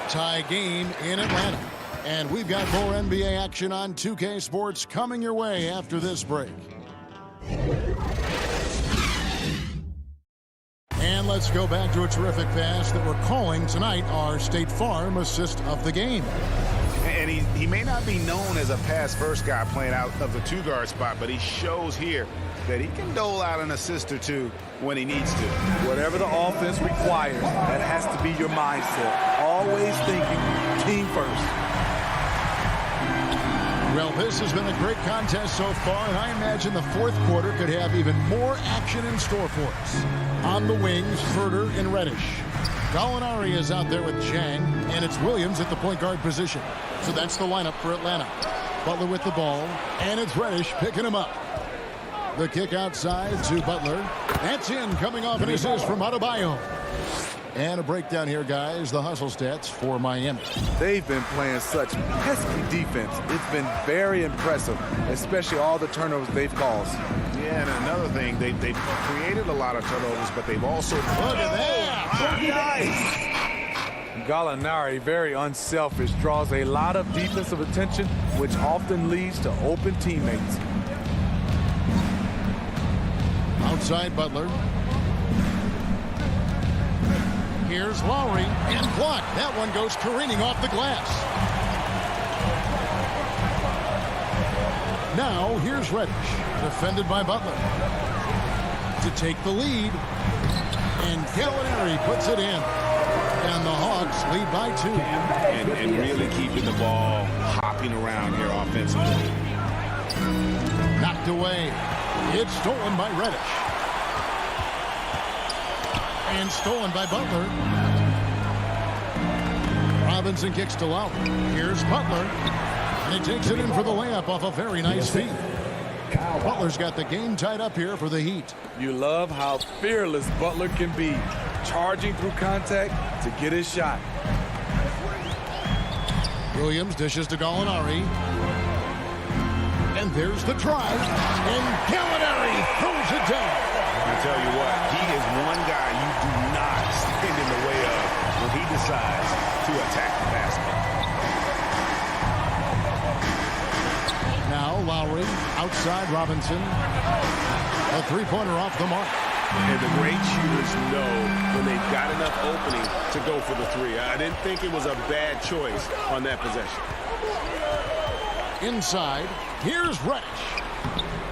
Tie game in Atlanta. And we've got more NBA action on 2K Sports coming your way after this break. And let's go back to a terrific pass that we're calling tonight our State Farm assist of the game. And he may not be known as a pass-first guy playing out of the two-guard spot, but he shows here that he can dole out an assist or two when he needs to. Whatever the offense requires, that has to be your mindset. Always thinking team first. Well, this has been a great contest so far, and I imagine the fourth quarter could have even more action in store for us. On the wings, Herter and Reddish. Gallinari is out there with Zhang, and it's Williams at the point guard position. So that's the lineup for Atlanta. Butler with the ball, and it's Reddish picking him up. The kick outside to Butler. That's in, coming off an assist from Adebayo. And a breakdown here, guys. The hustle stats for Miami. They've been playing such pesky defense. It's been very impressive, especially all the turnovers they've caused. Yeah, and another thing, they've created a lot of turnovers, but they've also... Look at that! Nice! Gallinari, very unselfish, draws a lot of defensive attention, which often leads to open teammates. Outside Butler. Here's Lowry, and blocked. That one goes careening off the glass. Now, here's Reddish, defended by Butler. To take the lead, and Gallinari puts it in. And the Hawks lead by 2. And really keeping the ball hopping around here offensively. Knocked away. It's stolen by Reddish. And stolen by Butler. Robinson kicks to Lowry. Here's Butler. And he takes it in for the layup off a very nice feed. Butler's got the game tied up here for the Heat. You love how fearless Butler can be, charging through contact to get his shot. Williams dishes to Gallinari. And there's the drive. And Gallinari throws it down. I tell you what, he is one guy you do not stand in the way of when he decides to attack the basket. Now Lowry, outside Robinson. A three-pointer off the mark. And the great shooters know when they've got enough opening to go for the three. I didn't think it was a bad choice on that possession. Inside, here's Reddish.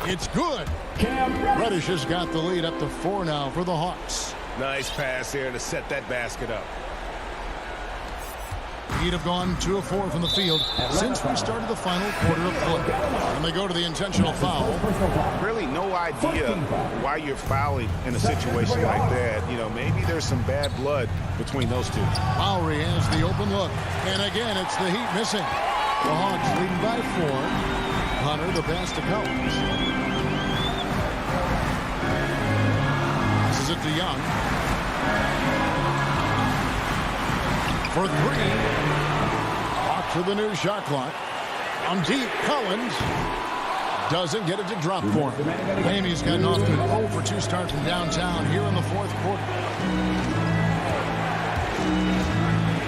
It's good. Reddish has got the lead up to 4 now for the Hawks. Nice pass here to set that basket up. Heat have gone 2 of 4 from the field since we started the final quarter of play. And they go to the intentional foul. Really no idea why you're fouling in a situation like that. You know, maybe there's some bad blood between those two. Lowry has the open look. And again, it's the Heat missing. The Hawks leading by 4. Hunter, the pass to Collins. This is it to Young. For 3. Hawks with the new shot clock. On deep, Collins doesn't get it to drop for him. Amy's gotten off to an 0 for 2 start from downtown here in the 4th quarter.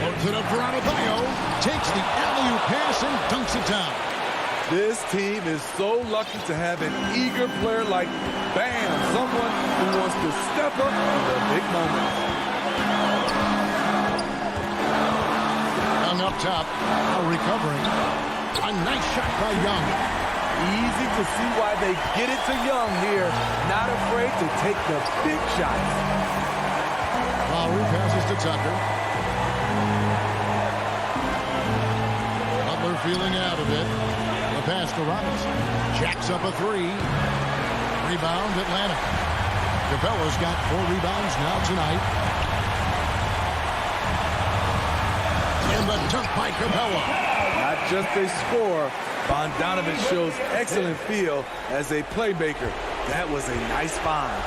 Loads it up for Adebayo. Takes the alley-oop pass and dunks it down. This team is so lucky to have an eager player like Bam, someone who wants to step up in the big moments. Young up top, now recovering. A nice shot by Young. Easy to see why they get it to Young here. Not afraid to take the big shots. Lowry passes to Tucker. Butler feeling out of it. The pass to Robinson. Jacks up a 3. Rebound, Atlanta. Capella's got 4 rebounds now tonight. And the dunk by Capella. Not just a scorer, Bogdanovich shows excellent feel as a playmaker. That was a nice find.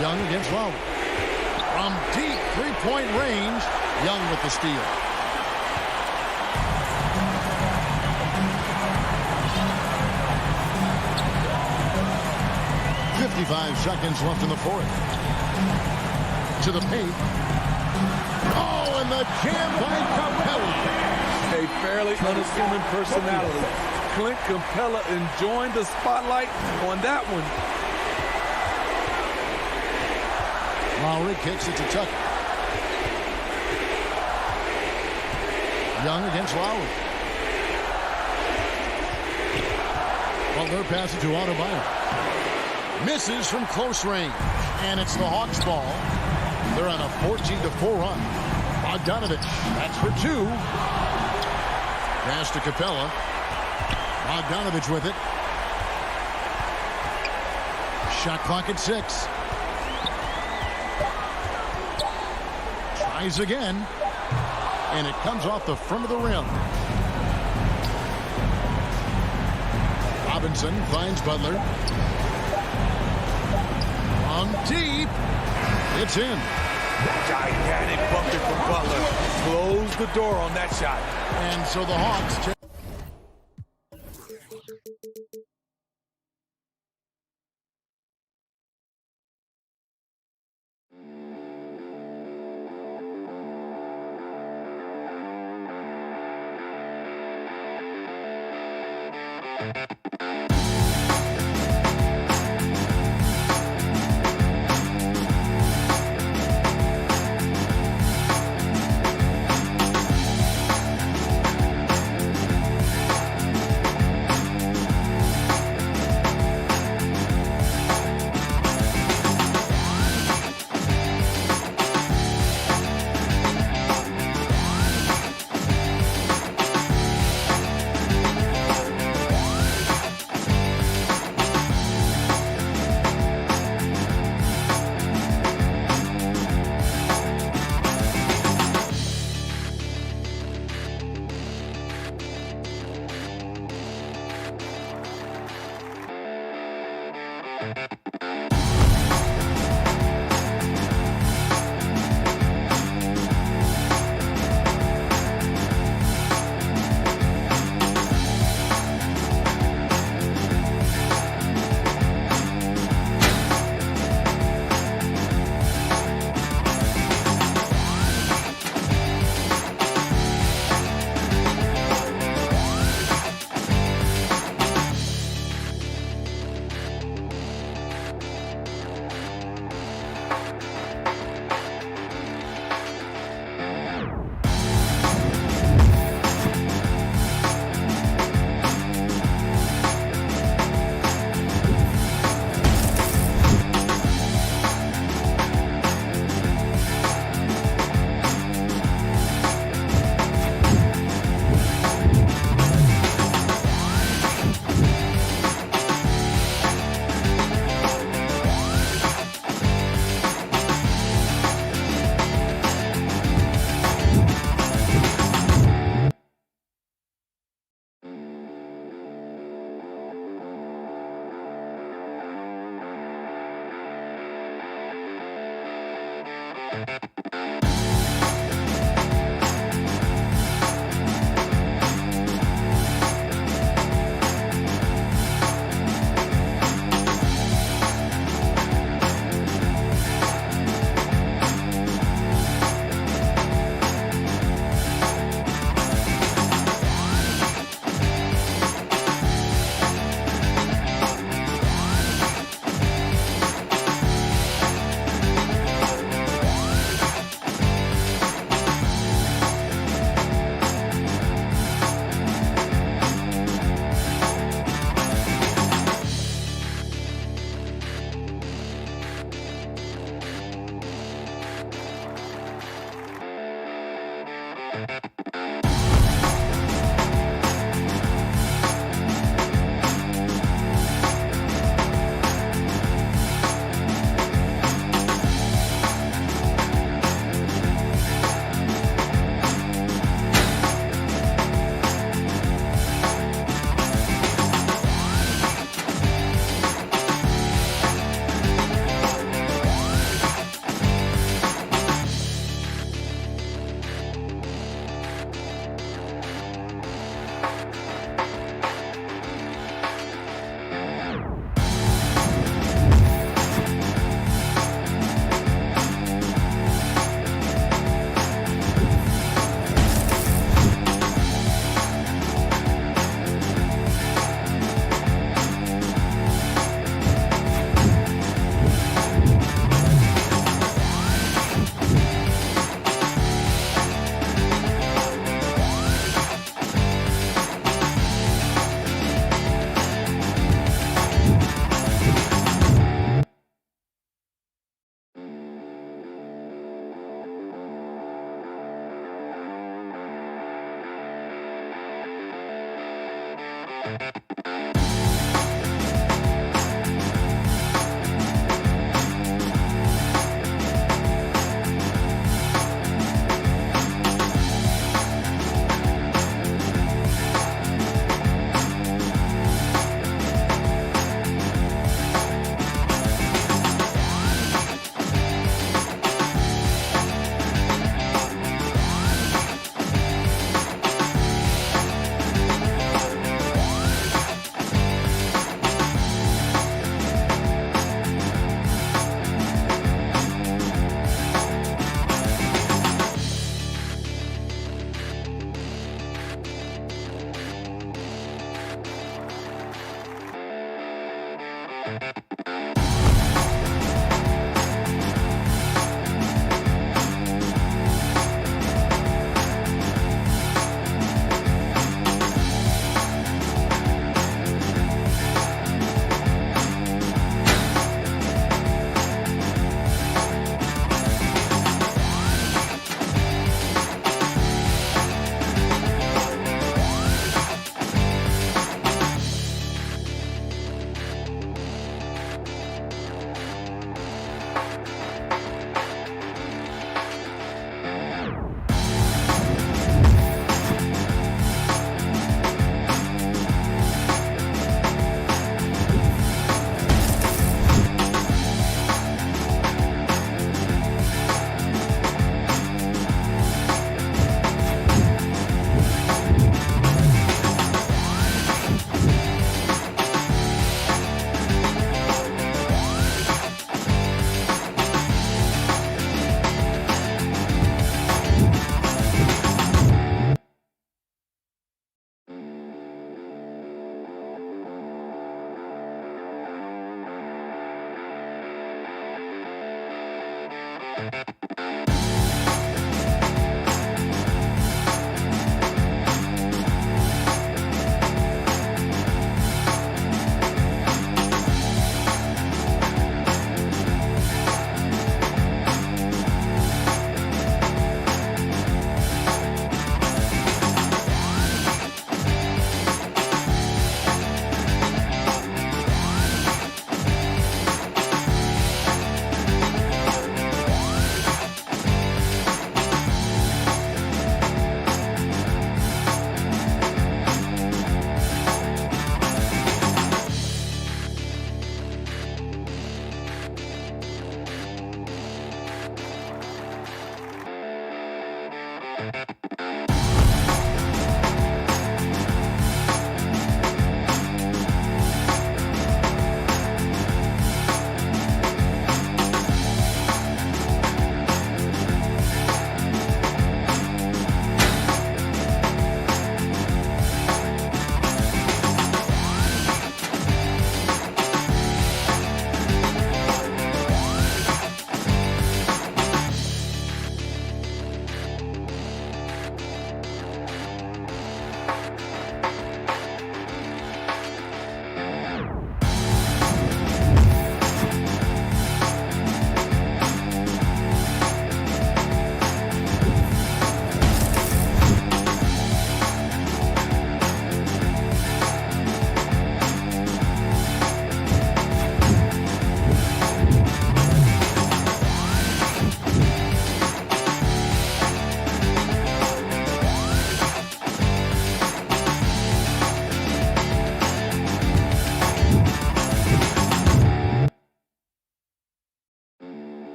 Young against Lowry. From deep 3-point range, Young with the steal. .55 seconds left in the 4th. To the paint. Oh, and the jam by Capella. A fairly unassuming personality. Clint Capella enjoying the spotlight on that one. Lowry kicks it to Tucker. Young against Lowry. Butler passes to Adebayo. Misses from close range. And it's the Hawks ball. They're on a 14-4 run. Bogdanovich, that's for 2. Pass to Capella. Bogdanovich with it. Shot clock at 6. Tries again. And it comes off the front of the rim. Robinson finds Butler. On deep. It's in. Gigantic bucket from Butler. Close the door on that shot. And so the Hawks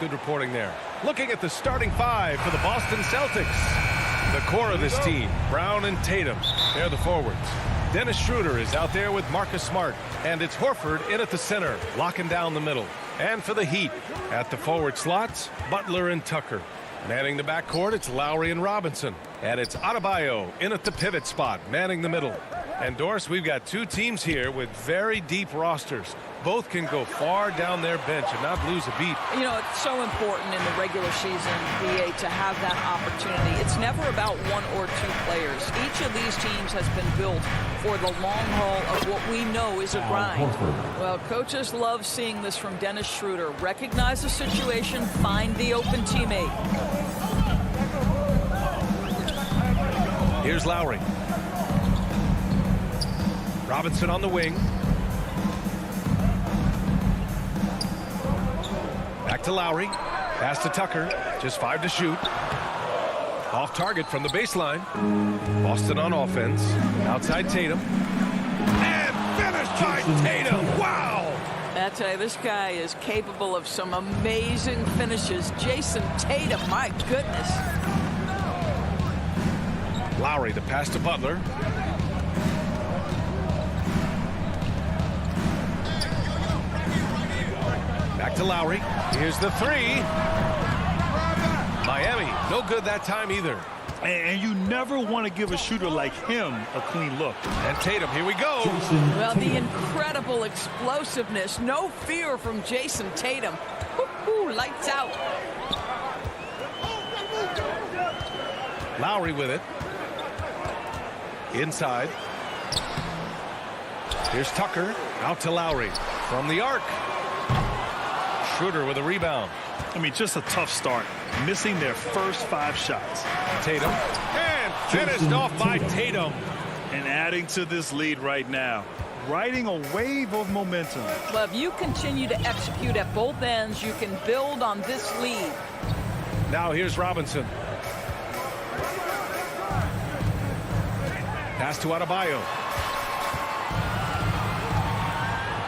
Good reporting there. Looking at the starting five for the Boston Celtics. The core of this team, Brown and Tatum. They're the forwards. Dennis Schroeder is out there with Marcus Smart. And it's Horford in at the center, locking down the middle. And for the Heat, at the forward slots, Butler and Tucker. Manning the backcourt, it's Lowry and Robinson. And it's Adebayo in at the pivot spot, manning the middle. And Doris, we've got two teams here with very deep rosters. Both can go far down their bench and not lose a beat. You know, it's so important in the regular season, BA, to have that opportunity. It's never about one or two players. Each of these teams has been built for the long haul of what we know is a grind. Well, coaches love seeing this from Dennis Schroeder. Recognize the situation, find the open teammate. Here's Lowry. Robinson on the wing. Back to Lowry. Pass to Tucker. Just 5 to shoot. Off target from the baseline. Boston on offense. Outside Tatum. And finished by Tatum. Wow! I tell you, this guy is capable of some amazing finishes. Jason Tatum, my goodness. Lowry, the pass to Butler. Back to Lowry. Here's the three. Miami, no good that time either. And you never want to give a shooter like him a clean look. And Tatum, here we go. Well, the incredible explosiveness. No fear from Jason Tatum. Woo-hoo, lights out. Lowry with it. Inside. Here's Tucker. Out to Lowry. From the arc. Schroeder with a rebound. I mean, just a tough start. Missing their first 5 shots. Tatum. And finished off by Tatum. And adding to this lead right now. Riding a wave of momentum. Well, if you continue to execute at both ends, you can build on this lead. Now here's Robinson. Pass to Adebayo.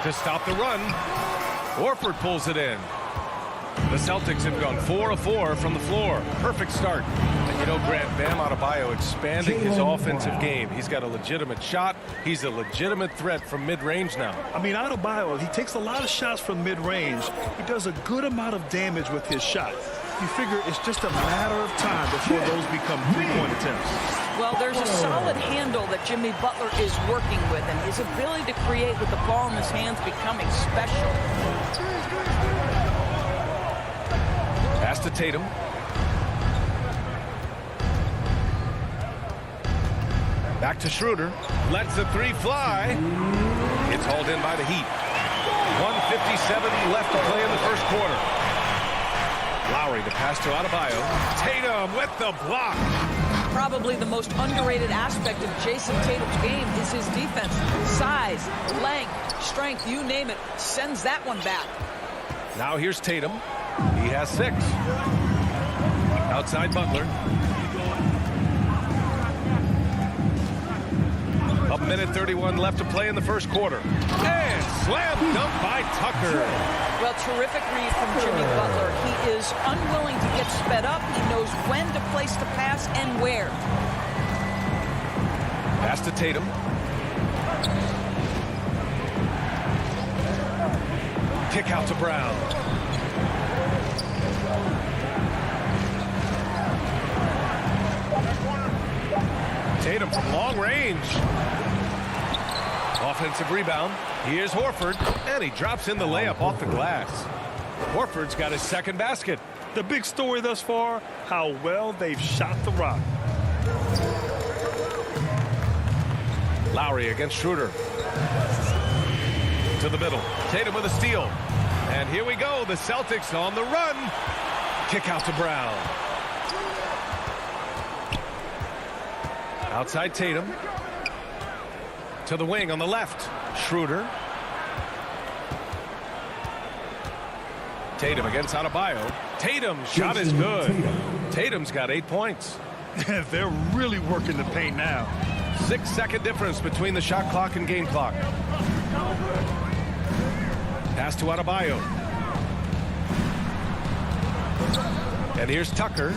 To stop the run. Horford pulls it in. The Celtics have gone 4 of 4 from the floor. Perfect start. And you know, Grant, Bam Adebayo expanding his offensive game. He's got a legitimate shot. He's a legitimate threat from mid-range now. I mean, Adebayo, he takes a lot of shots from mid-range. He does a good amount of damage with his shot. You figure it's just a matter of time before those become 3-point attempts. Well, there's a solid handle that Jimmy Butler is working with, and his ability to create with the ball in his hands becoming special. Pass to Tatum. Back to Schroeder. Lets the three fly. It's hauled in by the Heat. 1:57 left to play in the first quarter. Lowry, the pass to Adebayo. Tatum with the block. Probably the most underrated aspect of Jason Tatum's game is his defense. Size, length, strength, you name it, sends that one back. Now here's Tatum. He has 6. Outside Butler. A minute 31 left to play in the first quarter. And slam dunk by Tucker. Well, terrific read from Jimmy Butler. He is unwilling to get sped up. He knows when to place the pass and where. Pass to Tatum. Kick out to Brown. Tatum from long range. Offensive rebound. Here's Horford, and he drops in the layup off the glass. Horford's got his second basket. The big story thus far, how well they've shot the rock. Lowry against Schroeder. To the middle. Tatum with a steal. And here we go. The Celtics on the run. Kick out to Brown. Outside Tatum. To the wing on the left. Schroeder. Tatum against Adebayo. Tatum's shot is good. Tatum's got 8 points. They're really working the paint now. 6-second difference between the shot clock and game clock. Pass to Adebayo. And here's Tucker.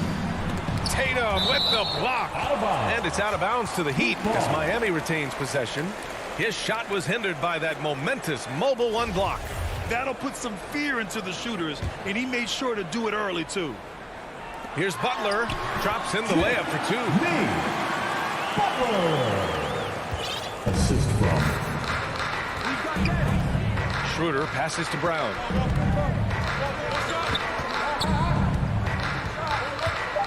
Tatum with the block. And it's out of bounds to the Heat as Miami retains possession. His shot was hindered by that momentous mobile one block. That'll put some fear into the shooters, and he made sure to do it early, too. Here's Butler. Drops in the layup for 2. Schroeder passes to Brown.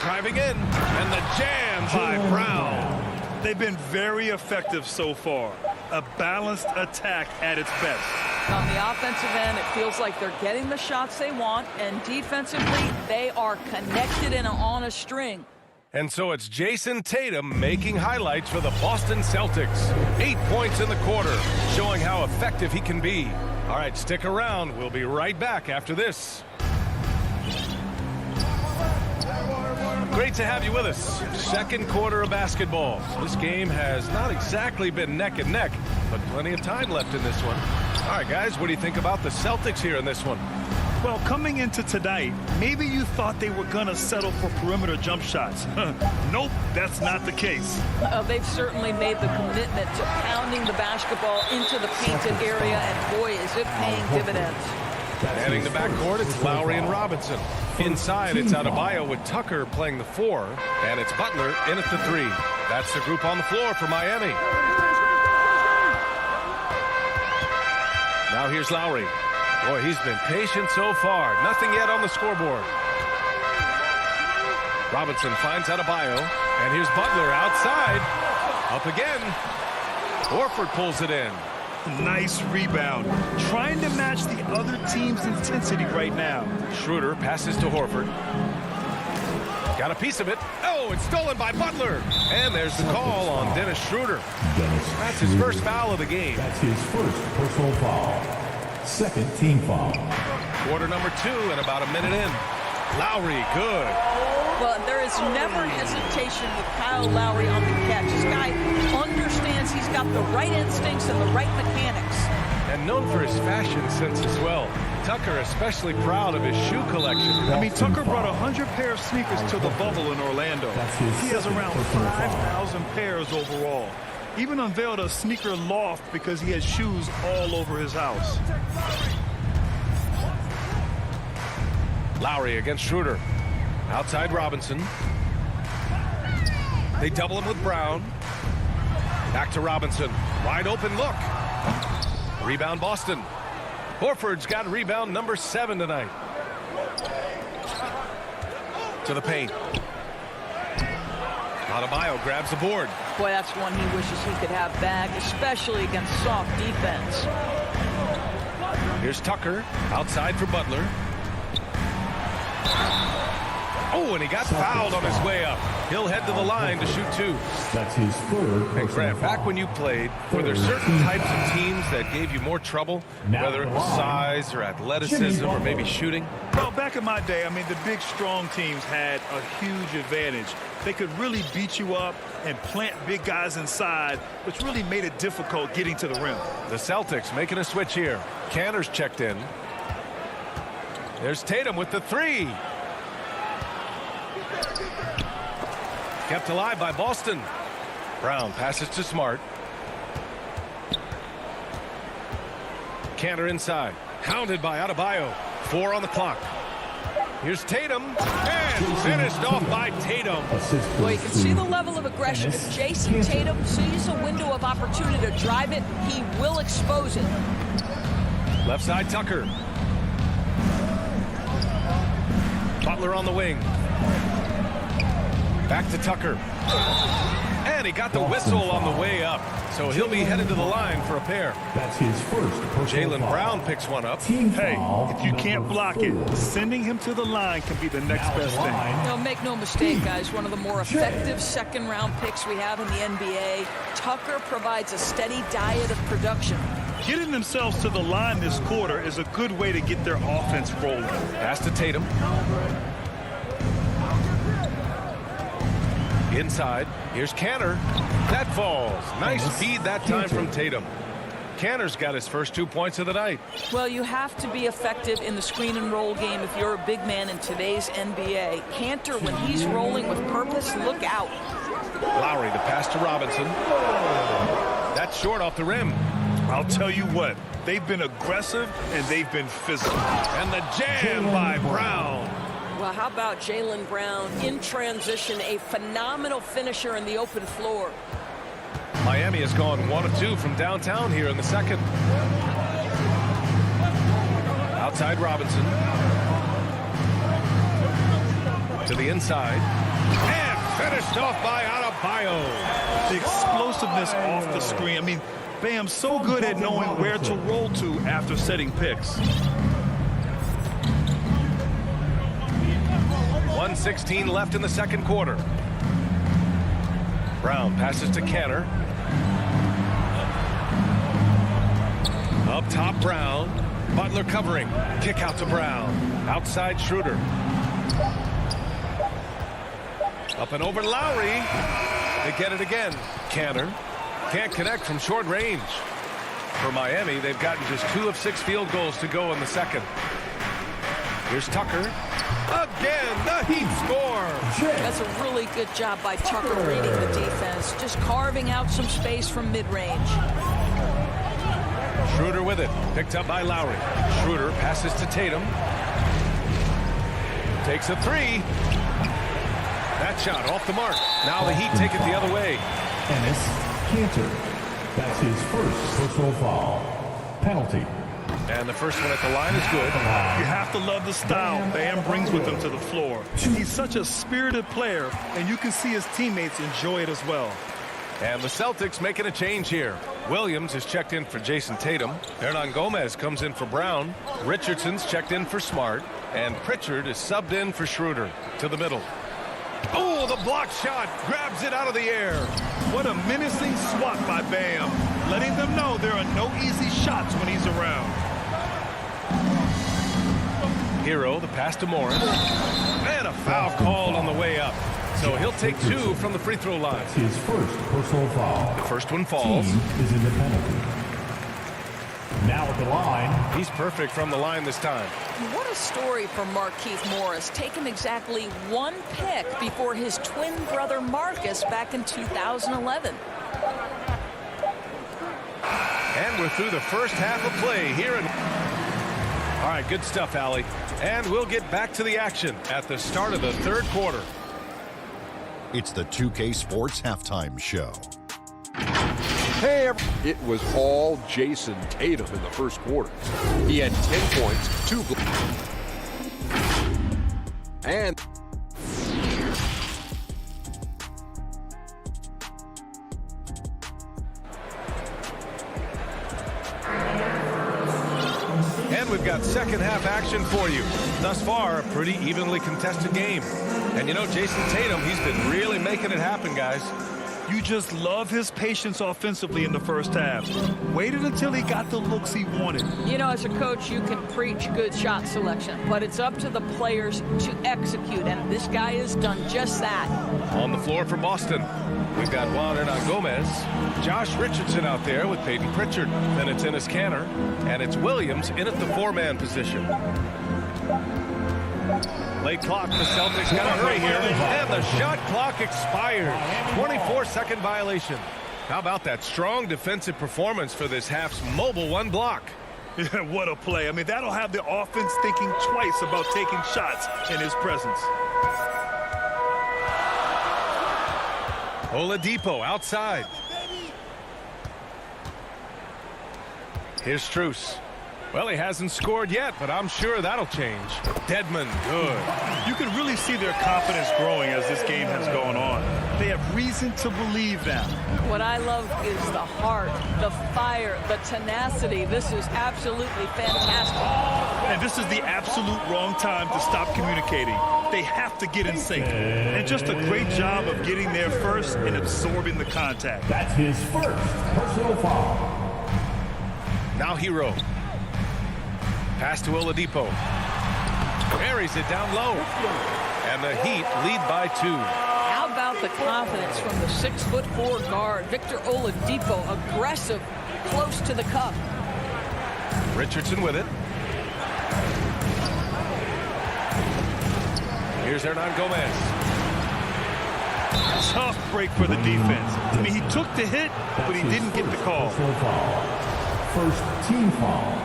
Driving in, and the jam by Brown. They've been very effective so far. A balanced attack at its best. On the offensive end, it feels like they're getting the shots they want, and defensively, they are connected and on a string. And so it's Jason Tatum making highlights for the Boston Celtics. 8 points in the quarter, showing how effective he can be. All right, stick around. We'll be right back after this. Great to have you with us. Second quarter of basketball. This game has not exactly been neck and neck, but plenty of time left in this one. All right, guys, what do you think about the Celtics here in this one? Well, coming into tonight, maybe you thought they were going to settle for perimeter jump shots. Nope, that's not the case. They've certainly made the commitment to pounding the basketball into the painted area, and boy, is it paying dividends. Heading the backcourt, it's Lowry and Robinson. Inside, it's Adebayo with Tucker playing the 4, and it's Butler in at the 3. That's the group on the floor for Miami. Now here's Lowry. Boy, he's been patient so far. Nothing yet on the scoreboard. Robinson finds Adebayo, and here's Butler outside. Up again. Horford pulls it in. Nice rebound. Trying to match the other team's intensity right now. Schroeder passes to Horford. Got a piece of it. Oh, it's stolen by Butler. And there's the call on Dennis Schroeder. That's his first foul of the game. That's his first personal foul. Second team foul. Quarter number 2 and about a minute in. Lowry, good. Well, there is never hesitation with Kyle Lowry on the catch. This guy understands he's got the right instincts and the right mechanics. And known for his fashion sense as well. Tucker especially proud of his shoe collection. I mean, Tucker brought 100 pair of sneakers to the bubble in Orlando. He has around 5,000 pairs overall. Even unveiled a sneaker loft because he has shoes all over his house. Lowry against Schroeder. Outside Robinson. They double him with Brown. Back to Robinson. Wide open look. Rebound Boston. Horford's got rebound number 7 tonight. To the paint. Adebayo grabs the board. Boy, that's one he wishes he could have back, especially against soft defense. Here's Tucker. Outside for Butler. Oh, and he got fouled on his way up. He'll head to the line to shoot 2. That's his third. And Grant, back when you played, were there certain types of teams that gave you more trouble, whether it was size or athleticism or maybe shooting? Well, back in my day, I mean, the big, strong teams had a huge advantage. They could really beat you up and plant big guys inside, which really made it difficult getting to the rim. The Celtics making a switch here. Cantor's checked in. There's Tatum with the 3. Kept alive by Boston. Brown passes to Smart. Cantor inside. Hounded by Adebayo. 4 on the clock. Here's Tatum. And finished off by Tatum. Well, you can see the level of aggression. If Jason Tatum sees a window of opportunity to drive it, he will expose it. Left side Tucker. Butler on the wing. Back to Tucker. And he got the whistle on the way up. So he'll be headed to the line for a pair. That's his first. Jaylen Brown picks one up. Hey, if you can't block it, sending him to the line can be the next best thing. No, make no mistake, guys. One of the more effective second-round picks we have in the NBA. Tucker provides a steady diet of production. Getting themselves to the line this quarter is a good way to get their offense rolling. Pass to Tatum. Inside, here's Cantor. That falls. Nice feed that time from Tatum. Cantor's got his first 2 points of the night. Well, you have to be effective in the screen and roll game if you're a big man in today's NBA. Cantor, when he's rolling with purpose, look out. Lowry, the pass to Robinson. That's short off the rim. I'll tell you what, they've been aggressive and they've been physical. And the jam by Brown. Well, how about Jaylen Brown in transition, a phenomenal finisher in the open floor. Miami has gone 1 of 2 from downtown here in the second. Outside Robinson. To the inside. And finished off by Adebayo. The explosiveness off the screen. I mean, Bam's so good at knowing where to roll to after setting picks. 1:16 left in the second quarter. Brown passes to Canner. Up top, Brown. Butler covering. Kick out to Brown. Outside, Schroeder. Up and over Lowry. They get it again. Canner can't connect from short range. For Miami, they've gotten just 2 of 6 field goals to go in the second. Here's Tucker. Again, the Heat score. That's a really good job by Tucker reading the defense, just carving out some space from mid-range. Schroeder with it. Picked up by Lowry. Schroeder passes to Tatum. Takes a 3. That shot off the mark. Now the Heat take it the other way. Ennis Cantor. That's his first personal foul. Penalty. And the first one at the line is good. You have to love the style Bam brings with him to the floor. He's such a spirited player, and you can see his teammates enjoy it as well. And the Celtics making a change here. Williams is checked in for Jason Tatum. Hernan Gomez comes in for Brown. Richardson's checked in for Smart. And Pritchard is subbed in for Schroeder. To the middle. Oh, the block shot. Grabs it out of the air. What a menacing swat by Bam, letting them know there are no easy shots when he's around. Hero, the pass to Morris. And a foul called on the way up. So he'll take 2 from the free throw line. That's his first personal foul. The first one falls. Team is in the penalty. Now at the line. He's perfect from the line this time. What a story for Markieff Morris. Taken exactly 1 pick before his twin brother Marcus back in 2011. And we're through the first half of play here in... All right, good stuff, Allie. And we'll get back to the action at the start of the third quarter. It's the 2K Sports Halftime Show. Hey, it was all Jason Tatum in the first quarter. He had 10 points, 2 blocks, and we've got second half action for you. Thus far, a pretty evenly contested game. And you know, Jason Tatum, he's been really making it happen, guys. You just love his patience offensively in the first half. Waited until he got the looks he wanted. You know, as a coach, you can preach good shot selection, but it's up to the players to execute, and this guy has done just that. On the floor for Boston, we've got Juan Hernan Gomez, Josh Richardson out there with Peyton Pritchard. Then it's Ennis Canner, and it's Williams in at the 4-man position. Late clock, the Celtics got to hurry here, and the shot clock expired. 24-second violation. How about that strong defensive performance for this half's mobile 1 block? Yeah, what a play. I mean, that'll have the offense thinking twice about taking shots in his presence. Oladipo outside. Here's Strus. Well, he hasn't scored yet, but I'm sure that'll change. Dedmon, good. You can really see their confidence growing as this game has gone on. They have reason to believe that. What I love is the heart, the fire, the tenacity. This is absolutely fantastic. And this is the absolute wrong time to stop communicating. They have to get in sync. And just a great job of getting there first and absorbing the contact. That's his first personal foul. Now Hero. Pass to Oladipo. Buries it down low. And the Heat lead by 2. How about the confidence from the 6'4" guard, Victor Oladipo, aggressive, close to the cup. Richardson with it. Here's Hernan Gomez. Tough break for the defense. I mean, he took the hit, but he didn't get the call. First team foul.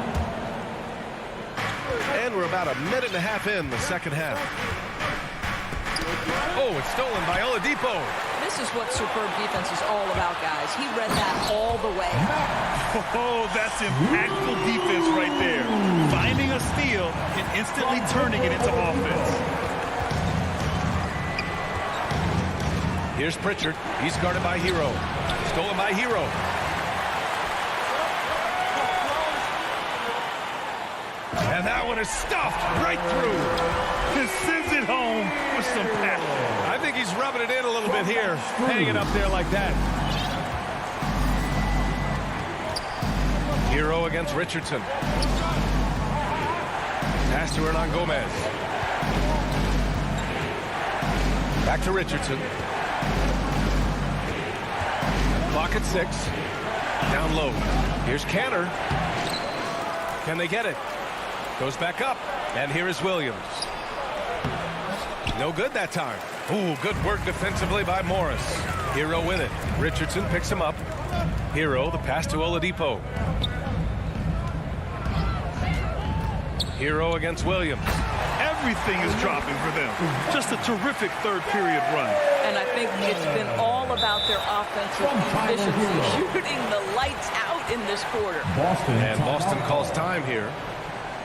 And we're about a minute and a half in the second half. Oh, it's stolen by Oladipo. This This is what superb defense is all about, guys. He read that all the way. Oh, that's impactful defense right there. Finding a steal and instantly turning it into offense. Here's Pritchard. He's guarded by Hero. Stolen by Hero. And that one is stuffed right through. And sends it home with some passion. I think he's rubbing it in a little bit here. Hanging up there like that. Hero against Richardson. Pass to Hernan Gomez. Back to Richardson. Clock at 6. Down low. Here's Cantor. Can they get it? Goes back up. And here is Williams. No good that time. Ooh, good work defensively by Morris. Hero with it. Richardson picks him up. Hero, the pass to Oladipo. Hero against Williams. Everything is dropping for them. Just a terrific third period run. And I think it's been all about their offensive efficiency, shooting the lights out in this quarter. And Boston calls time here.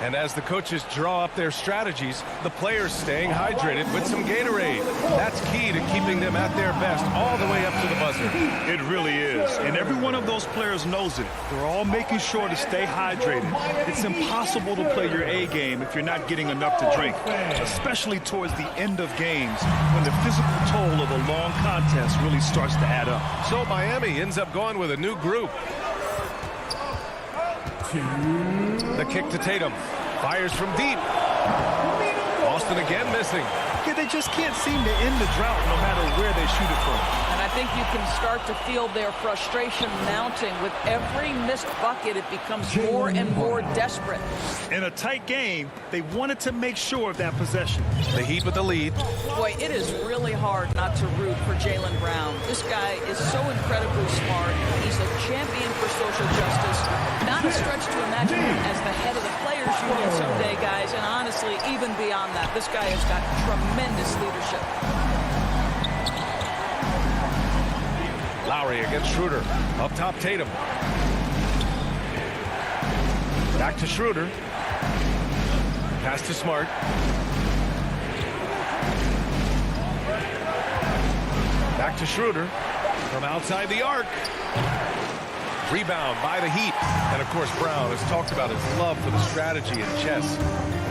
And as the coaches draw up their strategies, the players staying hydrated with some Gatorade. That's key to keeping them at their best all the way up to the buzzer. It really is. And every one of those players knows it. They're all making sure to stay hydrated. It's impossible to play your A game if you're not getting enough to drink, especially towards the end of games when the physical toll of a long contest really starts to add up. So Miami ends up going with a new group. The kick to Tatum. Fires from deep. Boston again missing. Yeah, they just can't seem to end the drought no matter where they shoot it from. And I think you can start to feel their frustration mounting. With every missed bucket, it becomes more and more desperate. In a tight game, they wanted to make sure of that possession. The Heat with the lead. Boy, it is really hard not to root for Jaylen Brown. This guy is so incredibly smart. He's a champion for social justice. Not a stretch to imagine him as the head of the Players Union someday, guys. And honestly, even beyond that, this guy has got tremendous leadership. Lowry against Schroeder. Up top, Tatum. Back to Schroeder. Pass to Smart. Back to Schroeder. From outside the arc. Rebound by the Heat. And, of course, Brown has talked about his love for the strategy in chess.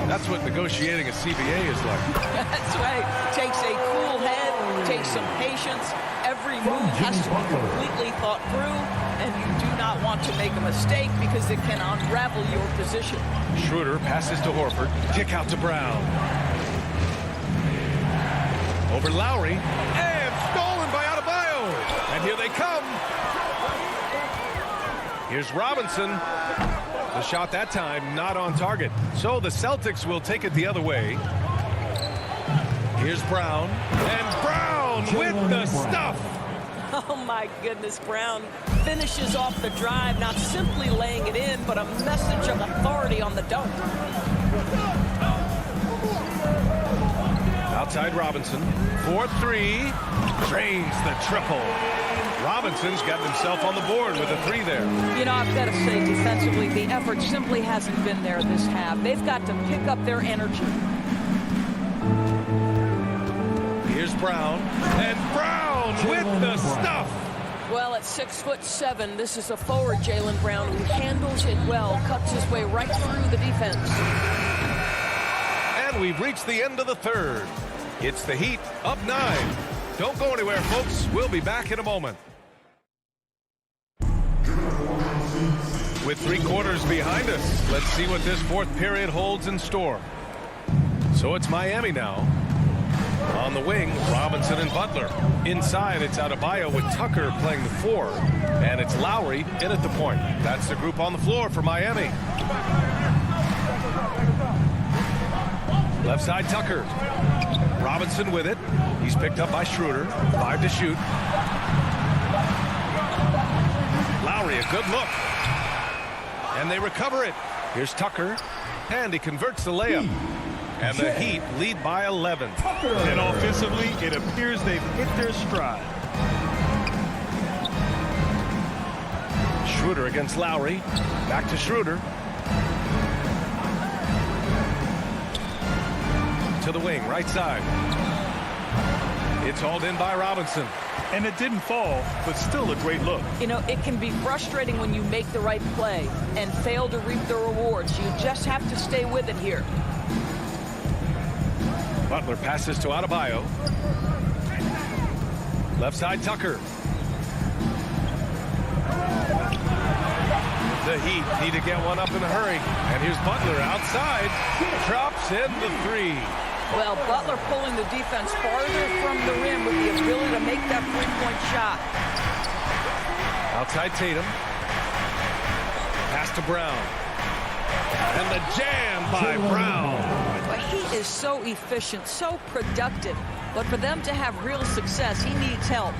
That's what negotiating a CBA is like. That's right. Takes a cool head, takes some patience. Every move has to be completely thought through, and you do not want to make a mistake because it can unravel your position. Schroeder passes to Horford. Kick out to Brown. Over Lowry. And stolen by Adebayo. And here they come. Here's Robinson. The shot that time not on target. So the Celtics will take it the other way. Here's Brown. And Brown with the stuff. Oh, my goodness, Brown finishes off the drive, not simply laying it in, but a message of authority on the dunk. Outside Robinson. 4-3. Drains the triple. Robinson's gotten himself on the board with a 3 there. You know, I've got to say, defensively, the effort simply hasn't been there this half. They've got to pick up their energy. Here's Brown. And Brown with the stuff. Well, at 6'7", this is a forward Jaylen Brown who handles it well, cuts his way right through the defense. And we've reached the end of the third. It's the Heat up 9. Don't go anywhere, folks. We'll be back in a moment. With 3 quarters behind us, let's see what this fourth period holds in store. So it's Miami now. On the wing, Robinson and Butler. Inside, it's Adebayo with Tucker playing the 4. And it's Lowry in at the point. That's the group on the floor for Miami. Left side, Tucker. Robinson with it. He's picked up by Schroeder. 5 to shoot. Lowry, a good look. And they recover it. Here's Tucker. And he converts the layup. And the Heat lead by 11. And offensively, it appears they've hit their stride. Schroeder against Lowry. Back to Schroeder. To the wing, right side. It's hauled in by Robinson. And it didn't fall, but still a great look. You know, it can be frustrating when you make the right play and fail to reap the rewards. You just have to stay with it here. Butler passes to Adebayo. Left side, Tucker. The Heat need to get one up in a hurry. And here's Butler outside. Drops in the three. Well, Butler pulling the defense farther from the rim with the ability to make that three-point shot. Outside Tatum. Pass to Brown. And the jam by Brown. But he is so efficient, so productive. But for them to have real success, he needs help.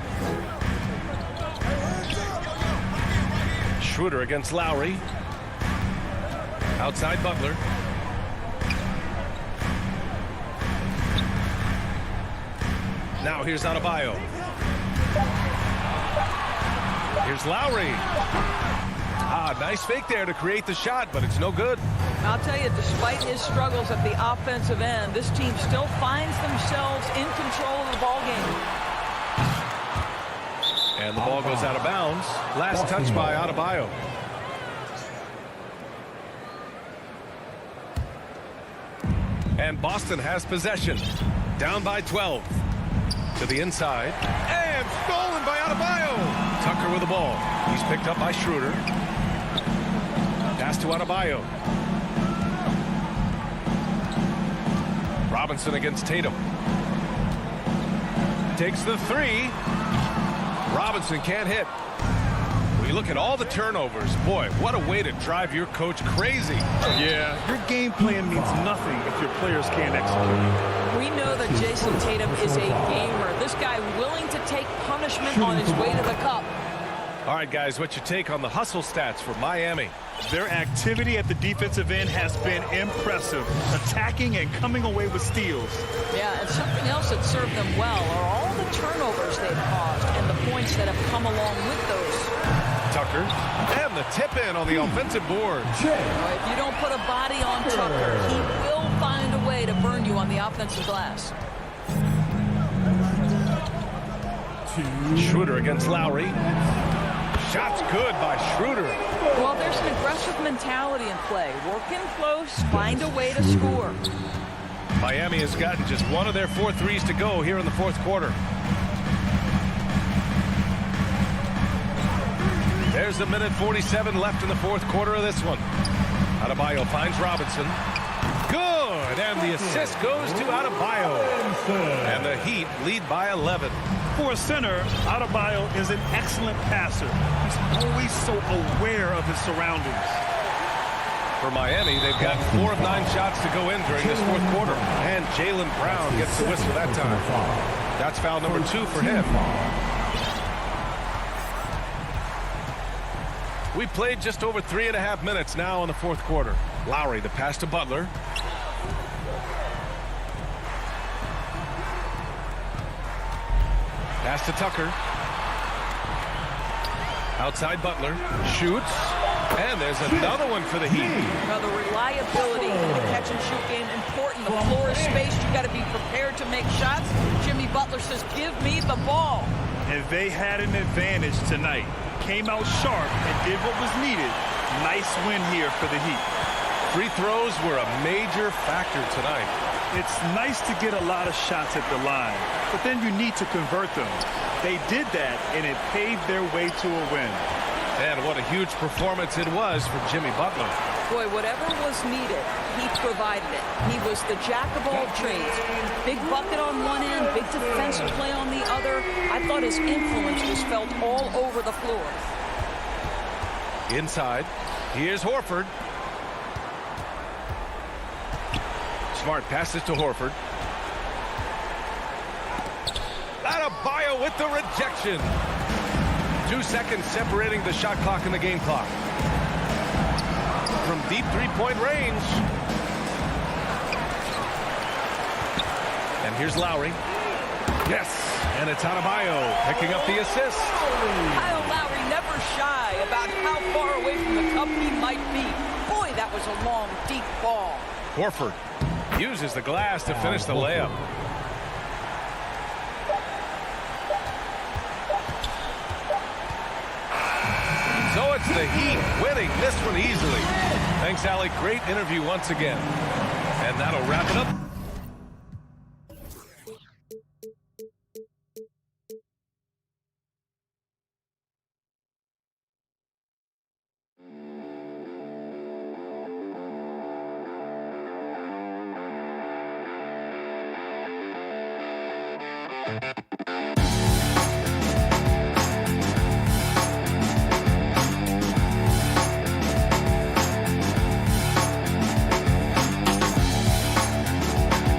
Schroeder against Lowry. Outside Butler. Now here's Adebayo. Here's Lowry. Nice fake there to create the shot, but it's no good. I'll tell you, despite his struggles at the offensive end, this team still finds themselves in control of the ball game. And the ball goes out of bounds. Last touch by Adebayo. And Boston has possession. Down by 12. To the inside. And stolen by Adebayo. Tucker with the ball. He's picked up by Schroeder. Pass to Adebayo. Robinson against Tatum. Takes the three. Robinson can't hit. When you look at all the turnovers, boy, what a way to drive your coach crazy. Yeah, your game plan means nothing if your players can't execute. We know that Jason Tatum is a gamer. This guy willing to take punishment on his way to the cup. All right, guys, what's your take on the hustle stats for Miami? Their activity at the defensive end has been impressive, attacking and coming away with steals. Yeah, and something else that served them well are all the turnovers they've caused and the points that have come along with those. Tucker, and the tip in on the offensive board. If you don't put a body on Tucker, he will find a way to burn you on the offensive glass. Schroeder against Lowry. Shot's good by Schroeder. Well, there's an aggressive mentality in play. Work in close, find a way to score. Miami has gotten just one of their 4 threes to go here in the fourth quarter. There's a minute 47 left in the fourth quarter of this one. Adebayo finds Robinson. Good, and the assist goes to Adebayo. And the Heat lead by 11. For a center, Adebayo is an excellent passer. He's always so aware of his surroundings. For Miami, they've got 4 of 9 shots to go in during this fourth quarter. And Jaylen Brown gets the whistle that time. That's foul number 2 for him. We played just over 3.5 minutes now in the fourth quarter. Lowry, the pass to Butler. Pass to Tucker. Outside Butler. Shoots. And there's another one for the Heat. Now the reliability in the catch-and-shoot game important. The floor is spaced. You've got to be prepared to make shots. Jimmy Butler says, give me the ball. And they had an advantage tonight. Came out sharp and did what was needed. Nice win here for the Heat. Free throws were a major factor tonight. It's nice to get a lot of shots at the line, but then you need to convert them. They did that, and it paved their way to a win. And what a huge performance it was for Jimmy Butler. Boy, whatever was needed, he provided it. He was the jack of all trades. Big bucket on one end, big defensive play on the other. I thought his influence was felt all over the floor. Inside, here's Horford. Smart passes to Horford. Adebayo with the rejection. 2 seconds separating the shot clock and the game clock. From deep three-point range. And here's Lowry. Yes, and it's Adebayo picking up the assist. Kyle Lowry never shy about how far away from the cup he might be. Boy, that was a long, deep ball. Horford uses the glass to finish the layup. So it's the Heat winning this one easily. Thanks, Allie. Great interview once again. And that'll wrap it up.